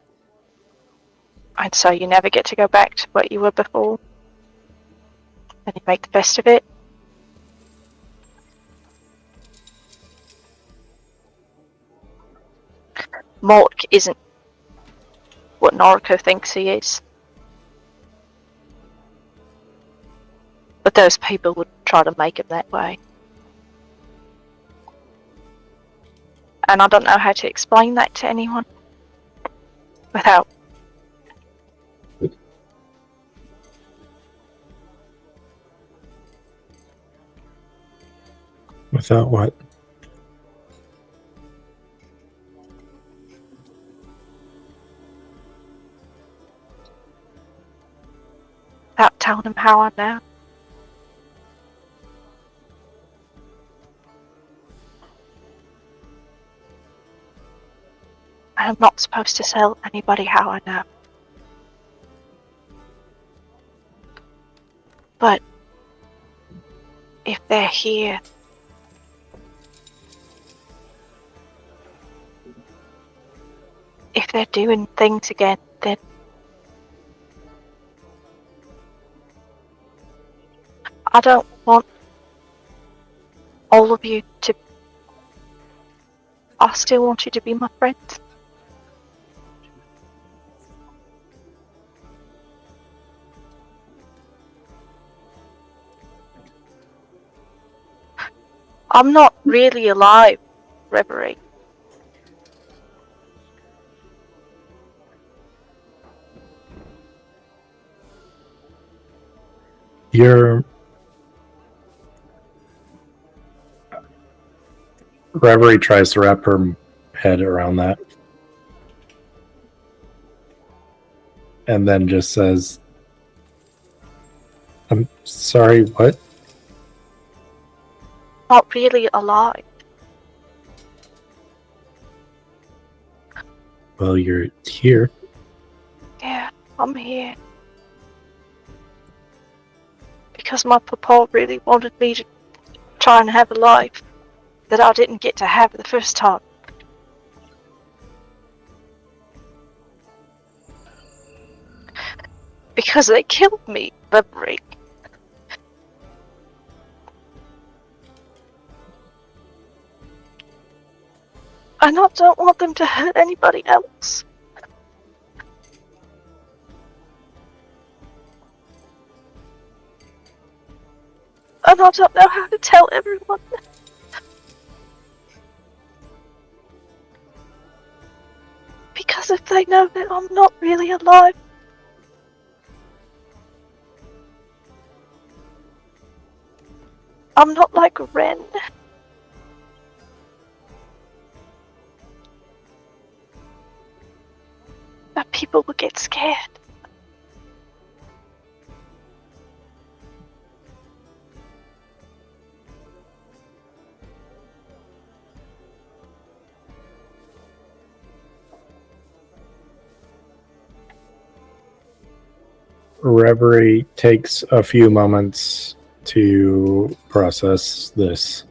And so you never get to go back to what you were before. And you make the best of it. Mork isn't what Noriko thinks he is. But those people would try to make him that way. And I don't know how to explain that to anyone without Without what? telling him how I know. And I'm not supposed to tell anybody how I know. if they're here, if they're doing things again, then I don't want all of you to. I still want you to be my friends. I'm not really alive, Reverie. Your Reverie tries to wrap her head around that. And then just says, I'm sorry, what? Not really alive. Well, you're here. Yeah, I'm here. Because my papa really wanted me to try and have a life that I didn't get to have the first time. Because they killed me, Reverie. And I don't want them to hurt anybody else. And I don't know how to tell everyone. Because if they know that I'm not really alive, I'm not like Ren. That people would get scared. Reverie takes a few moments to process this.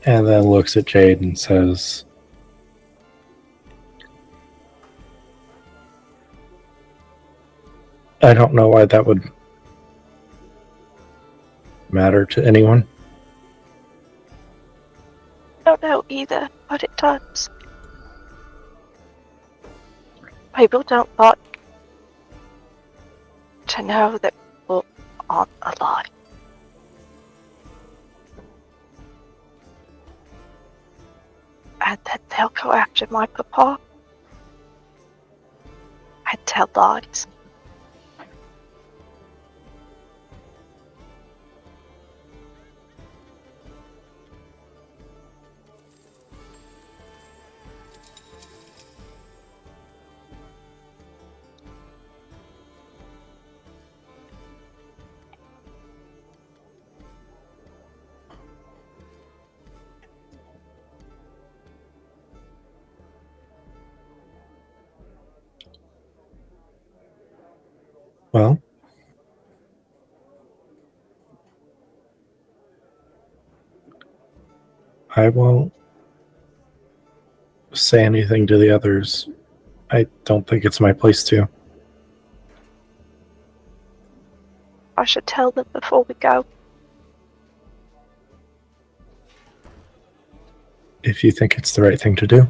And then looks at Jade and says, I don't know why that would matter to anyone. I don't know either, but it does. People don't like to know that people aren't alive. And then they'll go after my papa and tell lies. Well, I won't say anything to the others. I don't think it's my place to. I should tell them before we go. If you think it's the right thing to do.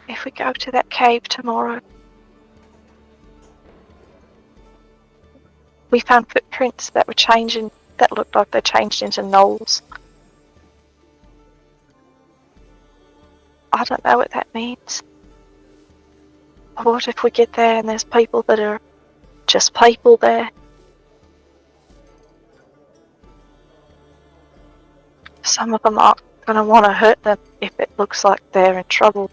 If we go to that cave tomorrow, we found footprints that were changing, that looked like they changed into gnolls. I don't know what that means. What if we get there and there's people that are just people there? Some of them aren't going to want to hurt them if it looks like they're in trouble,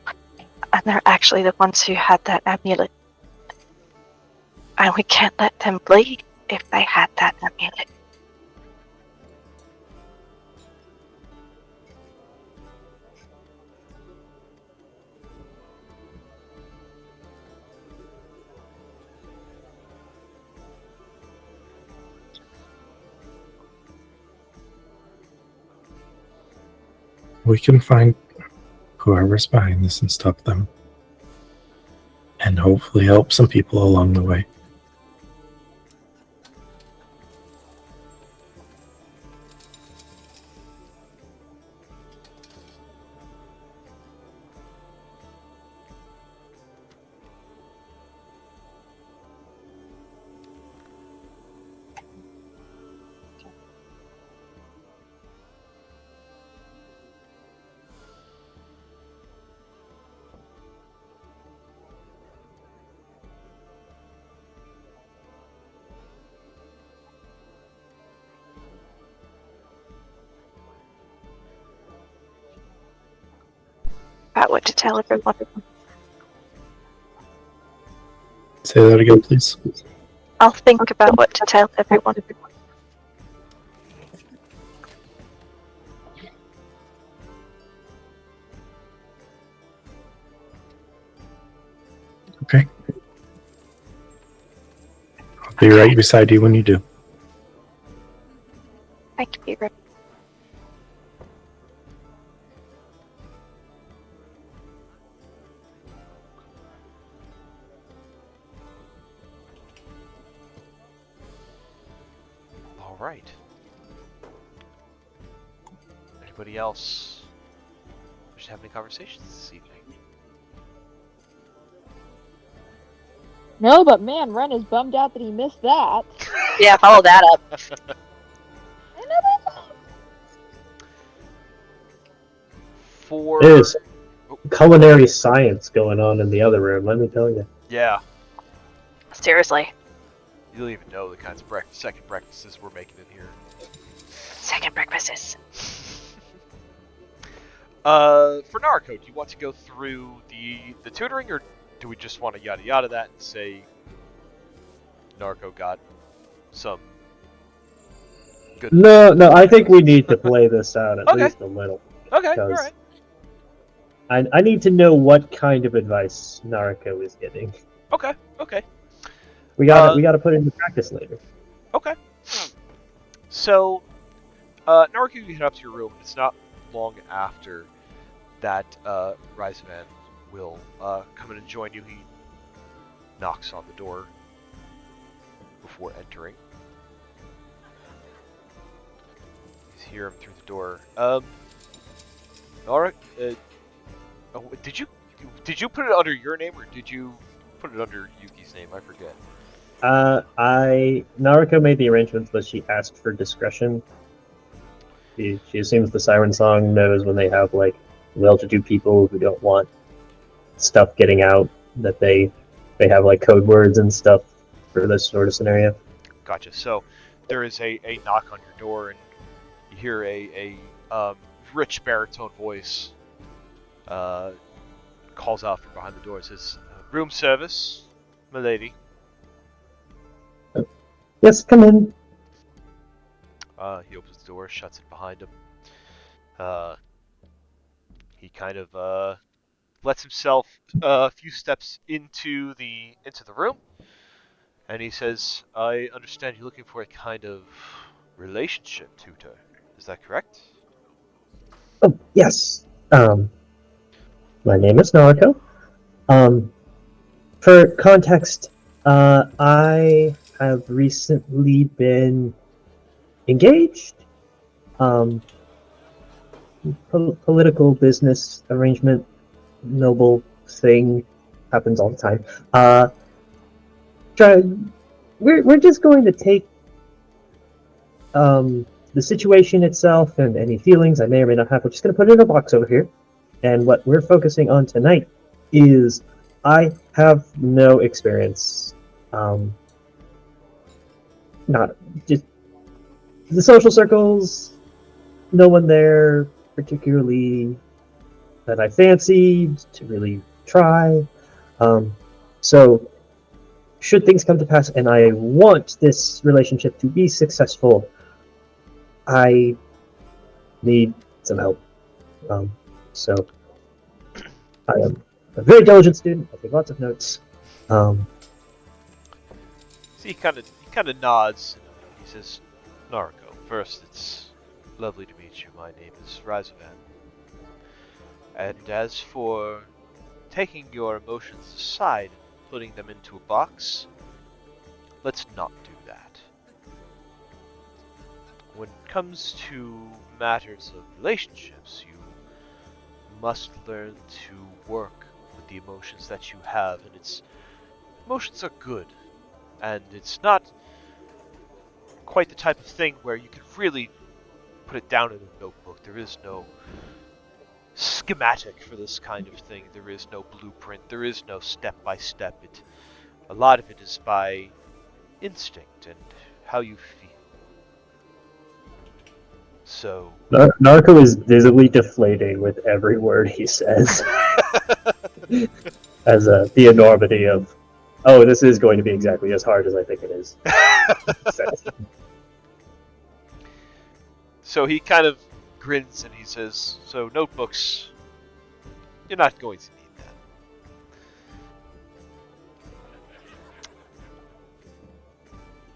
and they're actually the ones who had that amulet. And we can't let them bleed if they had that amulet. we can find whoever's behind this and stop them. And hopefully help some people along the way. About what to tell everyone. Say that again, please. I'll think about what to tell everyone. Okay. I'll be right beside you when you do. Thank you. All right. Anybody else wish to have any conversations this evening? No, but man, Ren is bummed out that he missed that. Yeah, follow that up. For There's culinary science going on in the other room, let me tell you. yeah, Seriously. you don't even know the kinds of second breakfasts we're making in here. Second breakfasts. For Narco, do you want to go through the tutoring, or do we just want to yada yada that and say Narco got some good? No, I think we need to play this out at Okay. least a little. Okay, because all right. I need to know what kind of advice Nariko is getting. Okay, okay, We gotta put it into practice later. okay. So, Narco, you head up to your room. It's not long after that Ryzavan will come in and join you. He knocks on the door before entering. You hear him through the door. Alright, oh, did you put it under your name, or did you put it under Yuki's name? I forget. Nariko made the arrangements, but she asked for discretion. She assumes the Siren song knows when they have like well-to-do people who don't want stuff getting out, that they have like code words and stuff for this sort of scenario. Gotcha. So there is a knock on your door, and you hear a rich baritone voice calls out from behind the door. It says, "Room service, milady." Yes, come in. He opens the door, shuts it behind him. He kind of lets himself a few steps into the room, and he says, "I understand you're looking for a kind of relationship tutor. Is that correct?" Oh, yes. My name is Nariko. For context, I have recently been engaged. Political business arrangement, noble thing, happens all the time. We're just going to take the situation itself and any feelings I may or may not have. We're just going to put it in a box over here. And what we're focusing on tonight is I have no experience. Not just the social circles, no one there particularly that I fancied to really try. So, should things come to pass and I want this relationship to be successful, I need some help. So, I am a very diligent student. I take lots of notes. So he kind of nods. And he says, "Nariko, first, it's lovely to meet you. My name is Ryzavan. And as for taking your emotions aside and putting them into a box, let's not do that. When it comes to matters of relationships, you must learn to work with the emotions that you have, and emotions are good, and it's not quite the type of thing where you can really put it down in a notebook. There is no schematic for this kind of thing. There is no blueprint. There is no step by step. A lot of it is by instinct and how you feel. So Narco is visibly deflating with every word he says, as the enormity of, oh, this is going to be exactly as hard as I think it is. So he kind of grins and he says, "So notebooks, you're not going to need that."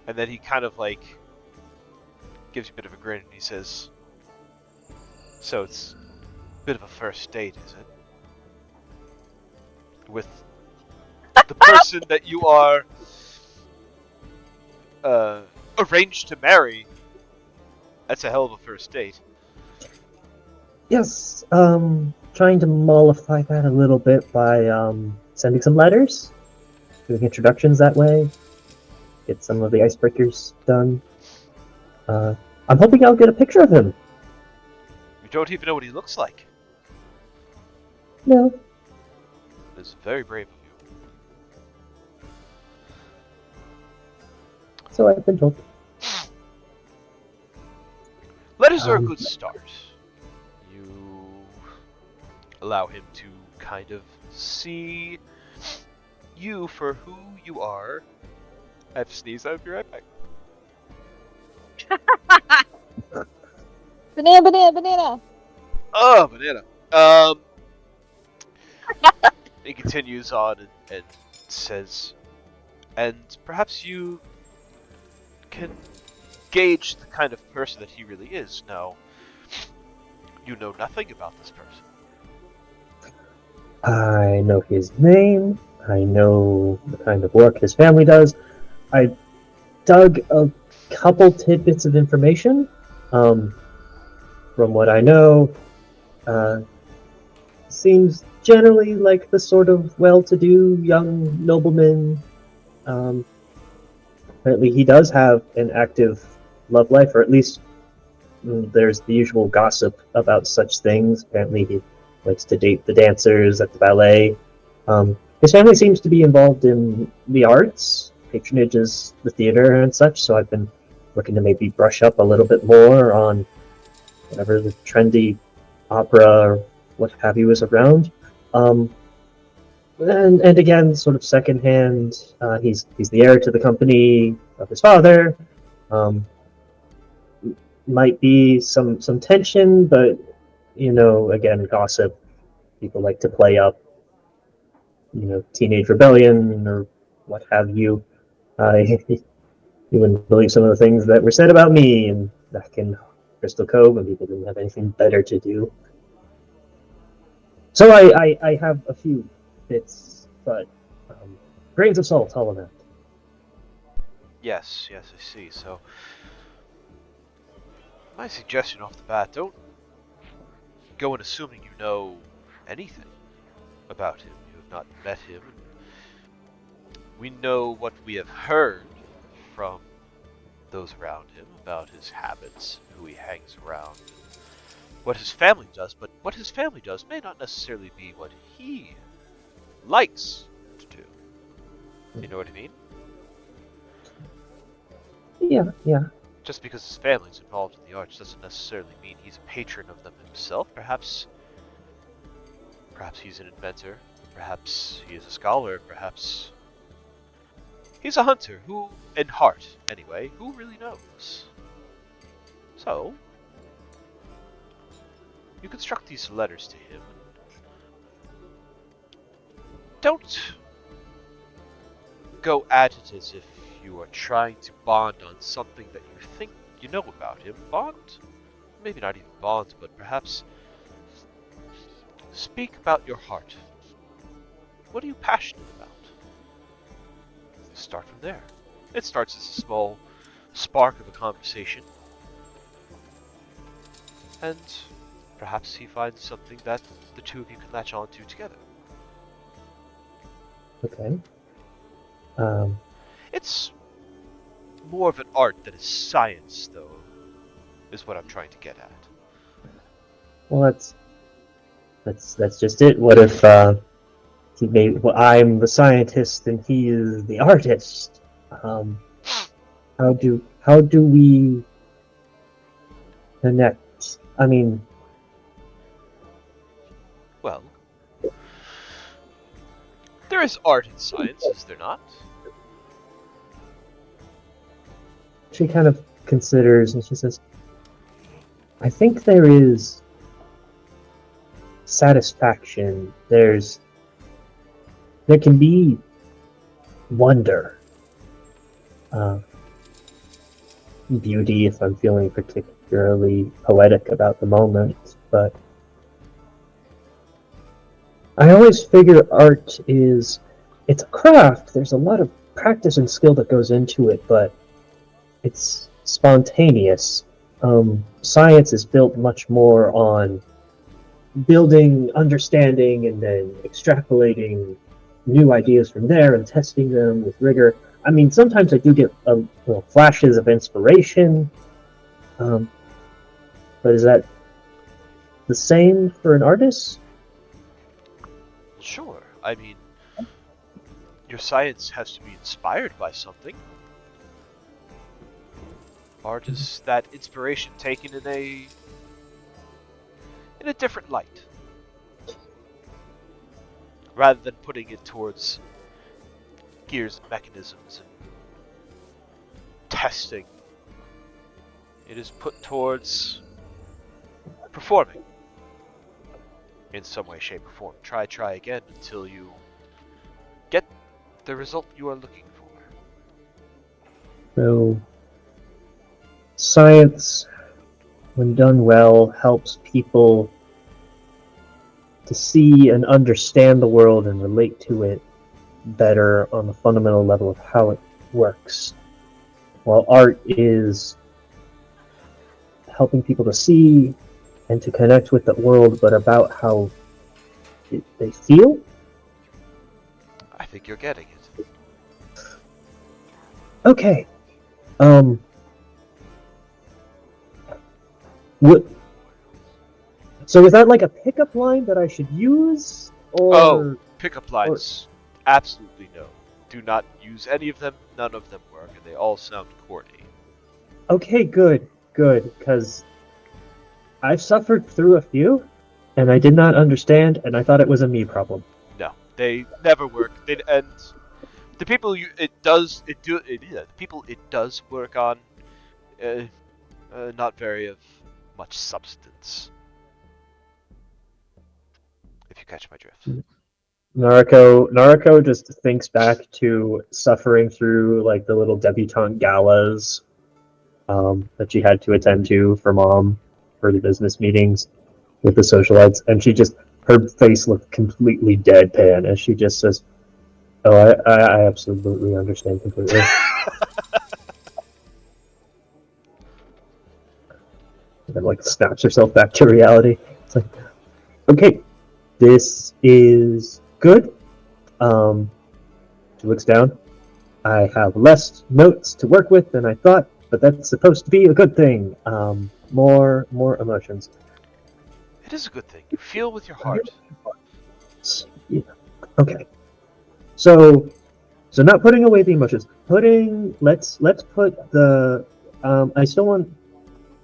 And then he kind of like gives you a bit of a grin and he says, "So it's a bit of a first date, is it? With the person that you are arranged to marry. That's a hell of a first date." Yes, trying to mollify that a little bit by sending some letters, doing introductions that way, get some of the icebreakers done. I'm hoping I'll get a picture of him. You don't even know what he looks like. No. It's very brave of you. So I've been told. Letters are a good start. You allow him to kind of see you for who you are. I have to sneeze. I'll be right back. Banana. Oh, banana. He continues on and says, and perhaps you can gauge the kind of person that he really is. Now, you know nothing about this person. I know his name. I know the kind of work his family does. I dug a couple tidbits of information. From what I know, seems generally like the sort of well-to-do young nobleman. Apparently, he does have an active love life, or at least there's the usual gossip about such things. Apparently, he likes to date the dancers at the ballet. His family seems to be involved in the arts, patronages the theater and such, so I've been looking to maybe brush up a little bit more on whatever the trendy opera or what have you is around. And again, sort of secondhand, he's the heir to the company of his father. Might be some tension, but again, gossip. People like to play up, teenage rebellion or what have you. You wouldn't believe some of the things that were said about me and back in Crystal Cove when people didn't have anything better to do. So I have a few bits, but grains of salt, all of that. Yes, I see. So, my suggestion off the bat, don't go in assuming you know anything about him. You have not met him. We know what we have heard from those around him about his habits, who he hangs around, what his family does, but what his family does may not necessarily be what he likes to do. You know what I mean? Yeah. Just because his family's involved in the arts doesn't necessarily mean he's a patron of them himself. Perhaps he's an inventor. Perhaps he is a scholar. Perhaps he's a hunter. Who, in heart, anyway, who really knows? So, you construct these letters to him. Don't go at it as if you are trying to bond on something that you think you know about him. Bond? Maybe not even bond, but perhaps Speak about your heart. What are you passionate about? Start from there. It starts as a small spark of a conversation, and perhaps he finds something that the two of you can latch onto together. Okay. It's more of an art than a science, though, is what I'm trying to get at. Well, that's just it. What if I'm the scientist and he is the artist? How do we connect? I mean, Well, there is art in science, is there not? she kind of considers and she says, I think there is satisfaction. There can be wonder, beauty if I'm feeling particularly poetic about the moment, but I always figure art it's a craft. There's a lot of practice and skill that goes into it, but it's spontaneous. Science is built much more on building understanding and then extrapolating new ideas from there and testing them with rigor. I mean, sometimes I do get flashes of inspiration, but is that the same for an artist? Sure. I mean, your science has to be inspired by something. Art is that inspiration taken in a different light. Rather than putting it towards gears and mechanisms and testing, it is put towards performing in some way, shape, or form. Try again until you get the result you are looking for. So, science, when done well, helps people to see and understand the world and relate to it better on the fundamental level of how it works. While art is helping people to see and to connect with the world, but about how they feel. I think you're getting it. Okay. What? So is that like a pickup line that I should use, or? Oh, pickup lines. Absolutely no. Do not use any of them. None of them work, and they all sound corny. Okay, good, because I've suffered through a few, and I did not understand, and I thought it was a me problem. No, they never work. And the people the people it does work on, not very of much substance. If you catch my drift. Nariko just thinks back to suffering through like the little debutante galas that she had to attend to for mom for the business meetings with the socialites, and her face looked completely deadpan as she just says, "Oh, I absolutely understand completely." And then like snaps herself back to reality. It's like, okay, this is good. She looks down. I have less notes to work with than I thought, but that's supposed to be a good thing. More emotions. It is a good thing. You feel with your heart. Yeah. Okay. So not putting away the emotions. Let's put the. I still want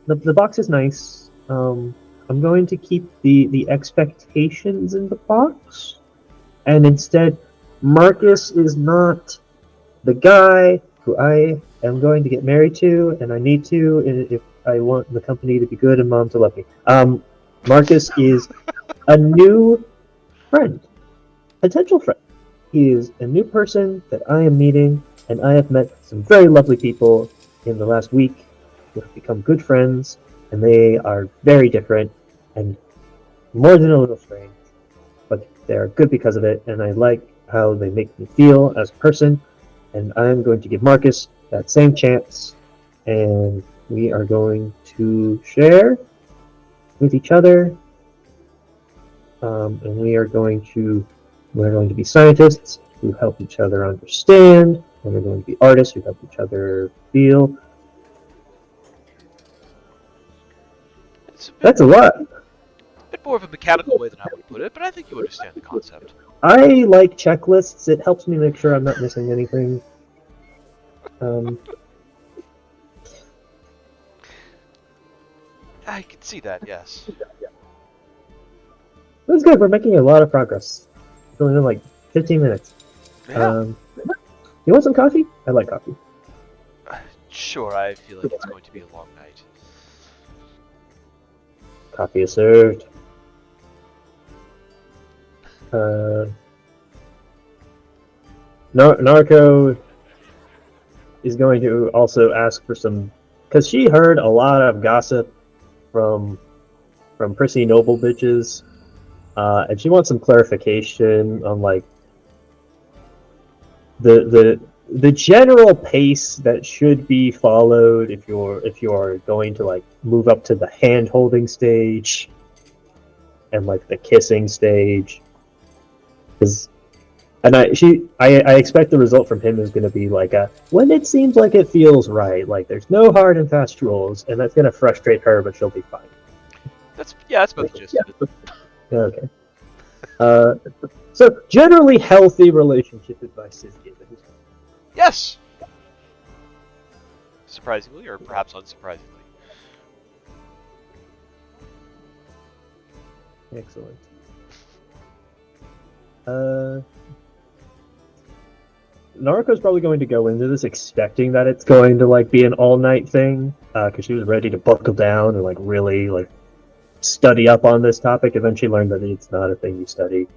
the box is nice. I'm going to keep the expectations in the box, and instead, Marcus is not the guy who I am going to get married to, and I need to if I want the company to be good and mom to love me. Marcus is a new friend, potential friend. He is a new person that I am meeting, and I have met some very lovely people in the last week who have become good friends, and they are very different and more than a little strange. they're good because of it, and I like how they make me feel as a person. And I'm going to give Marcus that same chance, and we are going to share with each other, and we're going to be scientists who help each other understand, and we're going to be artists who help each other feel. It's a That's a lot. bit more of a mechanical way than I would put it, but I think you understand the concept. I like checklists. It helps me make sure I'm not missing anything. I can see that, yes. That's good. We're making a lot of progress. It's only been like 15 minutes. Yeah. You want some coffee? I like coffee. Sure, I feel like it's going to be a long night. Coffee is served. Narco is going to also ask for some, because she heard a lot of gossip from prissy noble bitches, and she wants some clarification on like the general pace that should be followed if you're going to like move up to the hand holding stage and like the kissing stage. And I expect the result from him is going to be like when it seems like it feels right, like there's no hard and fast rules, and that's going to frustrate her, but she'll be fine. That's about the gist of it. Okay. So generally healthy relationship advice is given. Yes! Surprisingly, or perhaps unsurprisingly. Excellent. Naruko's probably going to go into this expecting that it's going to like be an all-night thing, because she was ready to buckle down and like really like study up on this topic. Eventually learned that it's not a thing you study,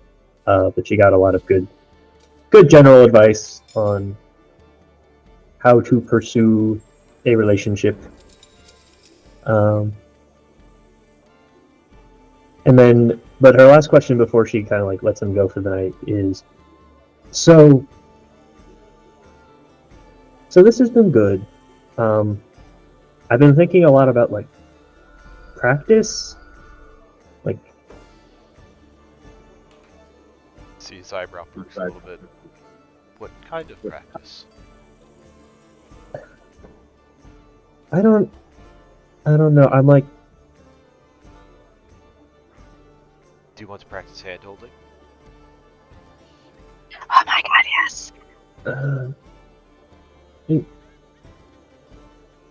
but she got a lot of good general advice on how to pursue a relationship. And then, but her last question before she kind of like lets him go for the night is, so this has been good. I've been thinking a lot about like practice, like. See his eyebrow perks a little bit. What kind of practice? I don't know. I'm like, Do you want to practice hand holding? Oh my god, yes.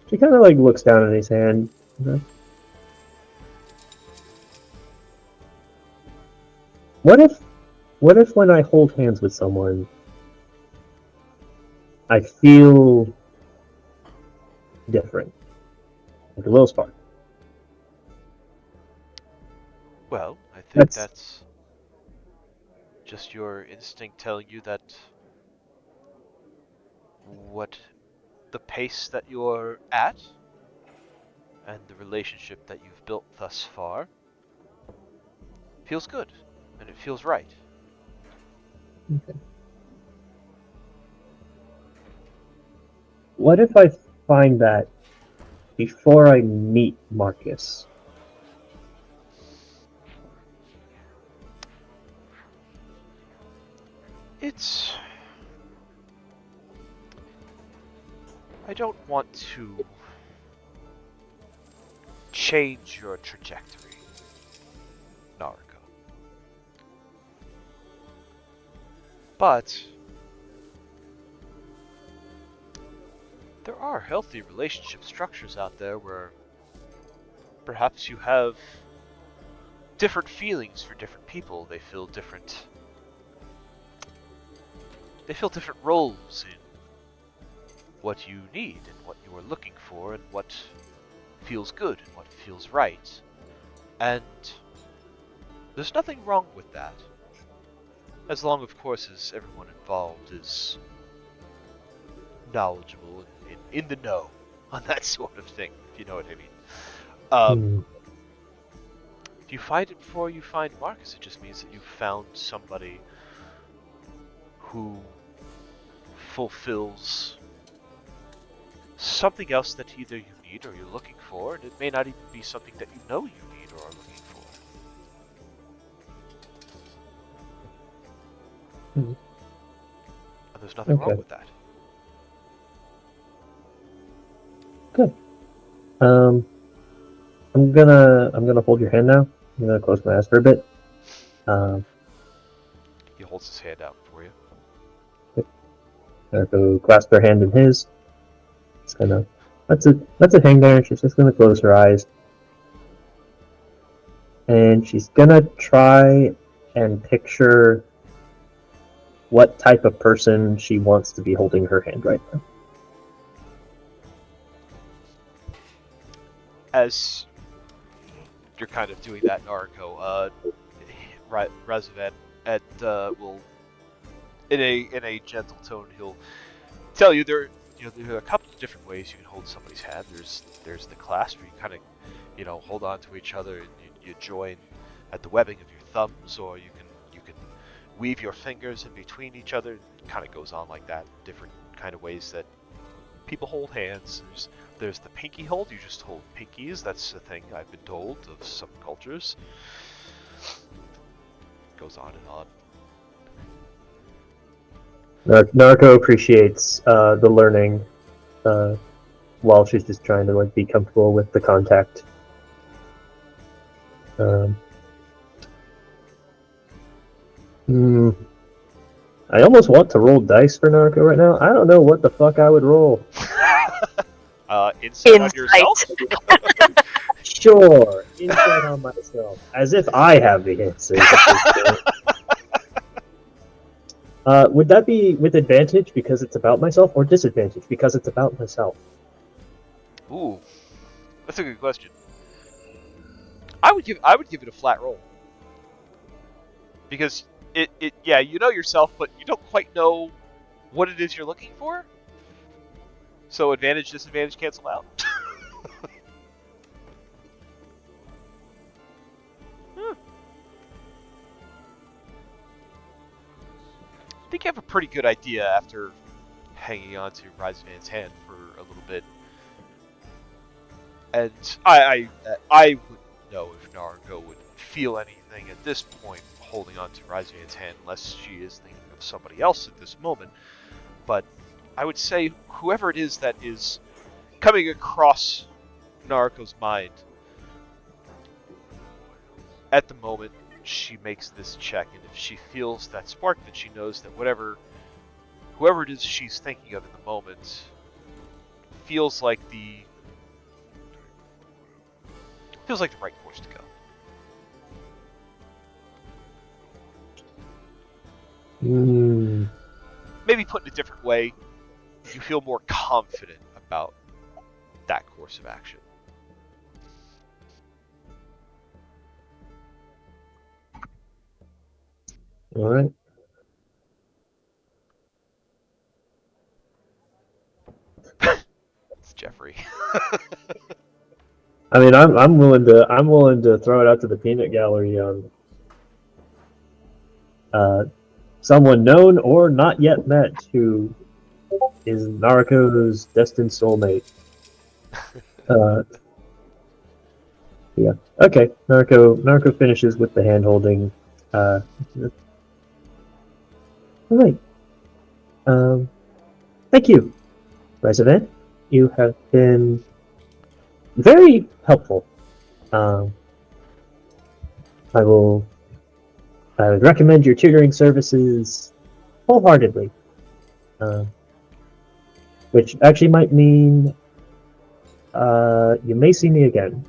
She kind of like looks down at his hand. You know? What if when I hold hands with someone, I feel different, like a little spark? Well, I think that's just your instinct telling you that what the pace that you're at and the relationship that you've built thus far feels good and it feels right. Okay. What if I find that before I meet Marcus? I don't want to change your trajectory, Naruko. But there are healthy relationship structures out there where perhaps you have different feelings for different people. They fill different roles in what you need and what you are looking for and what feels good and what feels right. And there's nothing wrong with that. As long, of course, as everyone involved is knowledgeable and in the know on that sort of thing, if you know what I mean. you find it before you find Marcus. It just means that you've found somebody who fulfills something else that either you need or you're looking for, and it may not even be something that you know you need or are looking for. Hmm. And there's nothing wrong Okay. with that. Good. I'm gonna hold your hand now. I'm gonna close my eyes for a bit. He holds his hand out for you. Go clasp her hand in his. It's gonna let it hang there. She's just gonna close her eyes, and she's gonna try and picture what type of person she wants to be holding her hand right now. As you're kind of doing that, Naruko, Razavan will, in a gentle tone, he'll tell you there are a couple of different ways you can hold somebody's hand. There's the clasp where you kind of hold on to each other and you join at the webbing of your thumbs, or you can weave your fingers in between each other. It kind of goes on like that. Different kind of ways that people hold hands. There's the pinky hold. You just hold pinkies. That's the thing I've been told of some cultures. It goes on and on. Narco appreciates the learning while she's just trying to be comfortable with the contact. I almost want to roll dice for Narco right now. I don't know what the fuck I would roll. Insight on yourself? Sure, insight on myself. As if I have the answers. Would that be with advantage because it's about myself, or disadvantage because it's about myself? Ooh, that's a good question. I would give it a flat roll because yeah, you know yourself, but you don't quite know what it is you're looking for. So advantage, disadvantage cancel out. I think you have a pretty good idea after hanging on to Ryzen's hand for a little bit. And I wouldn't know if Naruko would feel anything at this point holding on to Ryzen's hand unless she is thinking of somebody else at this moment. But I would say whoever it is that is coming across Naruko's mind at the moment, she makes this check, and if she feels that spark, then she knows that whoever it is she's thinking of in the moment feels like the right course to go. Maybe put in a different way, you feel more confident about that course of action. All right. It's Jeffrey. I mean, I'm willing to throw it out to the peanut gallery on someone known or not yet met who is Naruko's destined soulmate. Yeah. Okay. Naruko finishes with the hand holding. All right. Thank you, Resident. You have been very helpful. I would recommend your tutoring services wholeheartedly. Which actually might mean you may see me again.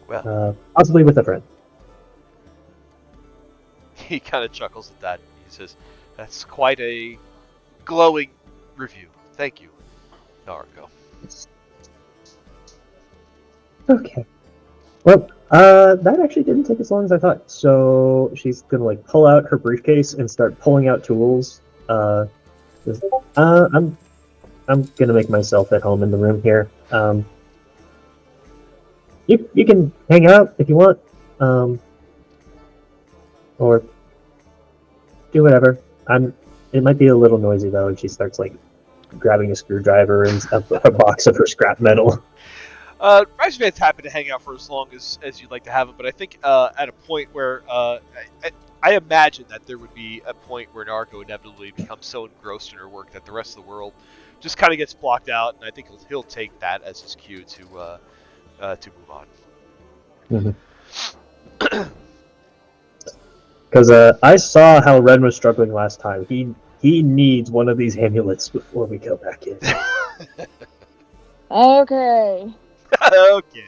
Well, Possibly with a friend. he kind of chuckles at that. He says, "That's quite a glowing review. Thank you, Naruko." Okay. Well, that actually didn't take as long as I thought. So she's gonna pull out her briefcase and start pulling out tools. I'm gonna make myself at home in the room here. You can hang out if you want, or do whatever. It might be a little noisy though, and she starts like grabbing a screwdriver and a box of her scrap metal. Reconvenes happy to hang out for as long as you'd like to have it, but I think at a point where I imagine that there would be a point where Narco inevitably becomes so engrossed in her work that the rest of the world just kind of gets blocked out, and I think he'll take that as his cue to move on. Because I saw how Ren was struggling last time. He needs one of these amulets before we go back in. Okay. Okay.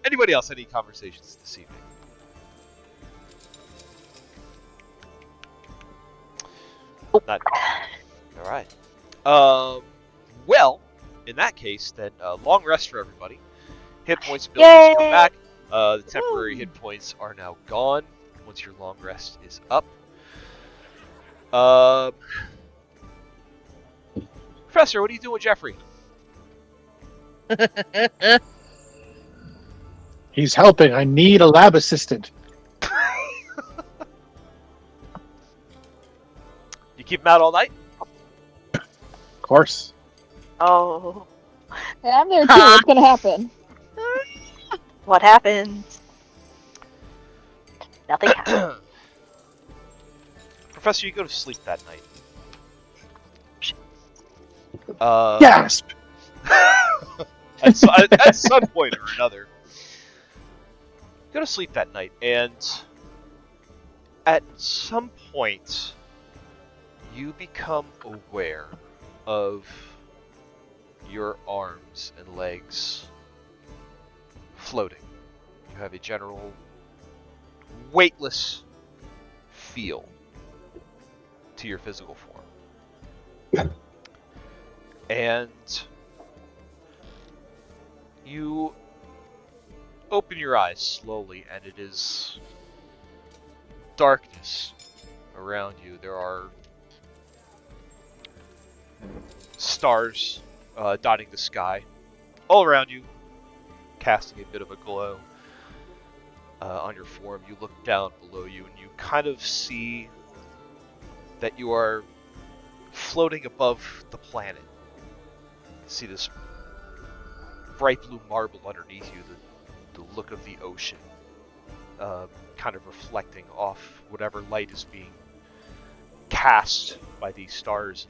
Anybody else? Any conversations this evening? Not. All right. Well, in that case, then long rest for everybody. Hit points abilities come back. The temporary hit points are now gone once your long rest is up. Professor, what are you doing with Jeffrey? He's helping. I need a lab assistant. You keep him out all night? Of course. Oh, Hey, I'm there too. What's gonna happen? what happens? Nothing happens. Professor, you go to sleep that night. Gasp! at some point or another. Go to sleep that night, and at some point, you become aware of your arms and legs floating. You have a general weightless feel to your physical form. And you open your eyes slowly, and it is darkness around you. There are stars dotting the sky all around you, casting a bit of a glow on your form. You look down below you, and you kind of see that you are floating above the planet. You see this bright blue marble underneath you, the look of the ocean, kind of reflecting off whatever light is being cast by these stars.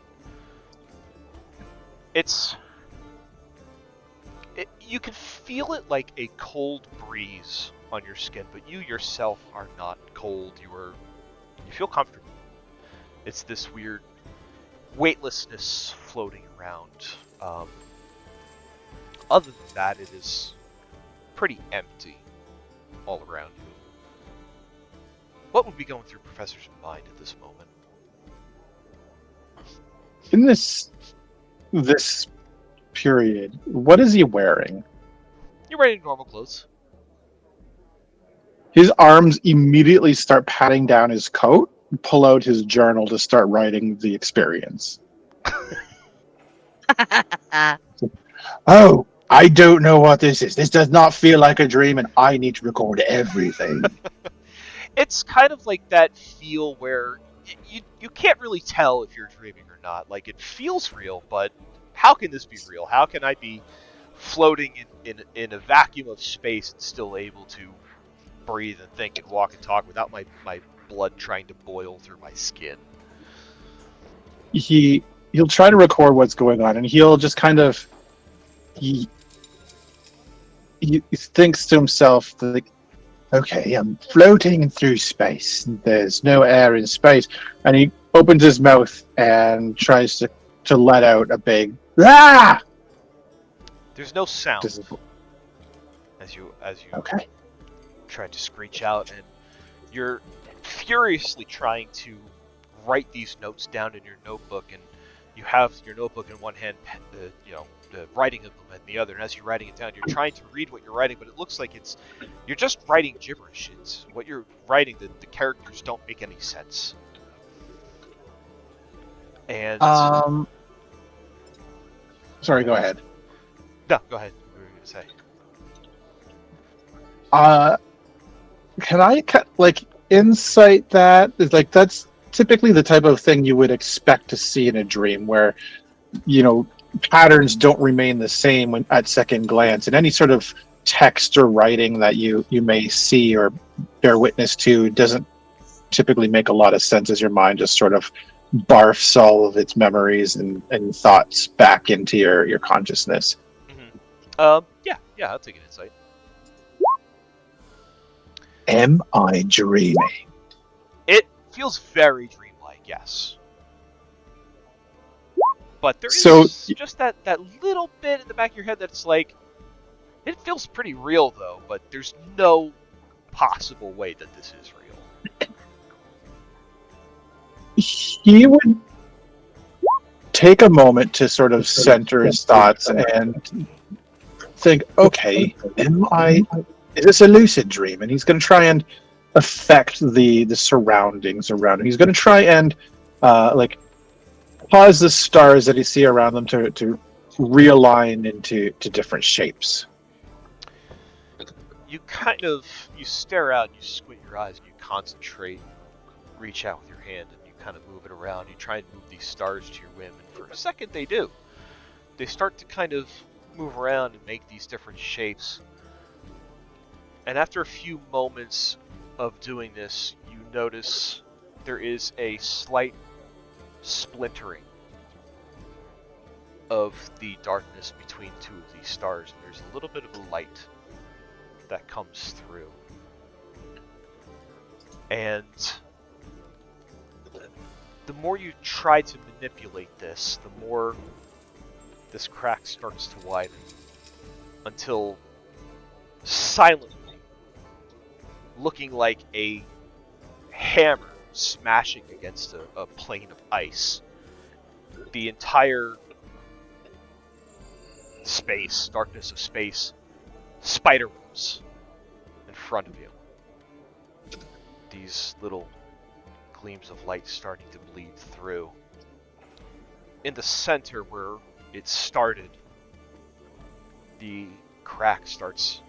You can feel it like a cold breeze on your skin, but you yourself are not cold. You feel comfortable. It's this weird weightlessness floating around. Other than that, it is pretty empty all around you. What would be going through Professor's mind at this moment? In this period, what is he wearing? You're wearing normal clothes. His arms immediately start patting down his coat, pull out his journal to start writing the experience. Oh, I don't know what this is. This does not feel like a dream, and I need to record everything. It's kind of like that feel where you can't really tell if you're dreaming or not. Like, it feels real, but how can this be real? How can I be floating in a vacuum of space and still able to breathe and think and walk and talk without my blood trying to boil through my skin? He'll try to record what's going on, and he'll just kind of he thinks to himself like, okay, I'm floating through space. There's no air in space, and he opens his mouth and tries to let out a big ah. There's no sound as you okay. try to screech out, and you're furiously trying to write these notes down in your notebook, and you have your notebook in one hand, the writing implement in the other, and as you're writing it down, you're trying to read what you're writing, but it looks like you're just writing gibberish. It's what you're writing, the characters don't make any sense. And sorry, go ahead. No, go ahead. What were you gonna say? Can I like insight that? It's like that's typically the type of thing you would expect to see in a dream, where patterns don't remain the same when at second glance, and any sort of text or writing that you may see or bear witness to doesn't typically make a lot of sense as your mind just sort of barfs all of its memories and thoughts back into your consciousness. Yeah, I'll take an insight. Am I dreaming? It feels very dreamlike, yes. But there So is just that little bit in the back of your head that's like, it feels pretty real though, but there's no possible way that this is real. he would take a moment to sort of center his thoughts and think, okay, is this a lucid dream? And he's going to try and affect the surroundings around him. He's going to try and like cause the stars that you see around them to realign into different shapes. You stare out and you squint your eyes and you concentrate, reach out with your hand and you kind of move it around. You try and move these stars to your whim, and for a second they do. They start to kind of move around and make these different shapes. And after a few moments of doing this, you notice there is a slight splintering of the darkness between two of these stars, and there's a little bit of a light that comes through. And the more you try to manipulate this, the more this crack starts to widen until silently, looking like a hammer smashing against a plane of ice, the entire space, darkness of space, spider webs in front of you. These little gleams of light starting to bleed through. In the center where it started, the crack starts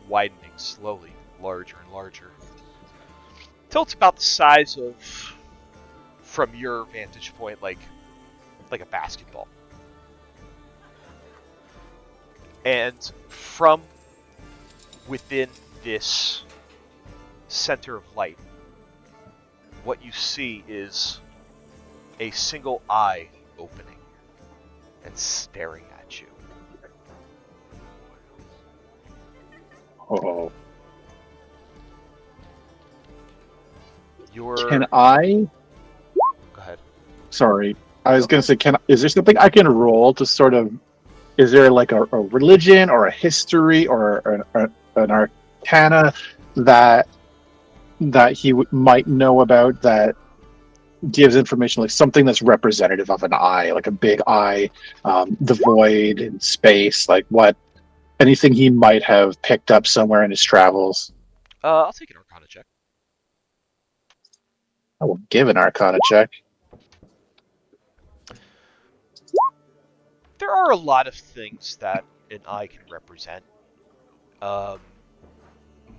widening slowly, larger and larger, till it's about the size of, from your vantage point, like a basketball. And from within this center of light, what you see is a single eye opening and staring at you. Oh, Can I? Go ahead. Sorry, I was going to say, is there something I can roll to sort of? Is there like a religion or a history or an arcana that he might know about that gives information, like something that's representative of an eye, like a big eye, the void in space, like anything he might have picked up somewhere in his travels? I'll take an Arcana check. I will give an Arcana check. There are a lot of things that an eye can represent.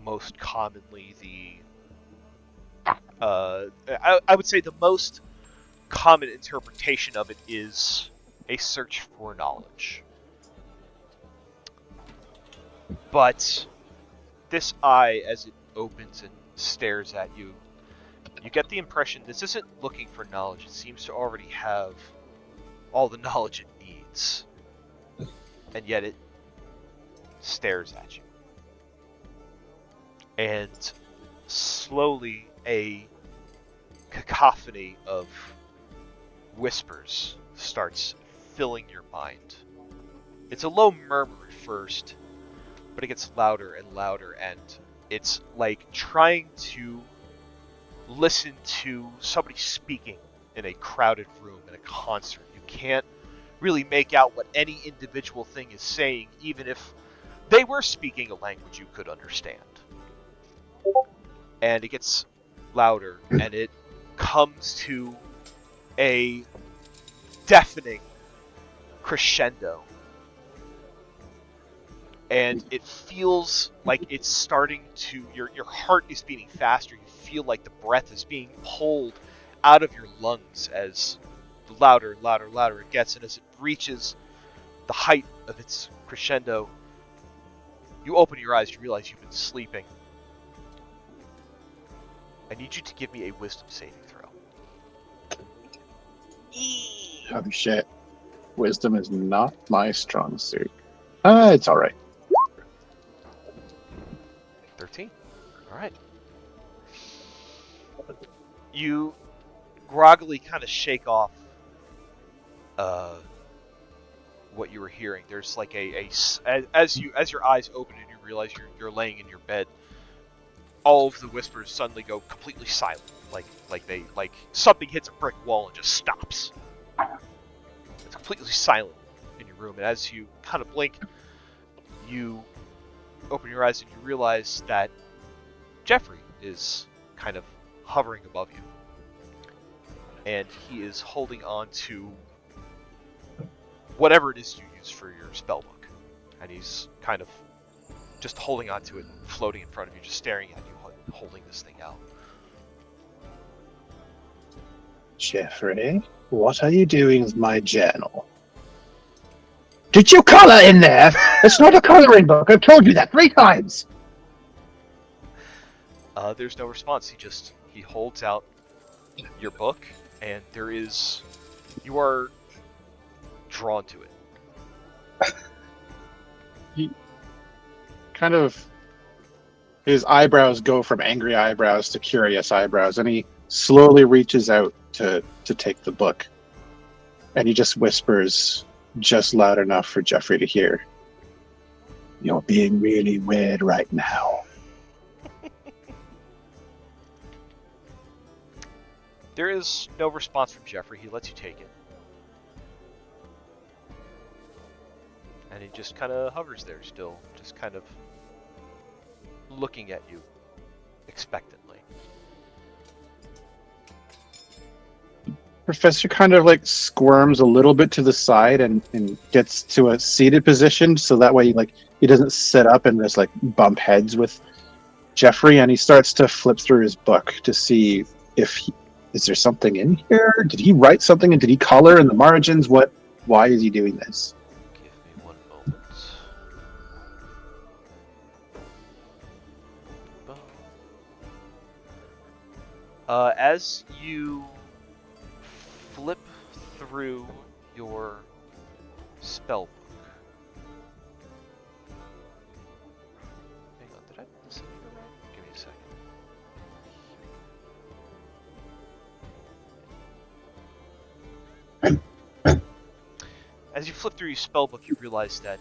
Most commonly, I would say the most common interpretation of it is a search for knowledge. But this eye, as it opens and stares at you, you get the impression this isn't looking for knowledge. It seems to already have all the knowledge it needs. And yet it stares at you. And slowly a cacophony of whispers starts filling your mind. It's a low murmur at first, but it gets louder and louder, and it's like trying to listen to somebody speaking in a crowded room in a concert. You can't really make out what any individual thing is saying, even if they were speaking a language you could understand. And it gets louder, and it comes to a deafening crescendo and it feels like it's starting to, your heart is beating faster. You feel like the breath is being pulled out of your lungs as louder and louder and louder it gets, and as it reaches the height of its crescendo, you open your eyes, you realize you've been sleeping. I need you to give me a wisdom saving throw. Oh shit. Wisdom is not my strong suit. It's alright. 13. Alright. You groggily kind of shake off what you were hearing. There's like as your eyes open and you realize you're laying in your bed, all of the whispers suddenly go completely silent, like something hits a brick wall and just stops. It's completely silent in your room, and as you kind of blink, you open your eyes and you realize that Jeffrey is kind of hovering above you, and he is holding on to whatever it is you use for your spell book, and he's kind of just holding on to it, floating in front of you, just staring at you, holding this thing out. Jeffrey, what are you doing with my journal? Did you color in there? It's not a coloring book. I've told you that 3 times. There's no response. He holds out your book, and you are drawn to it. He kind of, his eyebrows go from angry eyebrows to curious eyebrows, and he slowly reaches out to take the book. And he just whispers just loud enough for Jeffrey to hear. You're being really weird right now. There is no response from Jeffrey. He lets you take it. And he just kind of hovers there still, just kind of looking at you expectantly. Professor kind of like squirms a little bit to the side and gets to a seated position, so that way he doesn't sit up and just like bump heads with Jeffrey, and he starts to flip through his book to see is there something in here? Did he write something, and did he color in the margins? Why is he doing this? Give me one moment. As you flip through your spell book. Hang on, did I listen to you right? Give me a second. As you flip through your spellbook, you realize that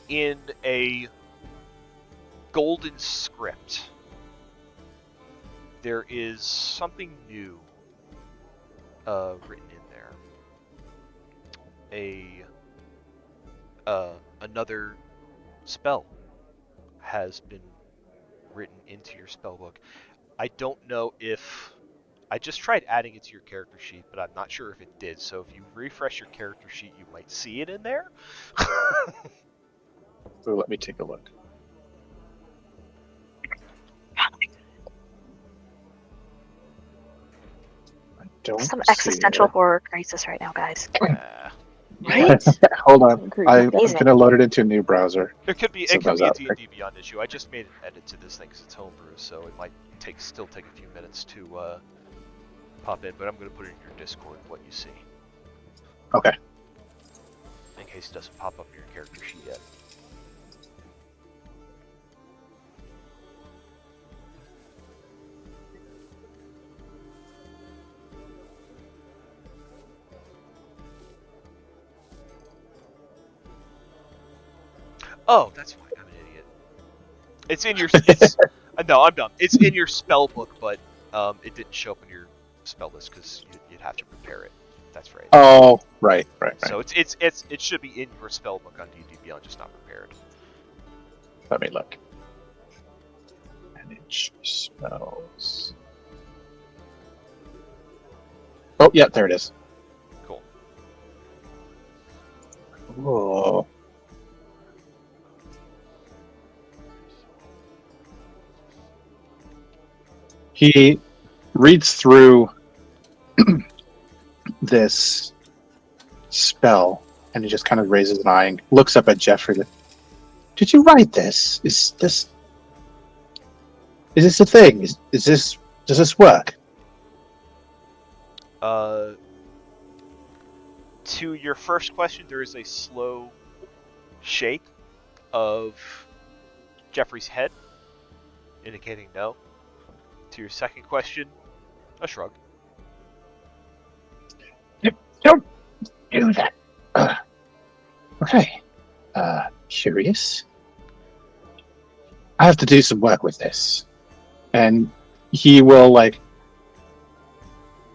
in a golden script, there is something new written in there. Another spell has been written into your spellbook. I don't know if I just tried adding it to your character sheet, but I'm not sure if it did. So if you refresh your character sheet, you might see it in there. So let me take a look. I don't Some see existential it. horror crisis right now, guys. Right? Hold on. Agree. I'm Amazing. going to load it into a new browser. It could be So a goes out. D&D Beyond issue. I just made an edit to this thing because it's homebrew, so it might still take a few minutes to pop in. But I'm going to put it in your Discord what you see. Okay. In case it doesn't pop up in your character sheet yet. Oh, that's fine. I'm an idiot. It's in your. No, I'm dumb. It's in your spell book, but it didn't show up in your spell list because you'd have to prepare it. That's right. Oh, right. So it should be in your spell book on D&D Beyond, just not prepared. Let me look. Manage spells. Oh, yeah, there it is. Cool. Oh. He reads through this spell, and he just kind of raises an eye and looks up at Jeffrey. Did you write this? Is this a thing? Does this work? To your first question, there is a slow shake of Jeffrey's head, indicating no. To your second question, a shrug. Don't do that. Okay. Curious. I have to do some work with this. And he will,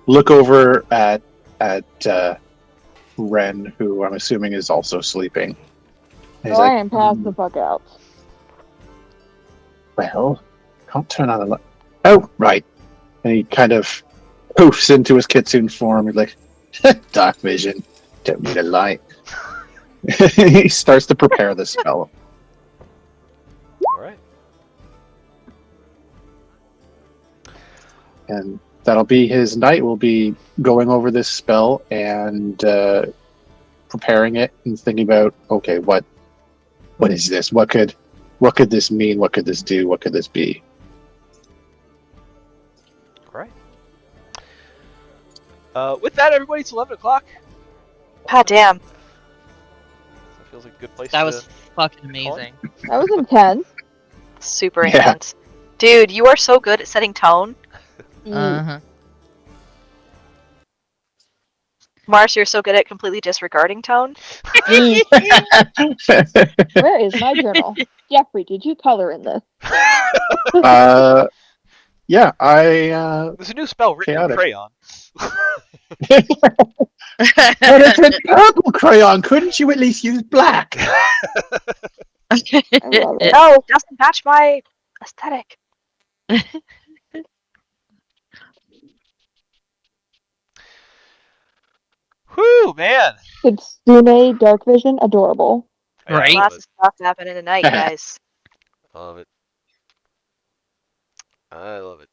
look over at Ren, who I'm assuming is also sleeping. And he's I am passed the fuck out. Well, can't turn on the light. Oh, right. And he kind of poofs into his kitsune form. He's like, dark vision. Don't need a light. He starts to prepare the spell. Alright. And that'll be his night. We'll be going over this spell and preparing it and thinking about, okay, what is this? What could this mean? What could this do? What could this be? Alright. With that, everybody, it's 11 o'clock. God damn. That feels like a good place That to was fucking call amazing. That was intense. Super Yeah. intense. Dude, you are so good at setting tone. Uh-huh. Mars, you're so good at completely disregarding tone. Where is my journal? Jeffrey, did you color in this? Yeah, I There's a new spell written in Chaotic. crayon. but it's a purple crayon. Couldn't you at least use black? I love it. No, it doesn't match my aesthetic. Whew, man. Kitsune Dark Vision, adorable. Yeah, Right. I love Lots it. of stuff happening tonight, guys. I love it. I love it.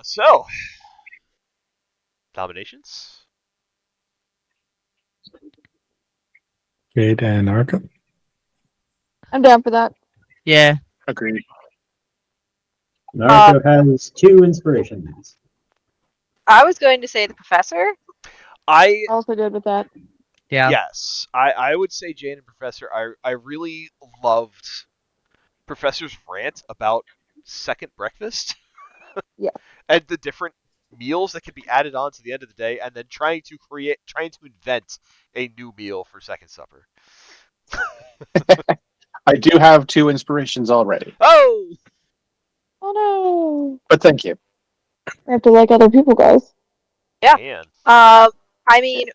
So, nominations? Jade and Arca. I'm down for that. Yeah. Agreed. Naruto has 2 inspirations. I was going to say the professor. I Also good with that. Yeah. Yes, I would say Jane and Professor. I really loved Professor's rant about second breakfast. Yeah. And the different meals that could be added on to the end of the day, and then trying to invent a new meal for second supper. I do have 2 inspirations already, Oh, Oh no. but thank you. We have to like other people, guys. Yeah. man. I mean,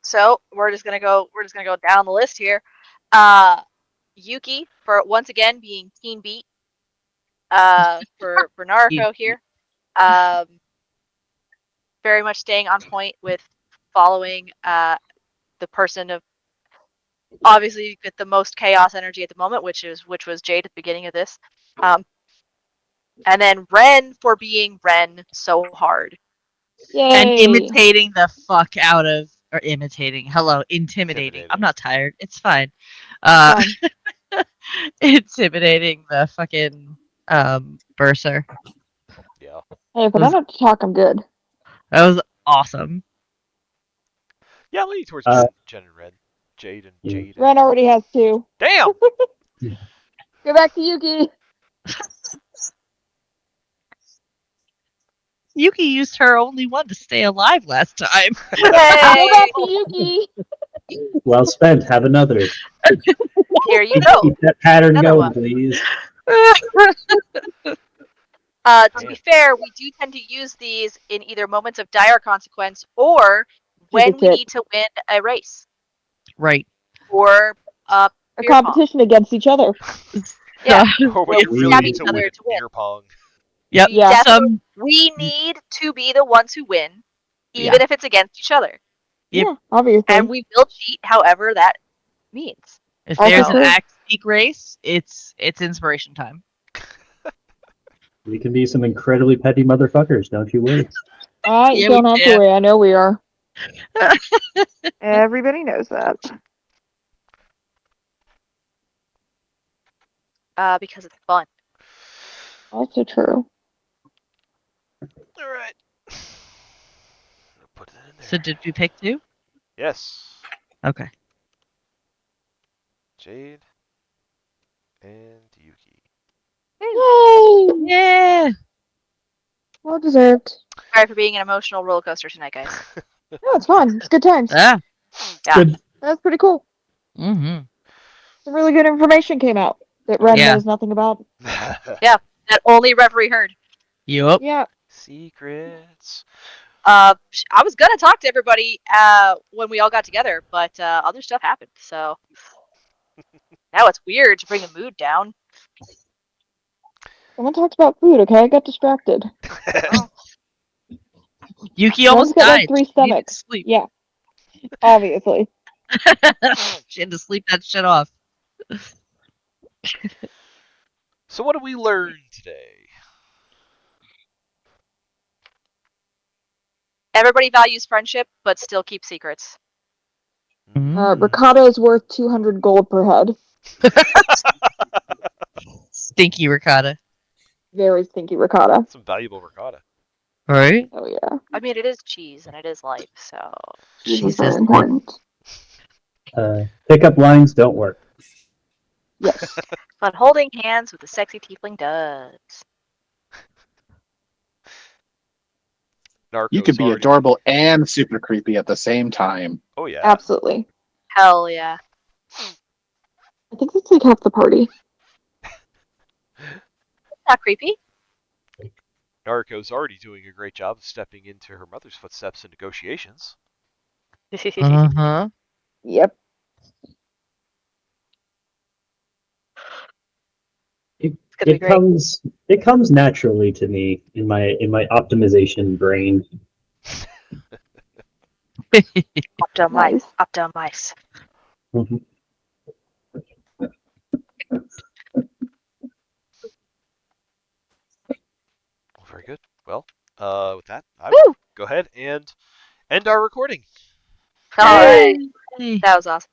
so we're just gonna go down the list here. Yuki for once again being teen beat. For Naruto here. Very much staying on point with following the person of obviously with the most chaos energy at the moment, which was Jade at the beginning of this. And then Ren for being Ren so hard. Yay. And imitating the fuck out of, or imitating, hello, intimidating. I'm not tired. It's fine. Intimidating the fucking Bursar. Yeah. Hey, if I don't have to talk, I'm good. That was awesome. Yeah, leaning towards Jen and Red. Jade and Yeah. Jade. Ren already has 2. Damn! Go back to Yuki. Yuki used her only one to stay alive last time. Go back to Yuki. Well spent. Have another. Here you go. Keep that pattern Another going, one. please. To be fair, we do tend to use these in either moments of dire consequence or when we need to win a race Right. or A beer pong. competition against each other. Yeah. Or Well, we we really stab need each to other win to win. beer pong. Yep. We definitely- Some, We need to be the ones who win, even if it's against each other. Yep. Yeah, obviously. And we will cheat however that means. if Also there's an true. axe speak race, it's inspiration time. We can be some incredibly petty motherfuckers, don't you worry. I Yeah, don't we have to can. worry. I know we are. Everybody knows that. Because it's fun. Also true. All right. Put it in there. So did we pick 2? Yes. Okay. Jade and Yuki. Yay! Yeah. Well deserved. Sorry for being an emotional roller coaster tonight, guys. No, it's fun. It's good times. Ah. Yeah. Good. That's pretty cool. Mm-hmm. Some really good information came out that Ren Yeah. knows nothing about. That only referee heard. Yup. Yeah. Secrets. I was gonna talk to everybody when we all got together, but other stuff happened. So now it's weird to bring the mood down. Someone talked about food, okay? I got distracted. Yuki Ren's almost got like died. 3 She needed to stomachs. sleep. Yeah. Obviously. She had to sleep that shit off. So what did we learn today? Everybody values friendship, but still keep secrets. Ricotta is worth 200 gold per head. Stinky ricotta. Very stinky ricotta. Some valuable ricotta. Right? Oh yeah. I mean, it is cheese and it is life, so. Cheese is Jesus. very important. Pickup lines don't work. Yes. But holding hands with a sexy tiefling does. Narco's You could be already... adorable and super creepy at the same time. Oh yeah. Absolutely. Hell yeah. I think that's like half the party. Not creepy. Narco's already doing a great job of stepping into her mother's footsteps in negotiations. Uh-huh. Yep. It's gonna be great. It comes naturally to me in my optimization brain. Optimize. Nice. Optimize. Mhm. Well, very good. Well, with that, I Woo! will go ahead and end our recording. Alright. Yay. That was awesome.